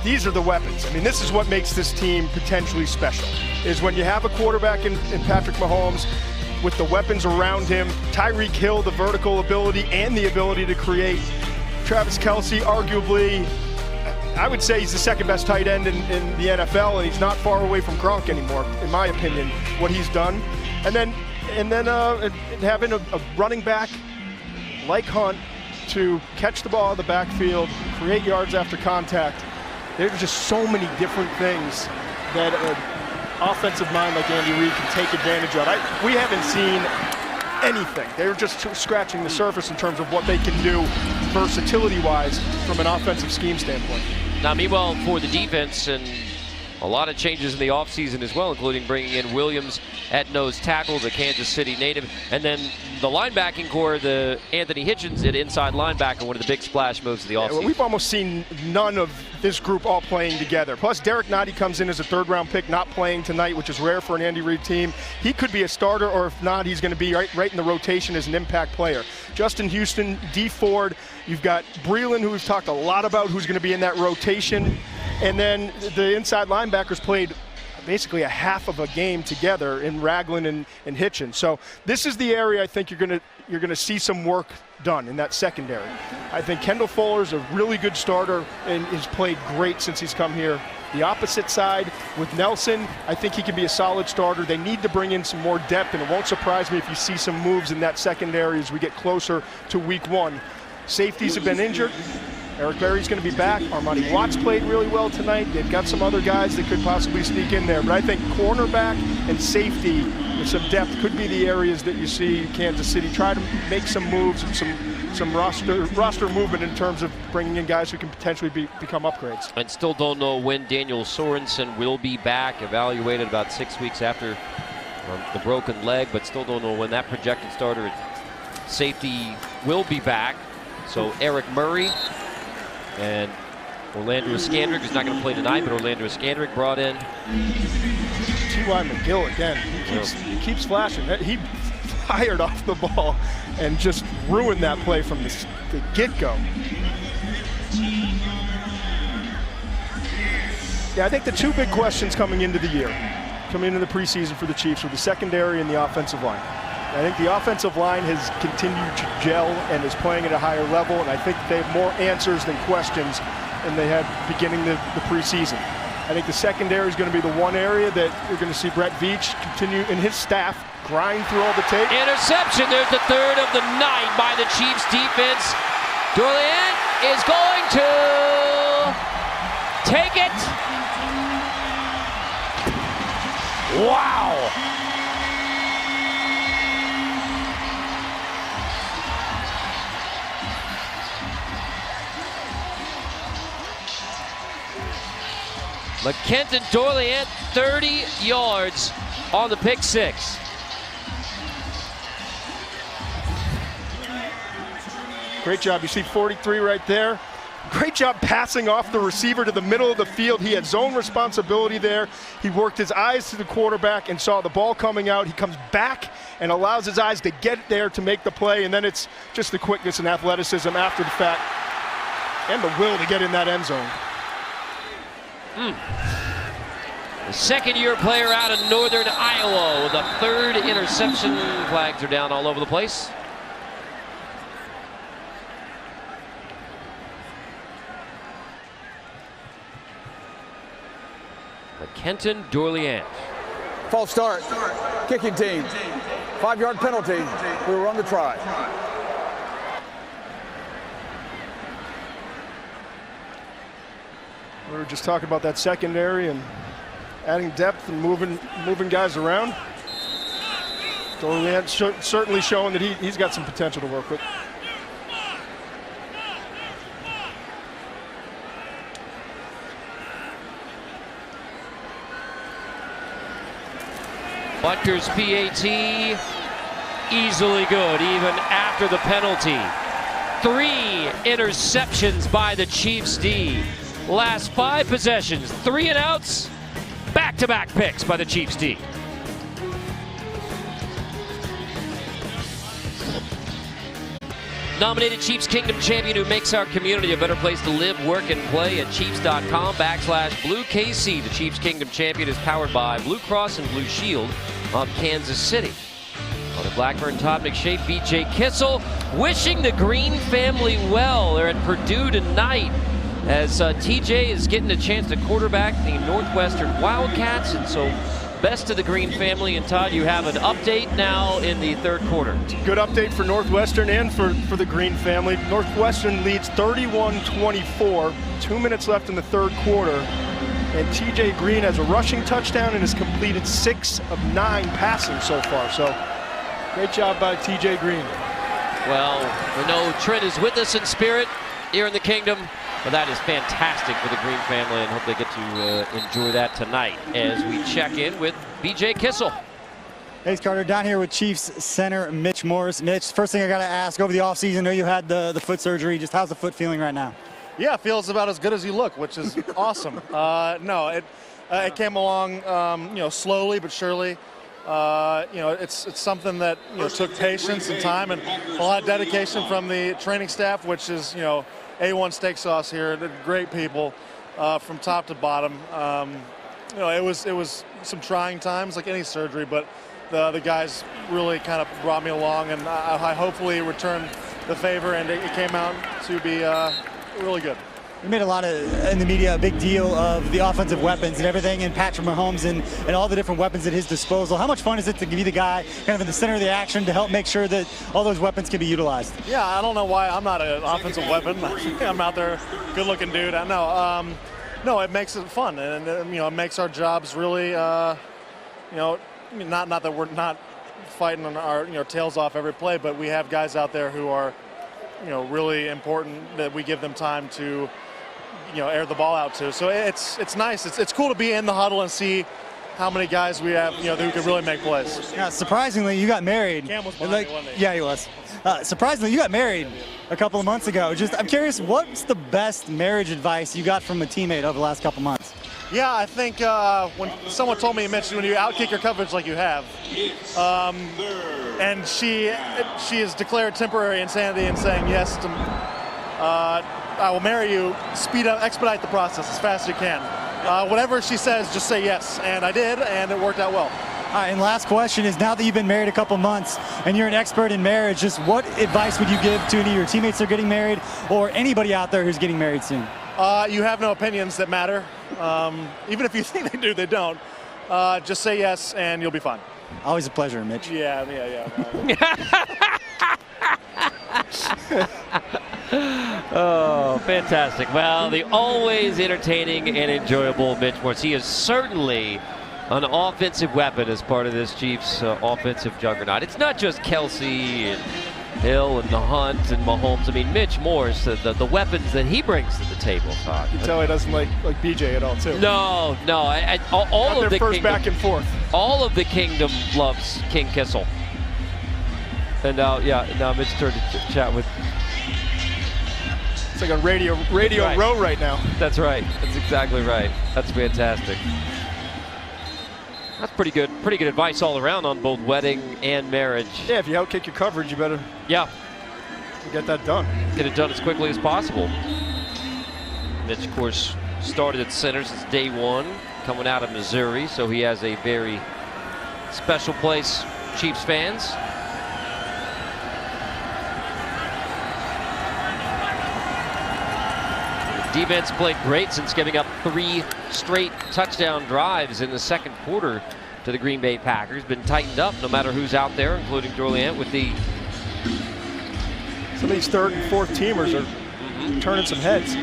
these are the weapons. I mean, this is what makes this team potentially special, is when you have a quarterback in Patrick Mahomes with the weapons around him, Tyreek Hill, the vertical ability and the ability to create. Travis Kelce, arguably, I would say he's the 2nd best tight end in the NFL, and he's not far away from Gronk anymore, in my opinion, what he's done. And then having a running back like Hunt to catch the ball in the backfield, create yards after contact. There's just so many different things that an offensive mind like Andy Reid can take advantage of. We haven't seen anything. They're just scratching the surface in terms of what they can do versatility-wise from an offensive scheme standpoint. Now, meanwhile, for the defense, and a lot of changes in the offseason as well, including bringing in Williams at nose tackle, the Kansas City native, and then the linebacking core, the Anthony Hitchens at inside linebacker, one of the big splash moves of the offseason. Well, we've almost seen none of this group all playing together. Plus, Derek Nottie comes in as a third-round pick, not playing tonight, which is rare for an Andy Reid team. He could be a starter, or if not, he's going to be right in the rotation as an impact player. Justin Houston, D. Ford, you've got Breland, who we've talked a lot about, who's going to be in that rotation. And then the inside linebackers played basically a half of a game together in Ragland and Hitchens. So this is the area I think you're gonna see some work done in that secondary. I think Kendall Fuller's a really good starter and has played great since he's come here. The opposite side with Nelson, I think he can be a solid starter. They need to bring in some more depth, and it won't surprise me if you see some moves in that secondary as we get closer to week 1. Safeties have been injured. Eric Berry's going to be back. Armani Watts played really well tonight. They've got some other guys that could possibly sneak in there. But I think cornerback and safety with some depth could be the areas that you see Kansas City try to make some moves and some roster movement in terms of bringing in guys who can potentially become upgrades. And still don't know when Daniel Sorensen will be back, evaluated about 6 weeks after the broken leg, but still don't know when that projected starter at safety will be back. So Eric Murray and Orlando Scandrick, who's not going to play tonight, but Orlando Scandrick brought in. T.Y. McGill again. He keeps flashing. He fired off the ball and just ruined that play from the get-go. Yeah, I think the two big questions coming into the year, coming into the preseason for the Chiefs, were the secondary and the offensive line. I think the offensive line has continued to gel and is playing at a higher level, and I think they have more answers than questions than they had beginning the preseason. I think the secondary is going to be the one area that you're going to see Brett Veach continue and his staff grind through all the tape. Interception. There's the third of the night by the Chiefs defense. Dorleant is going to take it. Wow. McKenton Dorleant, 30 yards on the pick six. Great job. You see 43 right there. Great job passing off the receiver to the middle of the field. He had zone responsibility there. He worked his eyes to the quarterback and saw the ball coming out. He comes back and allows his eyes to get there to make the play, and then it's just the quickness and athleticism after the fact and the will to get in that end zone. The second-year player out of Northern Iowa with the third interception. Flags are down all over the place. McKenton Dorleant. False start. Kicking team. 5-yard penalty. We will run the try. We were just talking about that secondary and adding depth and moving guys around. Dorleant certainly showing that he's got some potential to work with. Butker's PAT, easily good, even after the penalty. 3 interceptions by the Chiefs D. Last 5 possessions, 3 and outs, back-to-back picks by the Chiefs D. Nominated Chiefs Kingdom champion who makes our community a better place to live, work, and play at Chiefs.com/BlueKC. The Chiefs Kingdom champion is powered by Blue Cross and Blue Shield of Kansas City. Connor Blackburn, Todd McShay, BJ Kissel, wishing the Green family well. They're at Purdue tonight as TJ is getting a chance to quarterback the Northwestern Wildcats, and so best to the Green family. And Todd, you have an update now in the third quarter. Good update for Northwestern and for the Green family. Northwestern leads 31-24, 2 minutes left in the third quarter, and TJ Green has a rushing touchdown and has completed 6 of 9 passing so far. So great job by TJ Green. Well, we know Trent is with us in spirit here in the Kingdom. Well, that is fantastic for the Green family, and hope they get to enjoy that tonight as we check in with BJ Kissel. Hey, Carter, down here with Chiefs center Mitch Morris. Mitch, first thing I got to ask, over the offseason, I know you had the foot surgery. Just how's the foot feeling right now? Yeah, it feels about as good as you look, which is awesome. It came along, slowly but surely. It's something that took patience and time and a lot of dedication from the training staff, which is A1 steak sauce here. They're great people from top to bottom. It was some trying times like any surgery, but the guys really kind of brought me along, and I hopefully returned the favor, and it came out to be really good. We made a lot in the media a big deal of the offensive weapons and everything, and Patrick Mahomes and all the different weapons at his disposal. How much fun is it to be the guy kind of in the center of the action to help make sure that all those weapons can be utilized? Yeah, I don't know why I'm not an offensive weapon. I'm out there, good-looking dude. I know. No, it makes it fun, and it makes our jobs really, not that we're not fighting on our tails off every play, but we have guys out there who are, really important that we give them time to, air the ball out to. So it's nice. It's cool to be in the huddle and see how many guys we have, who can really make plays. Yeah, surprisingly, you got married. Cam was behind me, wasn't he? Yeah, he was. Surprisingly, you got married a couple of months ago. I'm curious, what's the best marriage advice you got from a teammate over the last couple months? Yeah, I think when someone told me, Mitch, when you outkick your coverage like you have, and she has declared temporary insanity and saying yes to, I will marry you, expedite the process as fast as you can. Whatever she says, just say yes. And I did, and it worked out well. All right, and last question is, now that you've been married a couple months and you're an expert in marriage, just what advice would you give to any of your teammates that are getting married or anybody out there who's getting married soon? You have no opinions that matter. Even if you think they do, they don't. Just say yes, and you'll be fine. Always a pleasure, Mitch. Yeah. Oh, fantastic. Well, the always entertaining and enjoyable Mitch Morris. He is certainly an offensive weapon as part of this Chiefs offensive juggernaut. It's not just Kelsey and Hill and the Hunt and Mahomes. I mean, Mitch Morris, the weapons that he brings to the table, Todd. You can tell he doesn't like BJ at all, too. No. All of the first kingdom, back and forth. All of the kingdom loves King Kissel. And now Mitch turned to chat with. It's like a radio right. row right now. That's right. That's exactly right. That's fantastic. That's pretty good advice all around on both wedding and marriage. Yeah, if you outkick your coverage, you better get that done. Get it done as quickly as possible. Mitch, of course, started at center since day one, coming out of Missouri, so he has a very special place, Chiefs fans. Defense played great since giving up 3 straight touchdown drives in the second quarter to the Green Bay Packers. Been tightened up no matter who's out there, including Dorliant with the... Some of these third and fourth teamers are turning some heads.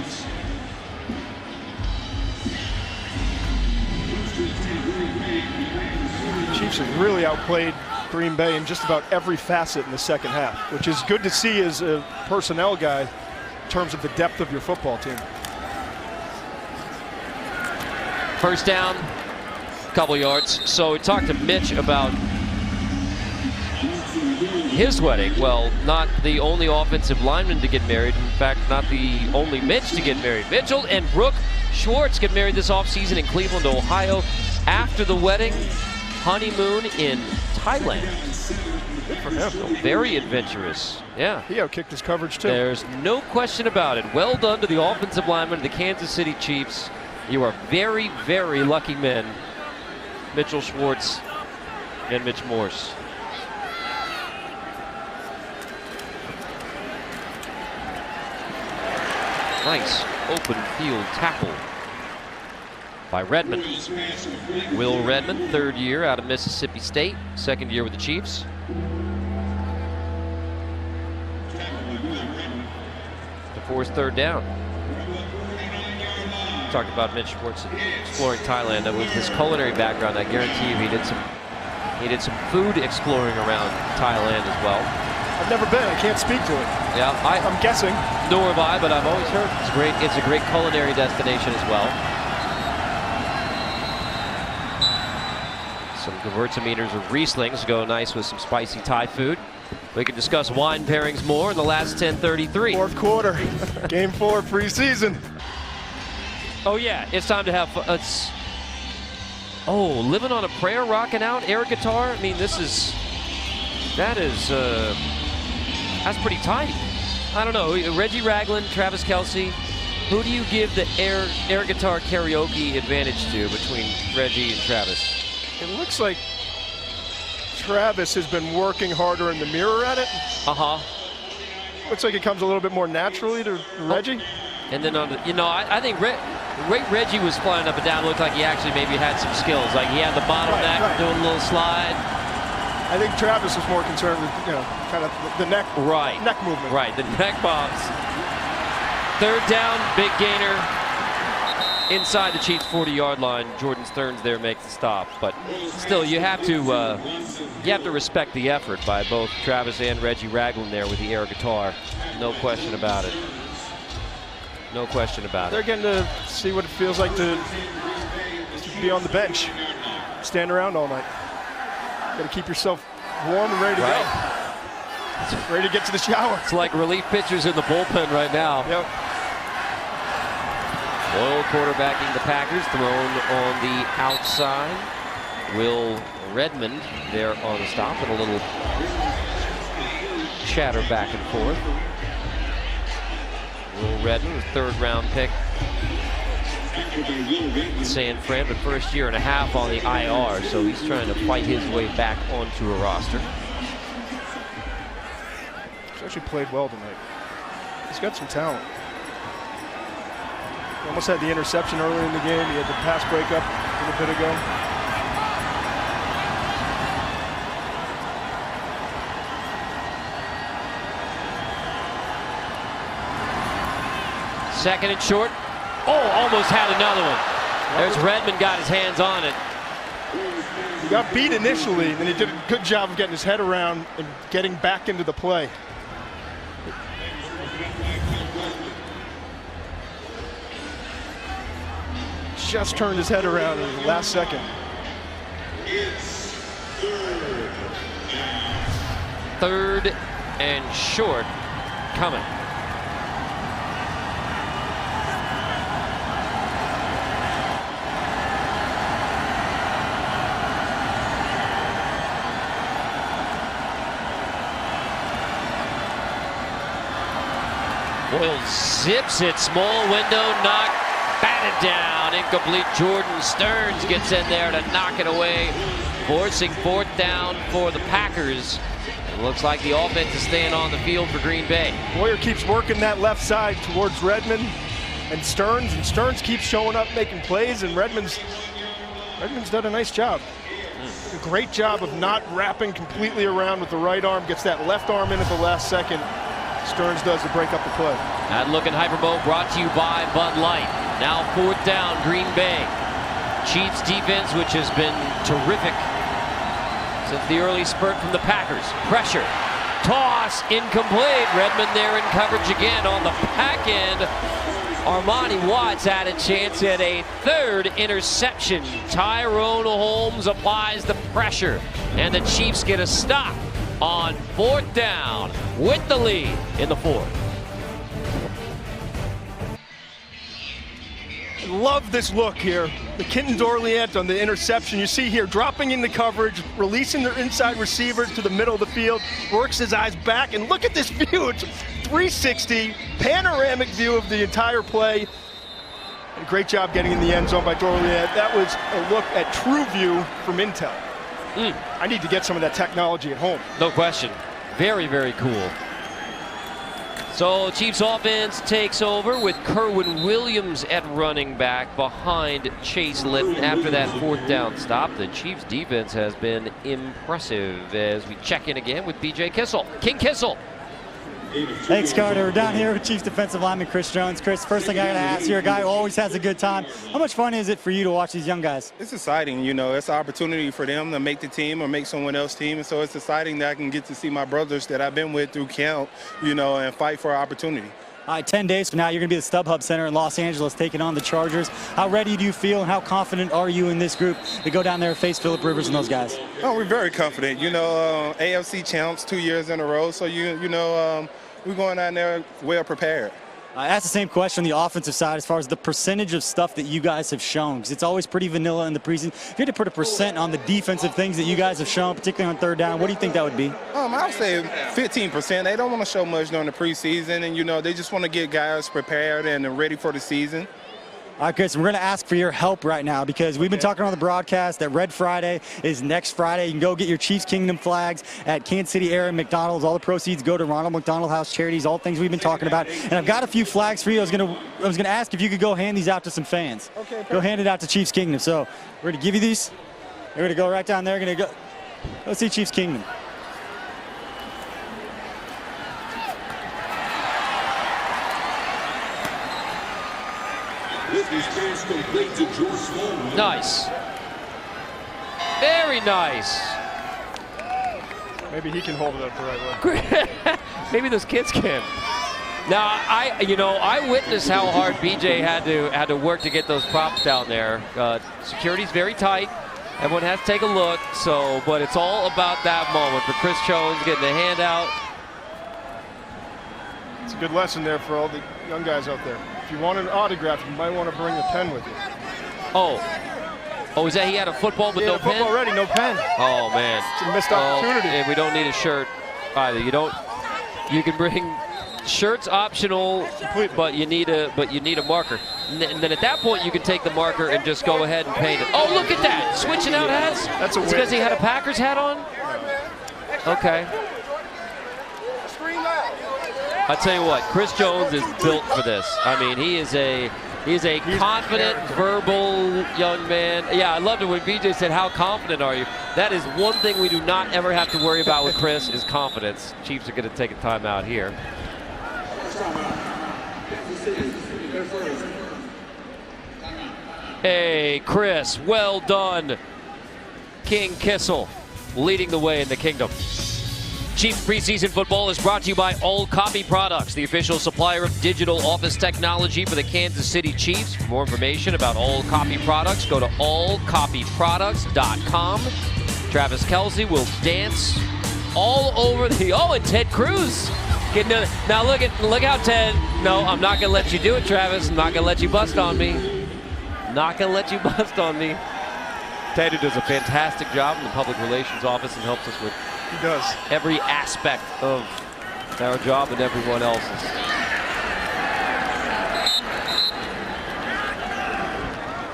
The Chiefs have really outplayed Green Bay in just about every facet in the second half, which is good to see as a personnel guy in terms of the depth of your football team. First down, a couple yards. So we talked to Mitch about his wedding. Well, not the only offensive lineman to get married. In fact, not the only Mitch to get married. Mitchell and Brooke Schwartz get married this offseason in Cleveland, Ohio. After the wedding, honeymoon in Thailand. Good for him. So very adventurous. Yeah. He outkicked his coverage, too. There's no question about it. Well done to the offensive lineman of the Kansas City Chiefs. You are very, very lucky men, Mitchell Schwartz and Mitch Morse. Nice open field tackle by Redmond. Will Redmond, third year out of Mississippi State, second year with the Chiefs. The forced third down. Talked about Mitch Schwartz exploring Thailand. With his culinary background, I guarantee you he did some food exploring around Thailand as well. I've never been. I can't speak to it. Yeah, I'm guessing. Nor have I, but I've always heard it's great. It's a great culinary destination as well. Some Gewürztraminer of Rieslings go nice with some spicy Thai food. We can discuss wine pairings more in the last 10:33. Fourth quarter, game 4 preseason. Oh yeah, it's time to have fun. Living on a Prayer, rocking out, air guitar. I mean, that's pretty tight. I don't know, Reggie Ragland, Travis Kelce. Who do you give the air guitar karaoke advantage to between Reggie and Travis? It looks like Travis has been working harder in the mirror at it. Looks like it comes a little bit more naturally to Reggie. And then on the, I think Reggie was flying up and down. Looked like he actually maybe had some skills. Like he had the bottleneck, doing a little slide. I think Travis was more concerned with, kind of the neck movement. Right, the neck bobs. Third down, big gainer. Inside the Chiefs' 40-yard line. Jordan Stearns there makes the stop. But still, you have to respect the effort by both Travis and Reggie Ragland there with the air guitar. No question about it. No question about it. They're getting to see what it feels like to be on the bench, stand around all night. Got to keep yourself warm and ready to go. Ready to get to the shower. It's like relief pitchers in the bullpen right now. Yep. Boyle quarterbacking the Packers, thrown on the outside. Will Redmond there on the stop, and a little chatter back and forth. Will Redmond, third-round pick. San Fran, but first year and a half on the IR, so he's trying to fight his way back onto a roster. He's actually played well tonight. He's got some talent. He almost had the interception early in the game. He had the pass breakup a little bit ago. Second and short. Almost had another one. There's Redmond, got his hands on it. He got beat initially, and he did a good job of getting his head around and getting back into the play. Just turned his head around in the last second. Third and short coming. Boyle zips it, small window, knock, batted down, incomplete. Jordan Stearns gets in there to knock it away, forcing fourth down for the Packers. It looks like the offense is staying on the field for Green Bay. Boyer keeps working that left side towards Redmond and Stearns keeps showing up making plays, and Redmond's done a nice job. A great job of not wrapping completely around with the right arm, gets that left arm in at the last second. Stearns does to break up the play. That look in Hyperbowl brought to you by Bud Light. Now fourth down, Green Bay. Chiefs defense, which has been terrific since the early spurt from the Packers. Pressure, toss, incomplete. Redmond there in coverage again on the back end. Armani Watts had a chance at a third interception. Tyrone Holmes applies the pressure, and the Chiefs get a stop on fourth down with the lead in the fourth. Love this look here. The Quinton Dorleant on the interception. You see here, dropping into coverage, releasing the inside receiver to the middle of the field, works his eyes back, and look at this view. It's a 360 panoramic view of the entire play. And a great job getting in the end zone by Dorleant. That was a look at true view from Intel. I need to get some of that technology at home. No question. Very, very cool. So Chiefs offense takes over with Kerwin Williams at running back behind Chase Litton after that fourth down stop. The Chiefs defense has been impressive as we check in again with BJ Kissel. King Kissel. Thanks, Carter. We're down here with Chiefs defensive lineman Chris Jones. Chris, first thing I got to ask, you're a guy who always has a good time. How much fun is it for you to watch these young guys? It's exciting. It's an opportunity for them to make the team or make someone else's team. And so it's exciting that I can get to see my brothers that I've been with through camp, and fight for an opportunity. All right, 10 days from now, you're going to be at the StubHub Center in Los Angeles taking on the Chargers. How ready do you feel and how confident are you in this group to go down there and face Phillip Rivers and those guys? Oh, we're very confident. You know, AFC champs 2 years in a row, so you know we're going down there well prepared. I asked the same question on the offensive side as far as the percentage of stuff that you guys have shown, because it's always pretty vanilla in the preseason. If you had to put a percent on the defensive things that you guys have shown, particularly on third down, what do you think that would be? I would say 15%. They don't want to show much during the preseason, and, you know, they just want to get guys prepared and ready for the season. All right, Chris, we're going to ask for your help right now because we've been talking on the broadcast that Red Friday is next Friday. You can go get your Chiefs Kingdom flags at Kansas City area McDonald's. All the proceeds go to Ronald McDonald House Charities, all things we've been talking about. And I've got a few flags for you. I was going to ask if you could go hand these out to some fans. Okay. Go hand it out to Chiefs Kingdom. So we're going to give you these. We're going to go right down there. We're going to go see Chiefs Kingdom. Nice. Very nice. Maybe he can hold it up the right way. Maybe those kids can. Now, I witnessed how hard BJ had to work to get those props down there. Security's very tight. Everyone has to take a look. But it's all about that moment for Chris Jones getting the handout. It's a good lesson there for all the young guys out there. If you want an autograph, you might want to bring a pen with you. Oh, is that he had a football but no pen? Football already, no pen. Oh man, it's a missed opportunity. And we don't need a shirt either. You can bring shirts optional, but you need a marker. And then at that point, you can take the marker and just go ahead and paint it. Oh, look at that! Switching out hats. That's a win. Because he had a Packers hat on. Okay. I tell you what, Chris Jones is built for this. I mean, he's a confident, verbal young man. Yeah, I loved it when BJ said, "How confident are you?" That is one thing we do not ever have to worry about with Chris is confidence. Chiefs are going to take a timeout here. Hey, Chris, well done. King Kissel leading the way in the kingdom. Chiefs preseason football is brought to you by All Copy Products, the official supplier of digital office technology for the Kansas City Chiefs. For more information about All Copy Products, go to allcopyproducts.com. Travis Kelce will dance all over the... Oh, and Ted Cruz. Now look how Ted... No, I'm not going to let you do it, Travis. I'm not going to let you bust on me. Not going to let you bust on me. Ted, who does a fantastic job in the public relations office and helps us with... He does. Every aspect of our job and everyone else's.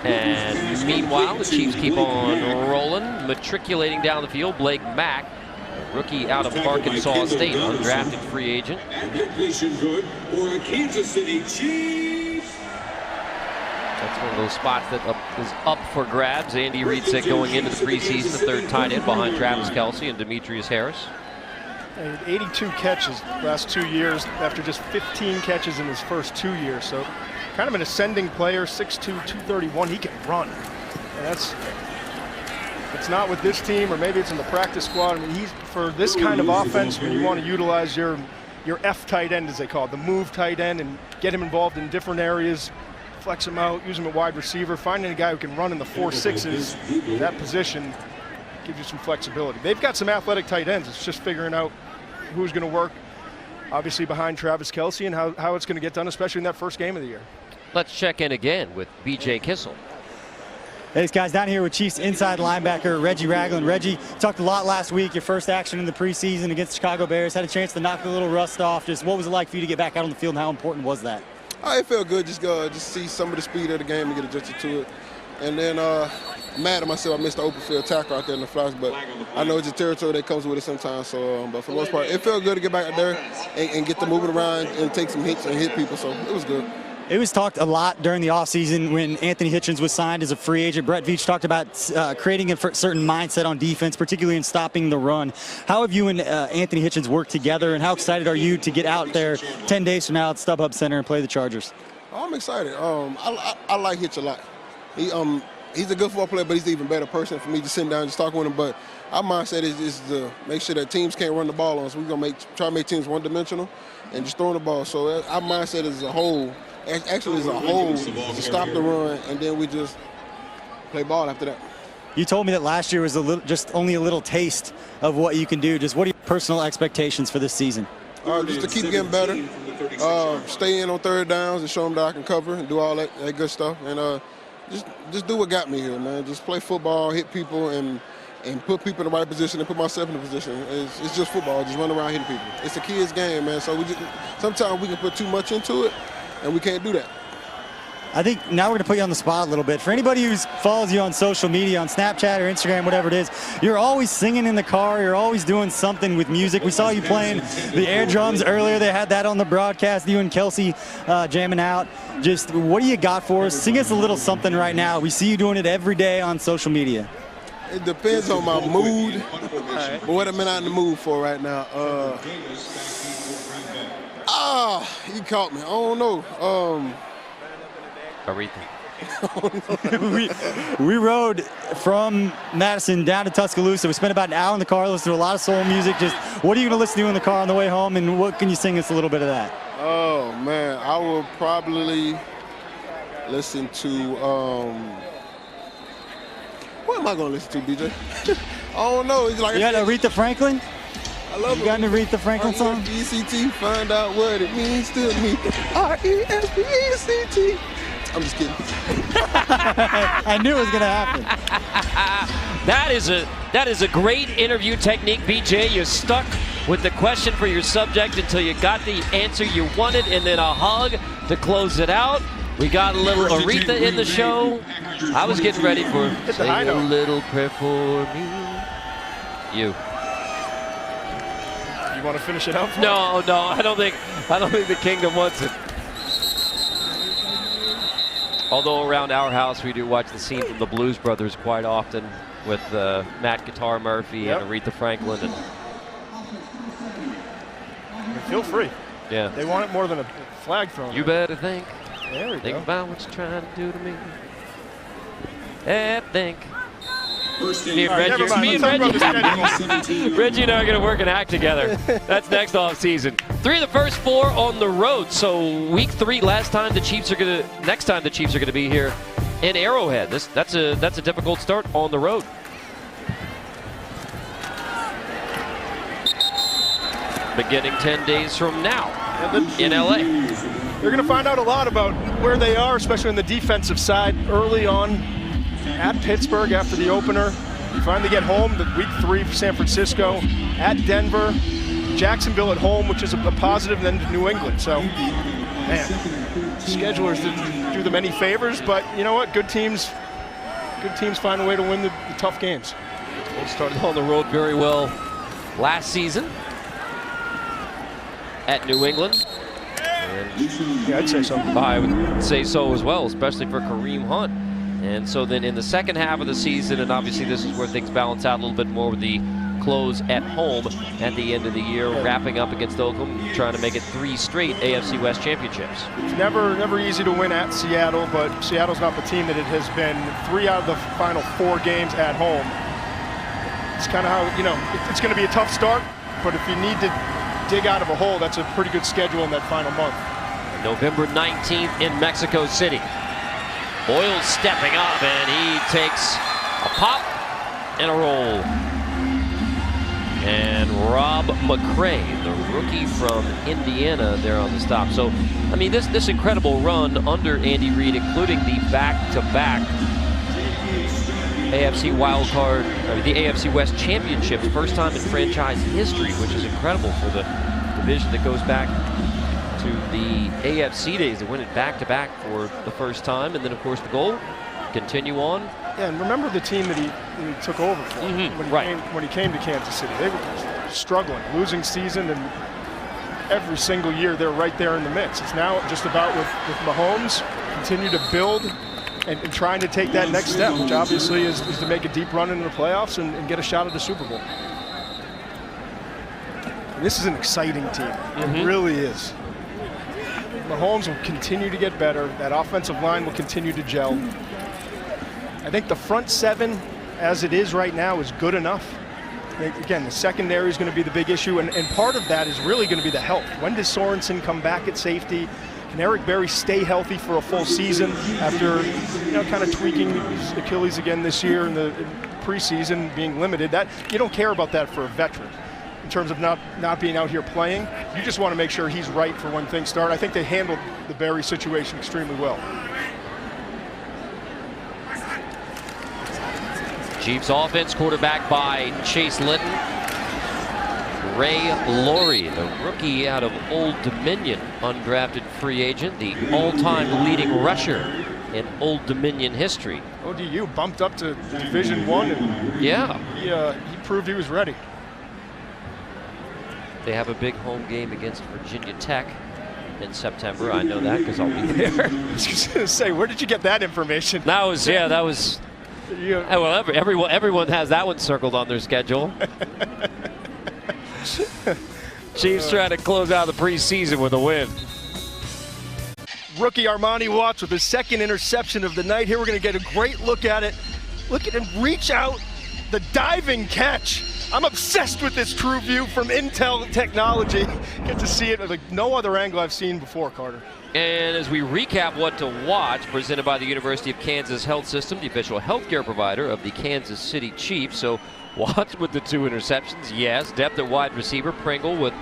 And meanwhile, the Chiefs keep on rolling, matriculating down the field. Blake Mack, a rookie out of Arkansas State, undrafted free agent. And completion good for a Kansas City Chiefs. That's one of those spots that is up for grabs. Andy Reid said going into the preseason, the third tight end behind Travis Kelce and Demetrius Harris. 82 catches last 2 years after just 15 catches in his first 2 years. So kind of an ascending player, 6'2", 231. He can run. And it's not with this team, or maybe it's in the practice squad. I mean, he's for this kind of offense when you want to utilize your F tight end, as they call it, the move tight end, and get him involved in different areas. Flex him out, use him at wide receiver, finding a guy who can run in the 4.6s, that position gives you some flexibility. They've got some athletic tight ends. It's just figuring out who's going to work, obviously behind Travis Kelce, and how it's going to get done, especially in that first game of the year. Let's check in again with BJ Kissel. Hey, guys, down here with Chiefs inside linebacker Reggie Ragland. Reggie, talked a lot last week, your first action in the preseason against the Chicago Bears, had a chance to knock a little rust off. Just what was it like for you to get back out on the field, and how important was that? It felt good, just see some of the speed of the game and get adjusted to it. And then mad at myself, I missed the open field tackle out there in the flats, but I know it's a territory that comes with it sometimes. So, but for the most part, it felt good to get back out there and get to moving around and take some hits and hit people. So it was good. It was talked a lot during the offseason when Anthony Hitchens was signed as a free agent. Brett Veach talked about creating a certain mindset on defense, particularly in stopping the run. How have you and Anthony Hitchens worked together, and how excited are you to get out there 10 days from now at StubHub Center and play the Chargers? I'm excited. I like Hitch a lot. He's a good football player, but he's an even better person for me just sitting down and just talking with him. But our mindset is to make sure that teams can't run the ball on us. We're going to try to make teams one-dimensional and just throwing the ball. So our mindset as a whole, actually as a whole, is to stop the run, and then we just play ball after that. You told me that last year was just only a little taste of what you can do. Just what are your personal expectations for this season? Just to keep getting better, stay in on third downs and show them that I can cover and do all that good stuff, and just do what got me here, man. Just play football, hit people, and put people in the right position and put myself in the position. It's just football, just run around hitting people. It's a kid's game, man. So sometimes we can put too much into it, and we can't do that. I think now we're going to put you on the spot a little bit. For anybody who follows you on social media, on Snapchat or Instagram, whatever it is, you're always singing in the car. You're always doing something with music. We saw you playing the air drums earlier. They had that on the broadcast, you and Kelsey jamming out. Just what do you got for us? Sing us a little something right now. We see you doing it every day on social media. It depends on my mood, but what am I not in the mood for right now? You caught me. I don't know. Aretha. we rode from Madison down to Tuscaloosa. We spent about an hour in the car, listening to a lot of soul music. Just what are you going to listen to in the car on the way home, and what can you sing us a little bit of that? Oh, man. I will probably listen to, what am I going to listen to, BJ? I don't know. It's like you got Aretha Franklin? I love it. You got an Aretha Franklin song? R-E-S-P-E-C-T, find out what it means to me. R-E-S-P-E-C-T. I'm just kidding. I knew it was going to happen. That is a great interview technique, BJ. You stuck with the question for your subject until you got the answer you wanted, and then a hug to close it out. We got a little Aretha in the show. I was getting ready for Say a Little Prayer for Me. You want to finish it out? No, I don't think the Kingdom wants it. Although around our house we do watch the scene from the Blues Brothers quite often with Matt Guitar Murphy and Aretha Franklin. And feel free. Yeah. They want it more than a flag thrown. You better think. There we go. Think about what you're trying to do to me. Think. Me and Reggie and I are going to work an act together. That's next off season. 3 of the first 4 on the road. So week 3, next time the Chiefs are going to be here in Arrowhead. That's a difficult start on the road. Beginning 10 days from now in LA. They're going to find out a lot about where they are, especially on the defensive side early on. At Pittsburgh after the opener. You finally get home to week 3 for San Francisco. At Denver. Jacksonville at home, which is a positive, and then to New England. So, man, schedulers didn't do them any favors, but you know what? Good teams find a way to win the tough games. They started on the road very well last season at New England. Yeah, I'd say so. I would say so as well, especially for Kareem Hunt. And so then in the second half of the season, and obviously this is where things balance out a little bit more with the close at home at the end of the year, wrapping up against Oakland, trying to make it 3 straight AFC West championships. It's never easy to win at Seattle, but Seattle's not the team that it has been 3 out of the final 4 games at home. It's kind of how, it's going to be a tough start, but if you need to dig out of a hole, that's a pretty good schedule in that final month. November 19th in Mexico City. Boyle's stepping up, and he takes a pop and a roll. And Rob McCray, the rookie from Indiana, there on the stop. So, I mean, this incredible run under Andy Reid, including the back-to-back AFC wildcard, the AFC West championships, first time in franchise history, which is incredible for the division that goes back to the AFC days. They win it back-to-back for the first time, and then of course the goal continue on. Yeah, and remember the team that he took over for when he came to Kansas City. They were struggling, losing season, and every single year they're right there in the mix. It's now just about with Mahomes, continue to build and trying to take that next step, which obviously is to make a deep run into the playoffs and get a shot at the Super Bowl. And this is an exciting team. It really is. Mahomes will continue to get better. That offensive line will continue to gel. I think the front 7, as it is right now, is good enough. again, the secondary is going to be the big issue, and part of that is really going to be the health. When does Sorensen come back at safety? Can Eric Berry stay healthy for a full season after, kind of tweaking his Achilles again this year in the preseason, being limited? That you don't care about that for a veteran in terms of not being out here playing. You just want to make sure he's right for when things start. I think they handled the Berry situation extremely well. Chiefs offense quarterback by Chase Litton. Ray Laurie, the rookie out of Old Dominion, undrafted free agent, the all-time leading rusher in Old Dominion history. ODU bumped up to Division I, and he proved he was ready. They have a big home game against Virginia Tech in September. I know that because I'll be there. I was just going to say, where did you get that information? That was. Well, everyone has that one circled on their schedule. Chiefs trying to close out the preseason with a win. Rookie Armani Watts with his second interception of the night. Here we're going to get a great look at it. Look at him reach out, the diving catch. I'm obsessed with this true view from Intel Technology. Get to see it like no other angle I've seen before, Carter. And as we recap what to watch, presented by the University of Kansas Health System, the official healthcare provider of the Kansas City Chiefs. So Watts with the 2 interceptions, yes. Depth at wide receiver. Pringle with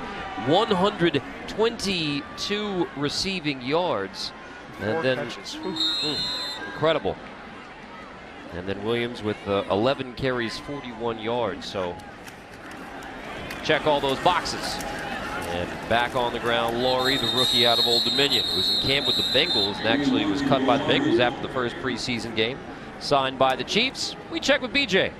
122 receiving yards. And then incredible. And then Williams with 11 carries, 41 yards. So check all those boxes. And back on the ground, Laurie, the rookie out of Old Dominion, who's in camp with the Bengals and actually was cut by the Bengals after the first preseason game. Signed by the Chiefs. We check with BJ.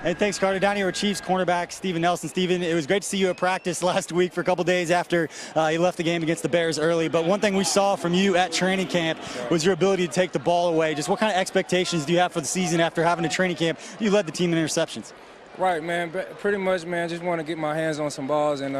Hey, thanks, Carter. Down here with Chiefs cornerback Steven Nelson. Steven, it was great to see you at practice last week for a couple days after you left the game against the Bears early. But one thing we saw from you at training camp was your ability to take the ball away. Just what kind of expectations do you have for the season after having a training camp? You led the team in interceptions. Right, man. Pretty much, man, just want to get my hands on some balls and,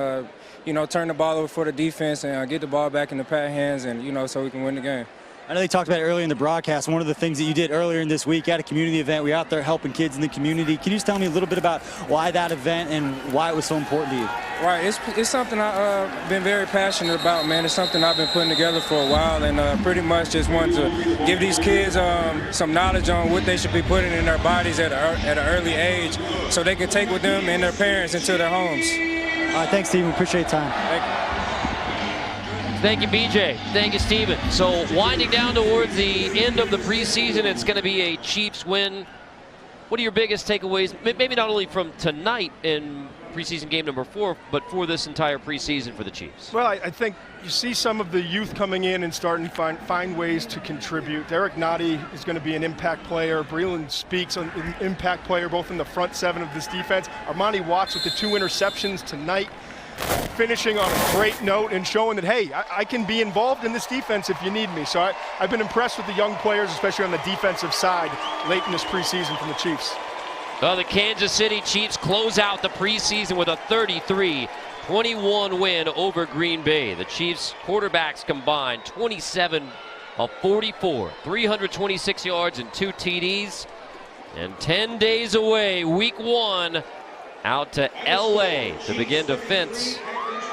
turn the ball over for the defense and get the ball back in the Pat hands and, so we can win the game. I know they talked about it earlier in the broadcast. One of the things that you did earlier in this week at a community event, we were out there helping kids in the community. Can you just tell me a little bit about why that event and why it was so important to you? Right, it's something I've been very passionate about, man. It's something I've been putting together for a while, and pretty much just wanted to give these kids some knowledge on what they should be putting in their bodies at an early age so they can take with them and their parents into their homes. All right, thanks, Steven. Appreciate your time. Thank you. Thank you, BJ. Thank you, Steven. So winding down towards the end of the preseason, it's going to be a Chiefs win. What are your biggest takeaways, maybe not only from tonight in preseason game number 4, but for this entire preseason for the Chiefs? Well, I think you see some of the youth coming in and starting to find ways to contribute. Derek Nottie is going to be an impact player. Breland Speaks, an impact player, both in the front 7 of this defense. Armani Watts with the 2 interceptions tonight, finishing on a great note and showing that, hey, I can be involved in this defense if you need me. So I've been impressed with the young players, especially on the defensive side, late in this preseason from the Chiefs. Well, the Kansas City Chiefs close out the preseason with a 33-21 win over Green Bay. The Chiefs quarterbacks combined 27 of 44, 326 yards and 2 TDs. And 10 days away, week 1, out to LA to begin defense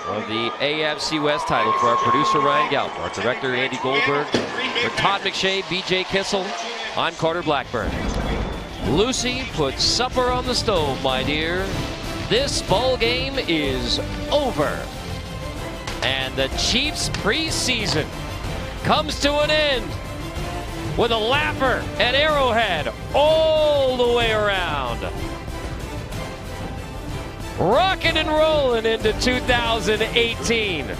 of the AFC West title. For our producer Ryan Galp, our director Andy Goldberg, for Todd McShay, BJ Kissel, I'm Carter Blackburn. Lucy, put supper on the stove, my dear. This ball game is over. And the Chiefs preseason comes to an end with a laugher at Arrowhead all the way around. Rocking and rolling into 2018.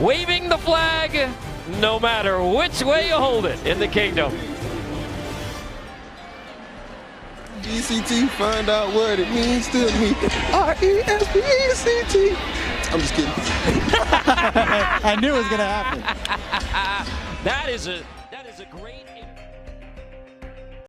Waving the flag no matter which way you hold it in the kingdom. ECT, find out what it means to me. R-E-S-P-E-C-T. I'm just kidding. I knew it was going to happen. That is a great